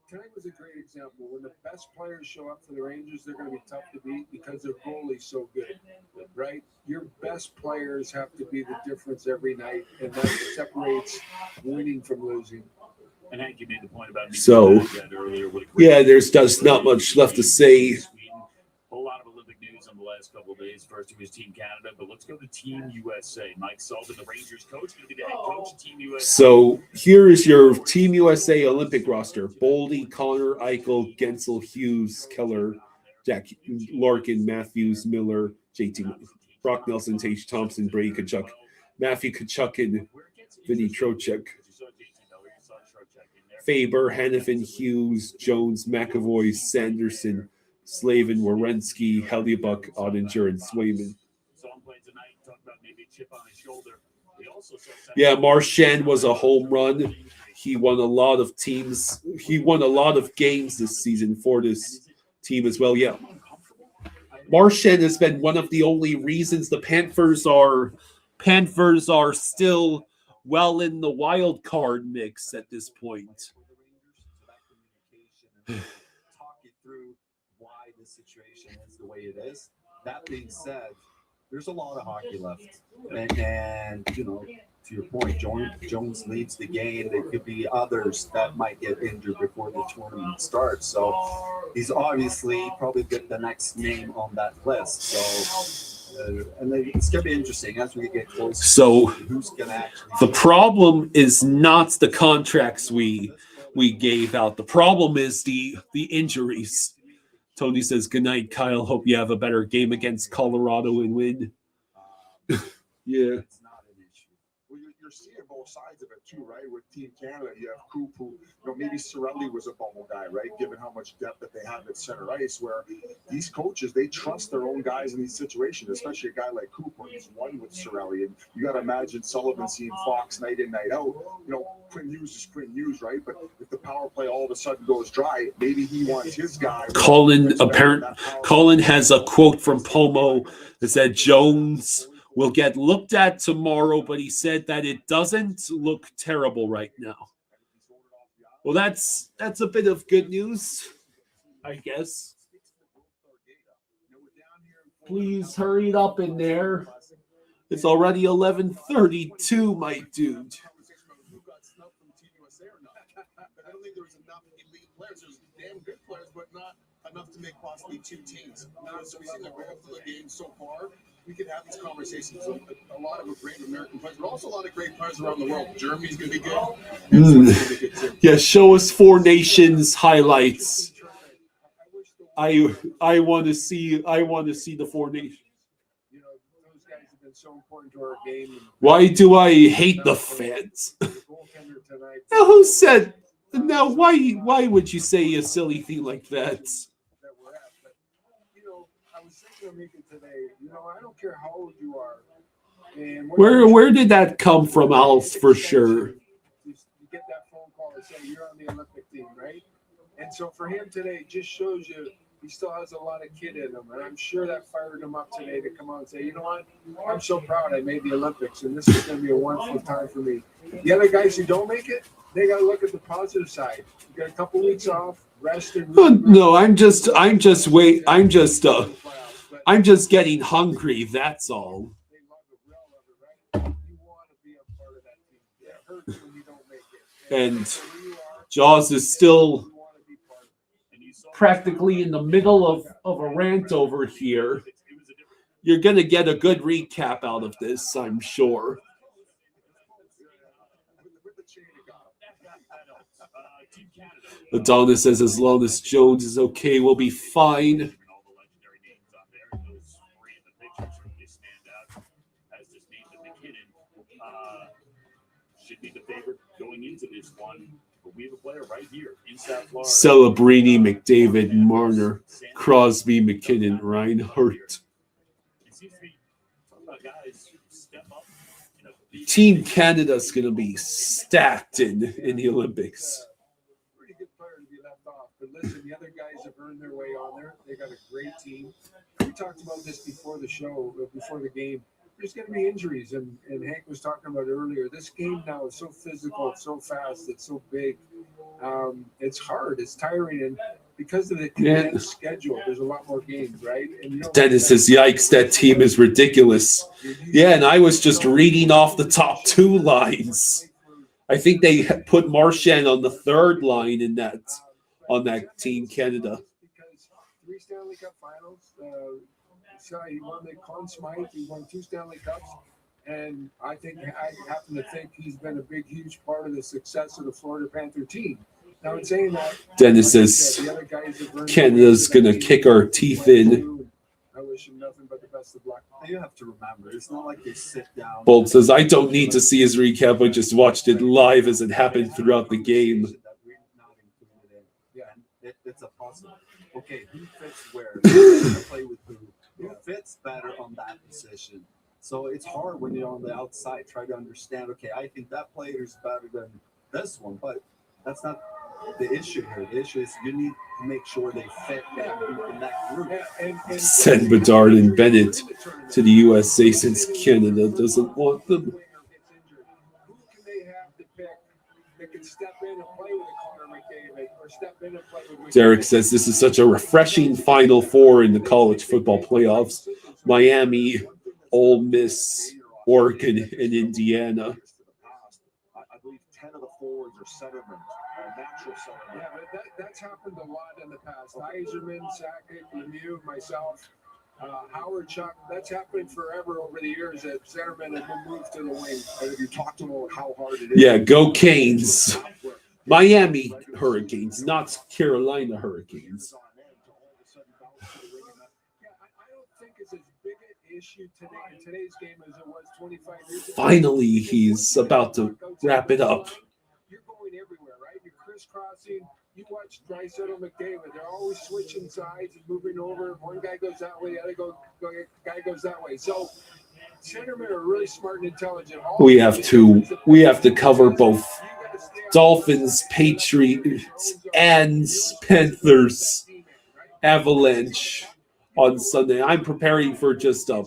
Speaker 5: Tonight was a great example. When the best players show up for the Rangers, they're going to be tough to beat because their goalie's so good, right? Your best players have to be the difference every night, and that separates winning from losing.
Speaker 7: And Hank, you made the point about
Speaker 1: So,
Speaker 7: earlier.
Speaker 1: yeah, there's just not much left to say.
Speaker 7: A whole lot of Olympic news in the last couple of days. First, it was Team Canada, but let's go to Team USA. Mike Sullivan, the Rangers coach, going to be the head coach of Team USA.
Speaker 1: So here is your Team USA Olympic roster: Boldy, Connor, Eichel, Gensel, Hughes, Keller, Jack Larkin, Matthews, Miller, JT, Brock Nelson, Tage Thompson, Brady Tkachuk, Matthew Tkachuk, and Vinny Trocheck. Faber, Hannafin, Hughes, Jones, McAvoy, Sanderson, Slavin, Werenski, Hellebuyck, Ottinger, and Swayman. Yeah, Marchand was a home run. He won a lot of teams. He won a lot of games this season for this team as well. Yeah, Marchand has been one of the only reasons the Panthers are still well in the wild card mix at this point.
Speaker 3: Talk you through why this situation is the way it is. That being said, there's a lot of hockey left, and you know, to your point, Jones leads the game. There could be others that might get injured before the tournament starts. So he's obviously probably the next name on that list. So. And it's going to be interesting as we get closer.
Speaker 1: So
Speaker 3: who's going to actually?
Speaker 1: The problem is not the contracts we gave out. The problem is the injuries. Tony says, "Good night, Kyle. Hope you have a better game against Colorado and win." Yeah.
Speaker 4: You're seeing both sides of it too, right? With Team Canada, you have Coop, who, maybe Cirelli was a bubble guy, right? Given how much depth that they have at center ice, where these coaches, they trust their own guys in these situations, especially a guy like Coop, where he's won with Cirelli. And you got to imagine Sullivan seeing Fox night in, night out. Quinn Hughes is Quinn Hughes, right? But if the power play all of a sudden goes dry, maybe he wants his guy.
Speaker 1: Colin has a quote from Pomo that said Jones will get looked at tomorrow, but he said that it doesn't look terrible right now. Well, that's a bit of good news, I guess. Please hurry it up in there. It's already 11:32, my dude.
Speaker 9: I don't think there was enough elite players. There's damn good players, but not enough to make possibly two teams. So we've seen the growth of the game so far. We could have these conversations. A lot of great American players, but also a lot of great players around the world. Germany's going to be good. And so it's gonna be good too.
Speaker 1: Yeah, show us Four Nations highlights. I want to see the Four Nations.
Speaker 5: Those guys have been so important to our game.
Speaker 1: Why do I hate the fans? Now, who said? Now, why would you say a silly thing like that?
Speaker 5: I was thinking of making today. I don't care how old you are. And
Speaker 1: Where did that come from, Alice? For sure.
Speaker 5: You get that phone call and say you're on the Olympic team, right? And so for him today, it just shows you he still has a lot of kid in him, and I'm sure that fired him up today to come out and say, you know what, I'm so proud I made the Olympics, and this is going to be a wonderful time for me. The other guys who don't make it, they got to look at the positive side. You got a couple weeks off, rest, and
Speaker 1: no, I'm just getting hungry. That's all. And Jaws is still practically in the middle of a rant over here. You're going to get a good recap out of this, I'm sure. Adonis says as long as Jones is okay, we'll be fine.
Speaker 7: Should be the favorite going into this one. But we have a player right here in South Florida.
Speaker 1: Celebrini, McDavid, Marner, Crosby, McKinnon, Reinhardt. Team Canada's going to be stacked in the Olympics.
Speaker 5: Pretty good player to be left off. But listen, the other guys have earned their way on there. They got a great team. We talked about this before the show, before the game. there's going to be injuries, and Hank was talking about earlier. This game now is so physical, so fast, it's so big. It's hard, it's tiring, and because of the condensed schedule, there's a lot more games, right? And
Speaker 1: Dennis says, "Yikes, that team is ridiculous." Yeah, and I was just reading off the top two lines. I think they put Marchand on the third line on that Team Canada.
Speaker 5: Because 3 Stanley Cup Finals. He won the Conn Smythe. He won 2 Stanley Cups, and I happen to think he's been a huge part of the success of the Florida Panther team. Now, in saying that,
Speaker 1: Dennis says Canada's gonna kick our teeth in.
Speaker 5: I wish him nothing but the best of luck.
Speaker 3: You have to remember, it's not like they sit down.
Speaker 1: Bolt says, "I don't need to see his recap. I just watched it live as it happened throughout the game."
Speaker 3: Yeah, it's a puzzle. Okay, who fits where? Who play with who? Who fits better on that position? So it's hard when you're on the outside. Try to understand. Okay, I think that player is better than this one, but that's not the issue here. The issue is you need to make sure they fit in that group.
Speaker 1: Send Bedard and Bennett to the USA since Canada doesn't want them.
Speaker 5: Who can they have to pick that can step in and play with a Connor McDavid or step in and play with
Speaker 1: Derek says, "This is such a refreshing Final Four in the college football playoffs. Miami, Ole Miss, Oregon, and Indiana."
Speaker 3: I believe 10 of the forwards are centermen, natural centermen.
Speaker 5: Yeah, but that's happened a lot in the past. Eiserman, Sakic, Lemieux, myself, Howard, Chuck. That's happened forever over the years that centermen have been moved to the wing. And if you talk to them about how hard it is.
Speaker 1: Yeah, go Canes. Miami Hurricanes, not Carolina Hurricanes.
Speaker 5: Issue today in today's game as it was 25 years ago.
Speaker 1: Finally, he's about to wrap it up.
Speaker 5: You're going everywhere, right? You're crisscrossing. You watch Draisaitl, McDavid. They're always switching sides and moving over. One guy goes that way, the other guy goes that way. So centermen are really smart and intelligent.
Speaker 1: We have to cover both Dolphins, Patriots, and Panthers, Avalanche on Sunday. I'm preparing for just a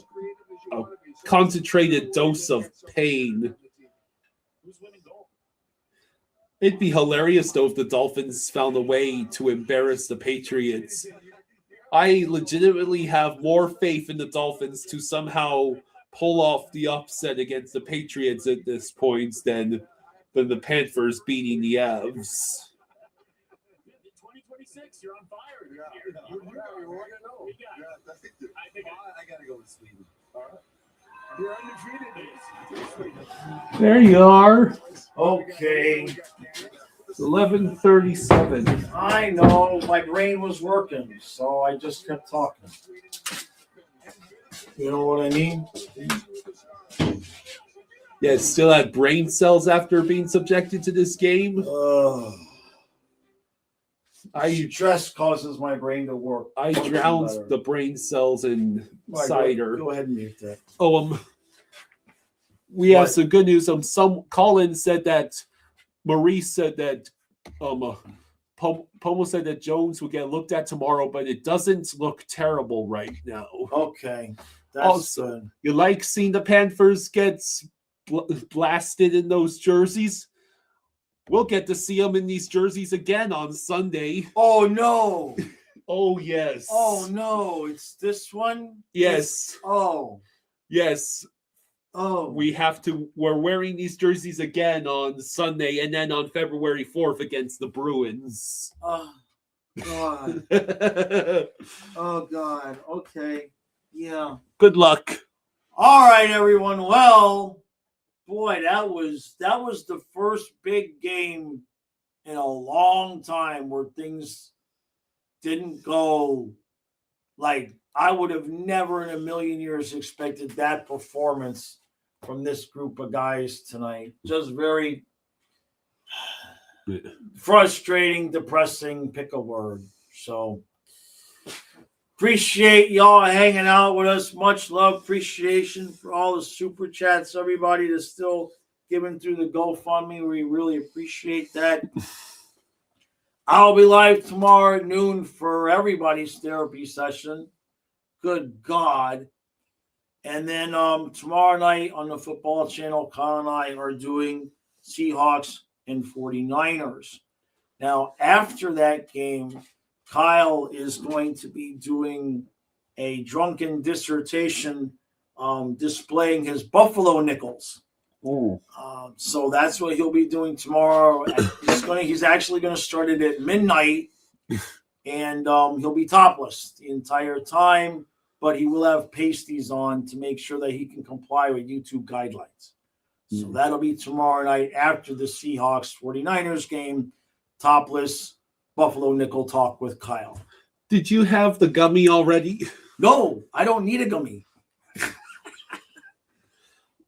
Speaker 1: concentrated dose of pain. It'd be hilarious, though, if the Dolphins found a way to embarrass the Patriots. I legitimately have more faith in the Dolphins to somehow pull off the upset against the Patriots at this point than the Panthers beating the Avs.
Speaker 7: 2026, you're on fire.
Speaker 3: I gotta go with Sweden.
Speaker 5: All right. You're undefeated.
Speaker 1: There you are.
Speaker 2: Okay.
Speaker 1: It's 11:37.
Speaker 2: I know my brain was working, so I just kept talking. You know what I mean?
Speaker 1: Yeah, it still had brain cells after being subjected to this game.
Speaker 2: Stress causes my brain to work.
Speaker 1: I drowned the brain cells in cider.
Speaker 2: Go ahead and mute that.
Speaker 1: We have some good news. Colin said that Maurice said that Pomo said that Jones will get looked at tomorrow, but it doesn't look terrible right now.
Speaker 2: Okay. That's
Speaker 1: also,
Speaker 2: good.
Speaker 1: You like seeing the Panthers get blasted in those jerseys? We'll get to see them in these jerseys again on Sunday.
Speaker 2: Oh, no.
Speaker 1: Oh, yes.
Speaker 2: Oh, no. It's this one?
Speaker 1: Yes. Yes.
Speaker 2: Oh.
Speaker 1: We're wearing these jerseys again on Sunday and then on February 4th against the Bruins.
Speaker 2: Oh, God. Oh, God. Okay. Yeah.
Speaker 1: Good luck.
Speaker 2: All right, everyone. Well, boy, that was the first big game in a long time where things didn't go like I would have never in a million years expected that performance from this group of guys tonight. Just very frustrating, depressing, pick a word. So appreciate y'all hanging out with us. Much love, appreciation for all the super chats, everybody that's still giving through the GoFundMe. We really appreciate that. I'll be live tomorrow at noon for everybody's therapy session. Good God. And then tomorrow night on the football channel, Kyle and I are doing Seahawks and 49ers. Now, after that game, Kyle is going to be doing a drunken dissertation displaying his Buffalo nickels. So that's what he'll be doing tomorrow. He's actually going to start it at midnight, and he'll be topless the entire time, but he will have pasties on to make sure that he can comply with YouTube guidelines. So that'll be tomorrow night after the Seahawks 49ers game, topless Buffalo nickel talk with Kyle.
Speaker 1: Did you have the gummy already?
Speaker 2: No, I don't need a gummy.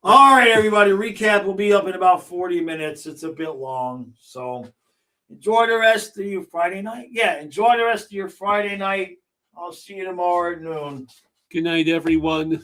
Speaker 2: All right, everybody, recap will be up in about 40 minutes. It's a bit long, so enjoy the rest of your Friday night. Yeah, enjoy the rest of your Friday night. I'll see you tomorrow at noon.
Speaker 1: Good night, everyone.